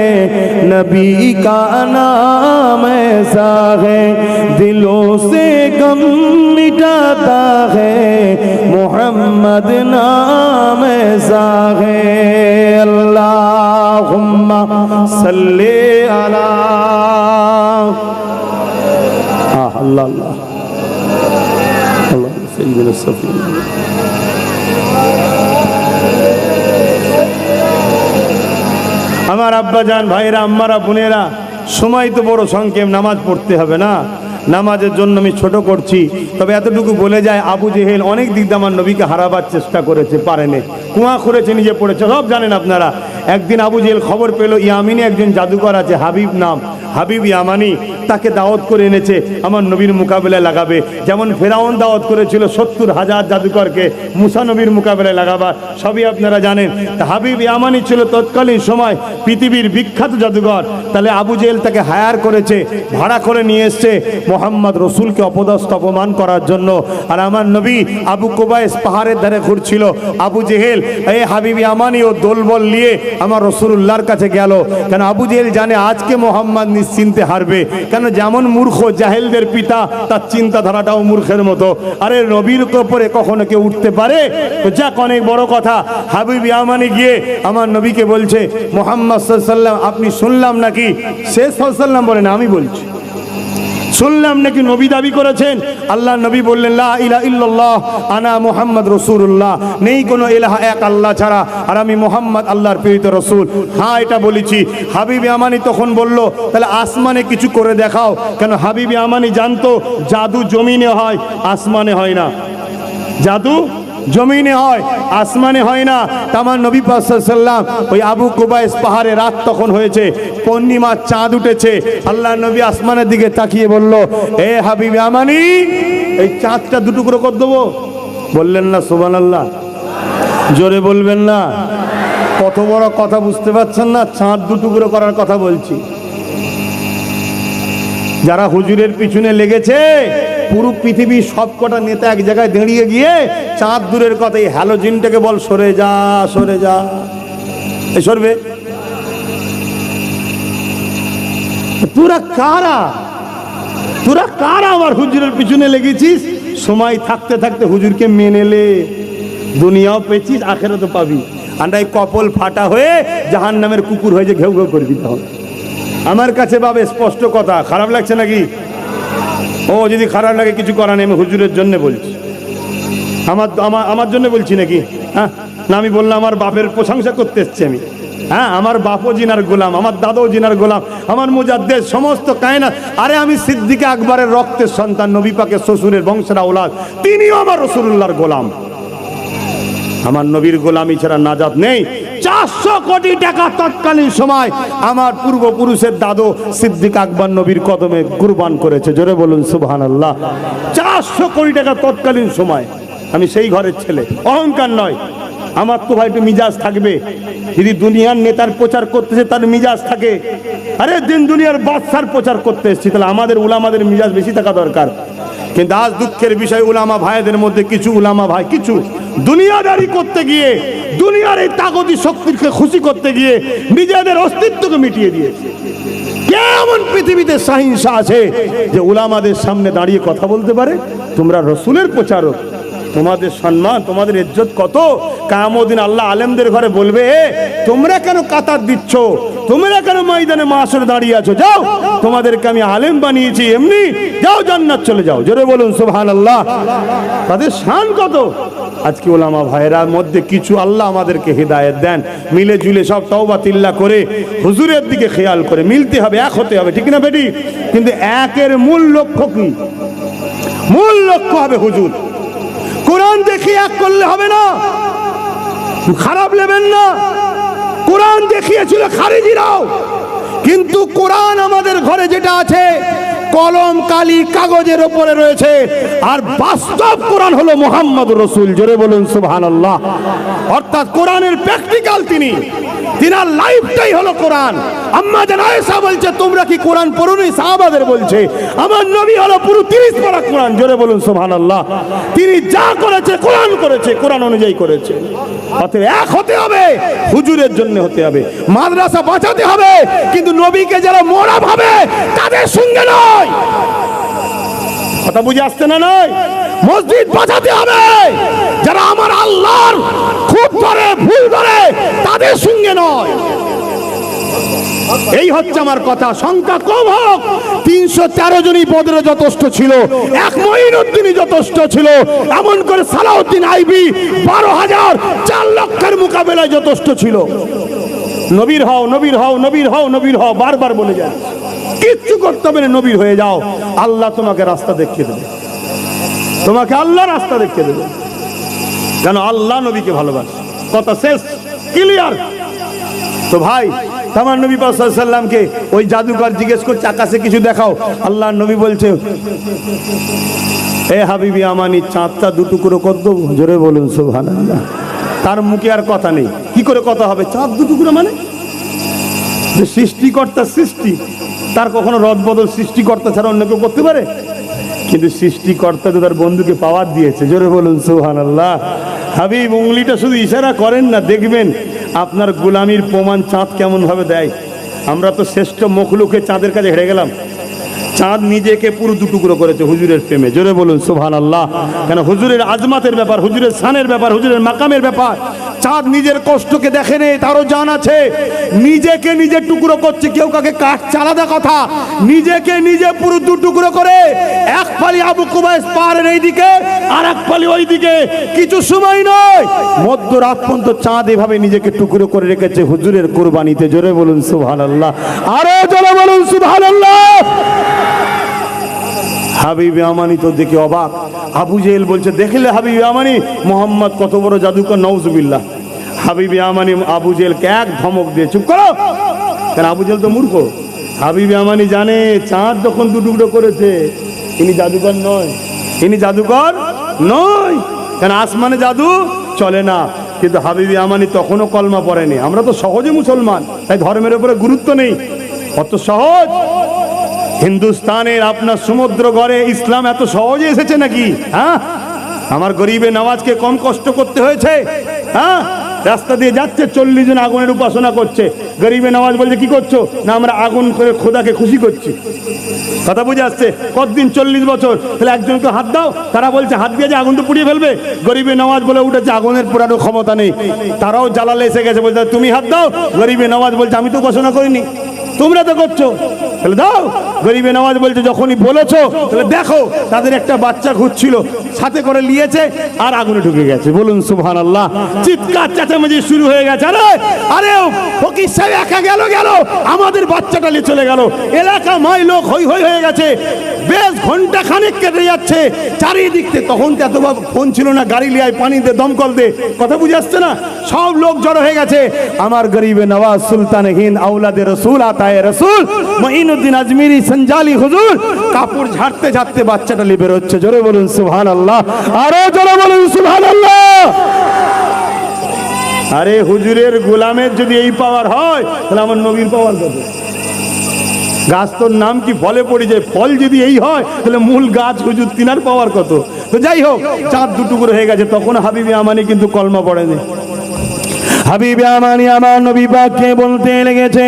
नबी का नाम ऐसा है दिलों से गम मिटाता है मोहम्मद नाम ऐसा है। अल्लाहुम्मा सल्ले अला अल्लाह अल्लाह अल्लाह सय्यिदना सफी। আমার আব্বাজান ভাইরা, আম্মারা, বোনেরা, সময় তো বড় সংক্ষেপ, নামাজ পড়তে হবে না। নামাজের জন্য আমি ছোট করছি, তবে এতটুকু বলে যায়, আবু জেহেল অনেক দিক দিয়ে আমার নবীকে হারাবার চেষ্টা করেছে, পারেনি। কুয়া করেছে, নিজে পড়েছে, সব জানেন আপনারা। একদিন আবু জেহেল খবর পেল ইয়ামিনে একজন জাদুকর আছে, হাবিব নাম, হাবিব ইয়ামানি, তাকে দাওয়াত করে এনেছে আমার নবীর মোকাবেলায় লাগাবে। যেমন ফেরাউন দাওয়াত করেছিল 70,000 জাদুকরকে মুসা নবীর মোকাবেলায় লাগাবার, সবই আপনারা জানেন। তা হাবিব ইয়ামানি ছিল তৎকালীন সময় পৃথিবীর বিখ্যাত জাদুকর। তাহলে আবু জেহেল তাকে হায়ার করেছে, ভাড়া করে নিয়ে এসছে মোহাম্মদ রসুলকে অপদস্থ অপমান করার জন্য। আর আমার নবী আবু কুবাইস পাহাড়ের ধারে ঘুরছিল। আবু জেহেল এই হাবিব ইয়ামানি ও দোলবল নিয়ে আমার রসুলুল্লাহর কাছে গেল। কেন আবু জেহেল জানে আজকে মোহাম্মদ নিশ্চিন্তে হারবে, কেন যেমন মূর্খ জাহেলদের পিতা, তার চিন্তাধারাটাও মূর্খের মতো। আরে নবীর উপরে কখনো কেউ উঠতে পারে? তো যাক, অনেক বড় কথা। হাবিব ইয়ামানি গিয়ে আমার নবীকে বলছে, মোহাম্মদ সাল্লাল্লাহু আলাইহি ওয়াসাল্লাম আপনি শুনলাম নাকি, সে সাল্লাল্লাহু আলাইহি ওয়াসাল্লাম বলে না, আমি বলছি, শুনলাম নাকি নবী দাবি করেছেন। আল্লাহ নবী বললেন, লা ইলাহা ইল্লাল্লাহ আনা মুহাম্মদ রাসূলুল্লাহ, নেই কোনো ইলাহা এক আল্লাহ ছাড়া, আর আমি মুহাম্মদ আল্লাহর প্রেরিত রাসূল। হ্যাঁ, এটা বলেছি। হাবিব ইয়ামানি তখন বলল, তাহলে আসমানে কিছু করে দেখাও। কেন হাবিব ইয়ামানি জানতো জাদু জমিনে হয়, আসমানে হয় না। জাদু জমিনে হয়, আসমানে হয় না। তামার নবী পাক সাল্লাল্লাহু আলাইহি ওয়াসাল্লাম ওই আবু কুবাইস পাহাড়ে, রাত তখন হয়েছে, পূর্ণিমা চাঁদ উঠেছে। আল্লাহ নবী আসমানের দিকে তাকিয়ে বলল, এ হাবিব ইয়ামানি, এই চাঁদটা দুটুকরো করে দেবো? বললেন না সুবহানাল্লাহ? জোরে বলবেন না? কত বড় কথা বুঝতে পারছেন না? চাঁদ দুটুকরো করার কথা বলছি। যারা হুজুরের পিছনে লেগেছে, পুরো পৃথিবীর সবকটা নেতা এক জায়গায় দাঁড়িয়ে গিয়ে চাঁদ দূরের কথা, এই হ্যালোজিনটাকে বল সরে যা, সরে যা, এই সরবে। তোরা কারা? তোরা কারা আমার হুজুরের পিছনে লেগেছিস? সময় থাকতে থাকতে হুজুরকে মেনে নে, দুনিয়াও পেয়েছিস, আখেরাতও পাবি। আর এই কপাল ফাটা হয়ে জাহান্নামের কুকুর হয়ে যে ঘেউ ঘেউ করবি। তখন আমার কাছে বাবা স্পষ্ট কথা, খারাপ লাগছে নাকি? ও যদি খারাপ লাগে কিছু করার নেই, আমি হুজুরের জন্য বলছি, আমার জন্য বলছি নাকি? হ্যাঁ না, আমি বললাম আমার বাপের প্রশংসা করতে এসছি আমি। হ্যাঁ, আমার বাপও জিনার গোলাম, আমার দাদাও জিনার গোলাম, আমার মুজাদ্দেদ সমস্ত কায়নাত। আরে আমি সিদ্দিক আকবরের রক্তের সন্তান, নবী পাকের শ্বশুরের বংশের আওলাদ, তিনিও আমার রাসূলুল্লাহর গোলাম। আমার নবীর গোলামি ছাড়া নাজাত নেই। 400 কোটি টাকা তৎকালীন সময় আমার পূর্বপুরুষের দাদু সিদ্দিক আকবর নবীর কদমে কুরবান করেছে। জোরে বলুন সুবহানাল্লাহ। 400 কোটি টাকা তৎকালীন সময়। আমি সেই ঘরের ছেলে, অহংকার নয়। আমার তো ভাই একটু মিজাজ থাকবে। যদি দুনিয়ার নেতার প্রচার করতেছে তার মিজাজ থাকে, আরে দিন দুনিয়ার বাদশার প্রচার করতে এসেছি, তাহলে আমাদের উলামাদের মিজাজ বেশি থাকা দরকার। কিন্তু আজ দুঃখের বিষয়, উলামা ভাইদের মধ্যে কিছু উলামা ভাই কিছু দুনিয়াদারি করতে গিয়ে, দুনিয়ার এই তাগতি শক্তিকে খুশি করতে গিয়ে নিজেদের অস্তিত্বকে মিটিয়ে দিয়েছে। কেমন পৃথিবীতে সহিংসা আছে যে উলামাদের সামনে দাঁড়িয়ে কথা বলতে পারে? তোমরা রসুলের প্রচারক, তোমাদের সম্মান, তোমাদের ইজ্জত কত। কিয়ামত দিন আল্লাহ আলেমদের ঘরে বলবে, তোমরা কেন কাতার দিচ্ছ, তোমরা কেন ময়দানে মাশরে দাঁড়িয়ে আছো? যাও, তোমাদেরকে আমি আলেম বানিয়েছি, এমনি যাও, জান্নাত চলে যাও। জোরে বলুন সুবহানাল্লাহ। তাদের শান কত। আজকে ওলামা ভাইয়েরার মধ্যে কিছু আল্লাহ আমাদেরকে হিদায়াত দেন, মিলে জুলে সব তওবা তিল্লা করে হুজুরের দিকে খেয়াল করে মিলতে হবে, এক হতে হবে, ঠিক না বেটি? কিন্তু একের মূল লক্ষ্য কি? মূল লক্ষ্য হবে হুজুর। কোরআন দেখে এক করলে হবে না, খারাপ নেবেন না। কোরআন দেখিয়েছিল খারিজিরাও, কিন্তু কোরআন আমাদের ঘরে যেটা আছে কলম কালি কাগজের উপরে রয়েছে, আর বাস্তব কোরআন হলো মুহাম্মদুর রাসূল। জোরে বলুন সুবহানাল্লাহ। অর্থাৎ কোরআনের প্র্যাকটিক্যাল তিনি, তিনার লাইফটাই হলো কোরআন। আম্মা জান আয়েশা বলছে, তোমরা কি কোরআন পড়োনি? সাহাবাদের বলছে, আমার নবী হলো পুরো 30 পারা কোরআন। জোরে বলুন সুবহানাল্লাহ। তিনি যা করেছে কোরআন করেছে, কোরআন অনুযায়ী করেছে। অতএব এক হতে হবে, হুজুরের জন্য হতে হবে। মাদ্রাসা বাঁচাতে হবে, কিন্তু নবীকে যারা মোরা ভাবে তাদের সঙ্গে নয়। কথা বুঝে আসছে না? নয়, মসজিদ বাঁচাতে হবে, যারা আমার আল্লাহর খুব ধরে ভুল ধরে তাদের সঙ্গে নয়। এই হচ্ছে আমার কথা। সংখ্যা কম হোক, 313 জনই বদরে যথেষ্ট ছিল, এক মঈনুদ্দিনই যথেষ্ট ছিল। এমন করে সালাউদ্দিন আইবি 12,000 4 লক্ষের মোকাবেলায় যথেষ্ট ছিল। নবীর হও, নবীর হও, নবীর হও, নবীর হও, বারবার বলে যায়। কিচ্ছু করতে হবে না, নবীর হয়ে যাও, আল্লাহ তোমাকে রাস্তা দেখিয়ে দেবে, তোমাকে আল্লাহ রাস্তা দেখিয়ে দেবে। কেন? আল্লাহ নবীকে ভালোবাসে। কথা শেষ, ক্লিয়ার। তো ভাই আমার নবী পাক সাল্লাল্লাহু আলাইহি সাল্লামকে ওই জাদুকর জিজ্ঞেস করছে আকাশে কিছু দেখাও। আল্লাহর নবী বলছে, এ হাবিবি আমানি, চাঁদটা দুটুকরো করে দেবো? জোরে বলুন সুবহানাল্লাহ। তার মুখে আর কথা নেই। কি করে কথা হবে? চাঁদ দুটুকরো মানে যে সৃষ্টিকর্তা সৃষ্টি, তার কখনো রদবদল সৃষ্টিকর্তা ছাড়া অন্য কেউ করতে পারে? কিন্তু সৃষ্টিকর্তা তো তার বন্ধুকে পাওয়ার দিয়েছে। জোরে বলুন সুবহানাল্লাহ। হাবিব উংলিটা শুধু ইশারা করেন না, দেখবেন আপনার গোলামির প্রমাণ চাঁদ কেমন ভাবে দেয়। আমরা তো শ্রেষ্ঠ মখলুকে চাঁদের কাছে হেরে গেলাম। চাঁদ নিজেকে পুরো দুটুকরো করেছে হুজুরের প্রেমে। জোরে বলুন সুবহানাল্লাহ। কেন? হুজুরের আজমাতের ব্যাপার, হুজুরের শানের ব্যাপার, হুজুরের মাকামের ব্যাপার। চাঁদ নিজের কষ্টকে দেখে নেই, তারও জান আছে। নিজেকে নিজে টুকরো করছে, কেউ কাকে কাটছে আলাদা কথা, নিজেকে নিজে পুরো দুটুকরো করে এক ফালি আবু কুবাইস পাহাড়ের এইদিকে আর এক ফালি ওইদিকে, কিছু সময় নয়, মধ্যরাত পর্যন্ত চাঁদ এভাবে নিজেকে টুকরো করে রেখেছে হুজুরের কুরবানিতে। জোরে বলুন সুবহানাল্লাহ। আরো জোরে বলুন সুবহানাল্লাহ। হাবিবে আমানি তো দেখে অবাক। আবু জেহেল বলছে, দেখলে হাবিবে আমানি মোহাম্মদ কত বড় জাদুকর, নাউজুবিল্লাহ। হাবিবে আমানি আবু জেহেলকে এক ধমক দিয়ে চুপ করো। কেন? আবু জেহেল তো মূর্খ। হাবিবে আমানি জানে চাঁদ যখন দুটুকরো করেছে ইনি জাদুকর নয়, ইনি জাদুকর নয়। কেন? আসমানে জাদু চলে না। কিন্তু হাবিবে আমানি তখনও কলমা পড়েনি। আমরা তো সহজে মুসলমান, তাই ধর্মের উপরে গুরুত্ব নেই। অত সহজ হিন্দুস্তানের আপনার সমুদ্র গড়ে ইসলাম এত সহজে এসেছে নাকি? হ্যাঁ, আমার গরিবে নওয়াজকে কম কষ্ট করতে হয়েছে? হ্যাঁ, রাস্তা দিয়ে যাচ্ছে 40 জন আগুনের উপাসনা করছে, গরিবে নওয়াজ বলছে কি করছো? না আমরা আগুন করে খোদাকে খুশি করছি। কথা বুঝে আসছে? কতদিন? 40 বছর। তাহলে একজনকে হাত দাও, তারা বলছে হাত দিয়ে যে আগুন তো পুড়িয়ে ফেলবে। গরিবে নওয়াজ বলে উঠেছে আগুনের পুরানো ক্ষমতা নেই, তারাও জ্বালালে এসে গেছে, বলছে তুমি হাত দাও। গরিবে নওয়াজ বলছে আমি তো ঘোষণা করিনি, তোমরা তো করছো, তাহলে দাও। গরিবে নওয়াজ বলছে যখনই বলেছো তাহলে দেখো। তাদের একটা বাচ্চা ঘুরছিল, সাথে করে নিয়েছে আর আগুনে ঢুকে গেছে। বলুন সুবহানাল্লাহ। চিৎকার চেঁচামেচি শুরু হয়ে গেছে। আরে আরে ফকির সাহেব একা গেল, আমাদের বাচ্চাটা নিয়ে চলে গেল। এলাকা মাই লোক হই হই হয়ে গেছে। বেশ ঘন্টা খানেক কেটে যাচ্ছে চারিদিক থেকে। তখন তো এত ফোন ছিল না, গাড়ি লিয়ায়, পানি দে, দমকল দে। কথা বুঝে আসছে না? সব লোক জড়ো হয়ে গেছে। আমার গরিবে নওয়াজ সুলতান হিন্দ আওলাদে রসুল আতায়ে রসুল মঈনুদ্দিন আজমিরি সঞ্জালি হুজুর কাপড় ঝাড়তে ঝাড়তে বাচ্চাটা নিয়ে বেরোচ্ছে। জোরে বলুন সুবহানাল্লাহ। আরো জোরে বলুন সুবহানাল্লাহ। আরে হুজুরের গোলামের যদি এই পাওয়ার হয় তাহলে আমার নবীর পাওয়ার কত? গাছ তোর নাম কি ফলে পড়ে যায়, ফল যদি এই হয় তাহলে মূল গাছ হুজুর তিনার পাওয়ার কত? তো যাই হোক, চাঁদ দুটুকরো হয়ে গেছে। তখন হাবিবে আমানি কিন্তু কলমা পড়েনি। হাবিবে আমানি আমার নবী পাককে বলতে লেগেছে,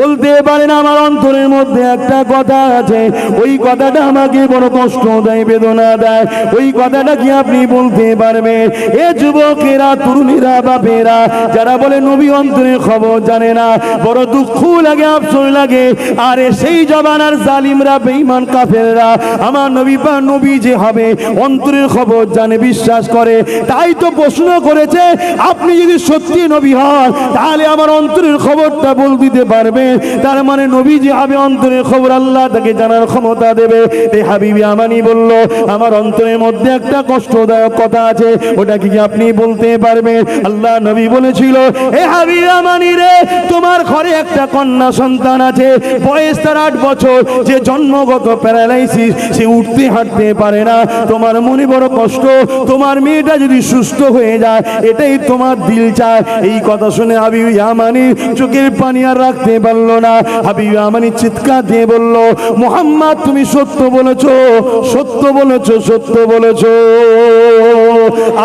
বলতে পারেন আমার অন্তরের মধ্যে একটা কথা আছে, ওই কথাটা আমাকে বড় কষ্ট দেয়, বেদনা দেয়। ওই কথাটা কি আপনি বলতে পারবেন? এ যুবকেরা, তরুণীরা, বাপেরা যারা বলে নবী অন্তরের খবর জানে না, বড় দুঃখ লাগে, আফসোস লাগে। আরে সেই জমানার জালিমরা, বেঈমান কাফেররা আমার নবী পাক নবী যে হবে অন্তরের খবর জানে, বিশ্বাস করে। তাই তো প্রশ্ন করেছে, আপনি যদি সত্যি নবী হন তাহলে আমার অন্তরের খবরটা বল দিতে পারবে? তার মানে নবী যে হবে অন্তরের খবর আল্লাহ তাকে জানার ক্ষমতা দেবে। এই হাবিবে আমানি বলল, আমার অন্তরের মধ্যে একটা কষ্টদায়ক কথা আছে, ওটা কি আপনি বলতে পারবেন? আল্লাহ নবী বলেছিল, এ হাবিবে আমানি রে, তোমার ঘরে একটা কন্যা সন্তান আছে, বয়স তার 8 বছর, যে জন্মগত প্যারালাইসিস, সে উঠতে হাঁটতে পারে না। তোমার মনে বড় কষ্ট, তোমার মেয়েটা যদি সুস্থ হয়ে যায় এটাই তোমার দিল চায়। এই কথা শুনে হাবিবে আমানি চোখের পানি আর রাখতে পারল না। হাবিবে আমানি চিৎকার দিয়ে বলল, মুহাম্মদ তুমি সত্য বলেছো, সত্য বলেছো, সত্য বলেছো।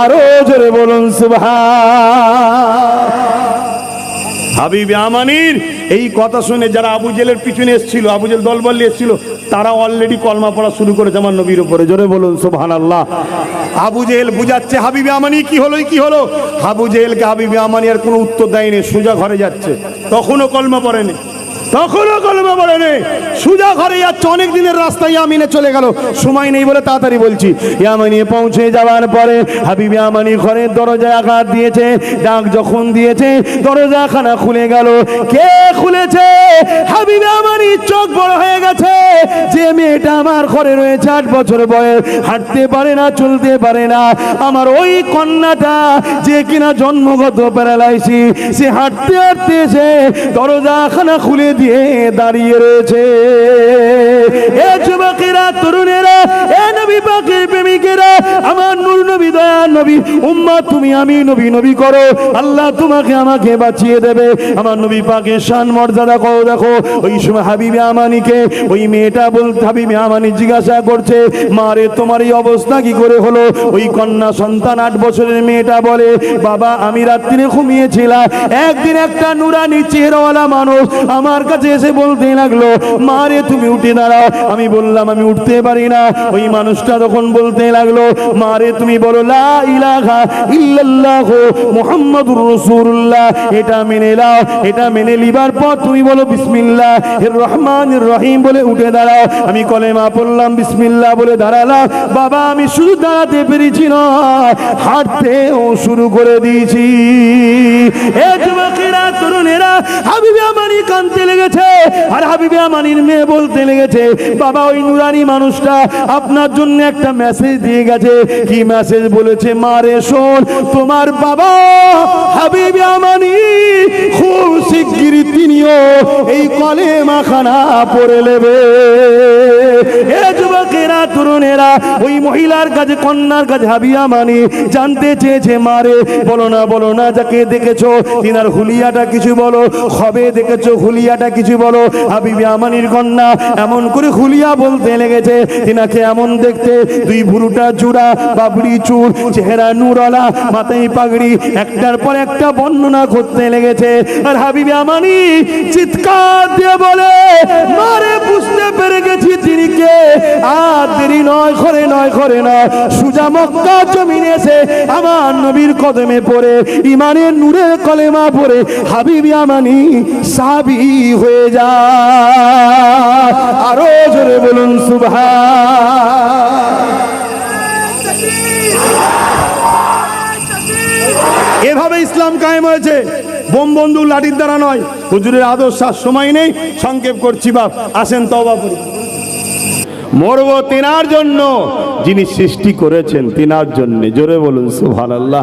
আরো জোরে বলুন সুবহান। হাবিবে আমানির এই কথা শুনে যারা আবু জেলের পিছনে এসেছিল, আবু জেল দলবল এসেছিল, তারা অলরেডি কলমা পড়া শুরু করেছে আমার নবীর উপরে। জোরে বলুন সুবহানাল্লাহ। আবু জেহেল বুঝাচ্ছে হাবিবে আমানি কি হলো, কি হলো। আবু জেহেলকে হাবিবে আমানি আর কোনো উত্তর দেয়নি, সোজা ঘরে যাচ্ছে। তখনও কলমা পড়েনি, তখনও কলমা পড়েনি, সোজা ঘরে যাচ্ছে। অনেক দিনের রাস্তায় ইয়ামিনে চলে গেল, সময় নেই বলে তাড়াতাড়ি বলছি। ইয়ামিনে পৌঁছে যাওয়ার পরে হাবিবে আমানি ঘরের দরজায় আঘাত দিয়েছে। ডাক যখন দিয়েছে দরজাখানা খুলে গেল। কে খুলেছে? হাবিবে আমানি চোখ বড় হয়ে গেছে। যে মেয়েটা আমার ঘরে রয়েছে 8 বছর বয়স, হাঁটতে পারে না, চলতে পারে না, আমার ওই কন্যাটা যে কিনা জন্মগত প্যারালাইসিস, সে হাঁটতে হাঁটতে এসে দরজাখানা খুলে দিয়ে দাঁড়িয়ে রয়েছে। এ যুবকেরা, তরুণেরা, এ নবী পাকের প্রেমিকেরা, আমার নূর নবী, দয়ার নবী, উম্মত তুমি আমি নবী নবী করো, আল্লাহ তোমাকে আমাকে বাঁচিয়ে দেবে। আমার নবী পাকের শান মর্যাদা করো। দেখো ওই সময় হাবিবে আমানিকে ওই মেয়েটা বলতে, হাবিবে আমানি জিজ্ঞাসা করছে, মা রে তোমার এই অবস্থা কি করে হলো? ওই কন্যা সন্তান 8 বছরের মেয়েটা বলে, বাবা আমি রাত্রিরে ঘুমিয়েছিলাম, একদিন একটা নুরানি চেহারাওয়ালা মানুষ আমার কাছে এসে বলতে লাগলো, মা রে তুমি উঠে দাঁড়াও। আমি বললাম আমি উঠতে পারি না। ওই মানুষটা তখন বলতে লাগলো, মা রে তুমি বলো লা ইলাহা ইল্লাল্লাহ মুহাম্মাদুর রাসূলুল্লাহ, এটা মেনে নাও। এটা মেনে লিবার পর তুমি বলো বিসমিল্লাহির রহমানির রহিম বলে উঠে দাঁড়াও। আমি কলেমা পড়লাম, বিসমিল্লাহ বলে দাঁড়ালাম। বাবা আমি শুধু দাঁড়াতে পেরেছি না, হাঁটতেও শুরু করে দিয়েছি। এ যুবকেরা, তরুণেরা, হাবিবে আমানি কাঁদতে লেগেছে, আর হাবিবে আমানির মেয়ে বলতে লেগেছে, বাবা ওই নুরানি মানুষটা আপনার জন্য একটা মেসেজ দিয়ে গেছে। কি মেসেজ বলেছে? মা রে শোন, তোমার বাবা হাবিবে আমানি খুব শিগগিরই তিনিও এই কলেমা খানা পড়ে নেবে। এ যুবকেরা, তরুণেরা, ওই মহিলার কাছে, কন্যার কাছে হাবিবে আমানি জানতে চেয়েছে, মা রে বলো না, বলো না, যাকে দেখেছো তিনার হুলিয়াটা কিছু বলো, খবে দেখেছো হুলিয়াটা কিছু বলো। হাবিবে আমানির কন্যা এমন করে হুলিয়া বলতে লেগেছে, তিনাকে এমন দেখতে, 2 ভুরুটা জোড়া, বাবরি চুল, চেহারা নূরওয়ালা, মাথায় পাগড়ি, একটার পর একটা বর্ণনা করতে লেগেছে। আর হাবিবে আমানি চিৎকার দিয়ে বলে, মারে বুঝতে পেরে গেছি তিনি কে। আর দেরি নয় করে, নয় করে না, সুজা মক্কা জমিনে এসে আমার নবীর কদমে পড়ে ইমানের নূরের কলেমা পড়ে হাবিবে আমানি সাহাবী হয়ে যায়। আরো জোরে বলুন সুবহান। এভাবে ইসলাম কায়েম হয়েছে, বোম বন্ধু লাঠির দ্বারা নয়। হুজুরের আদর্শ সময় নেই, সংক্ষেপ করছি বাপ, আসেন তওবা করি। মরব তিনার জন্য যিনি সৃষ্টি করেছেন, তিনার জন্য। জোরে বলুন সুবহানাল্লাহ।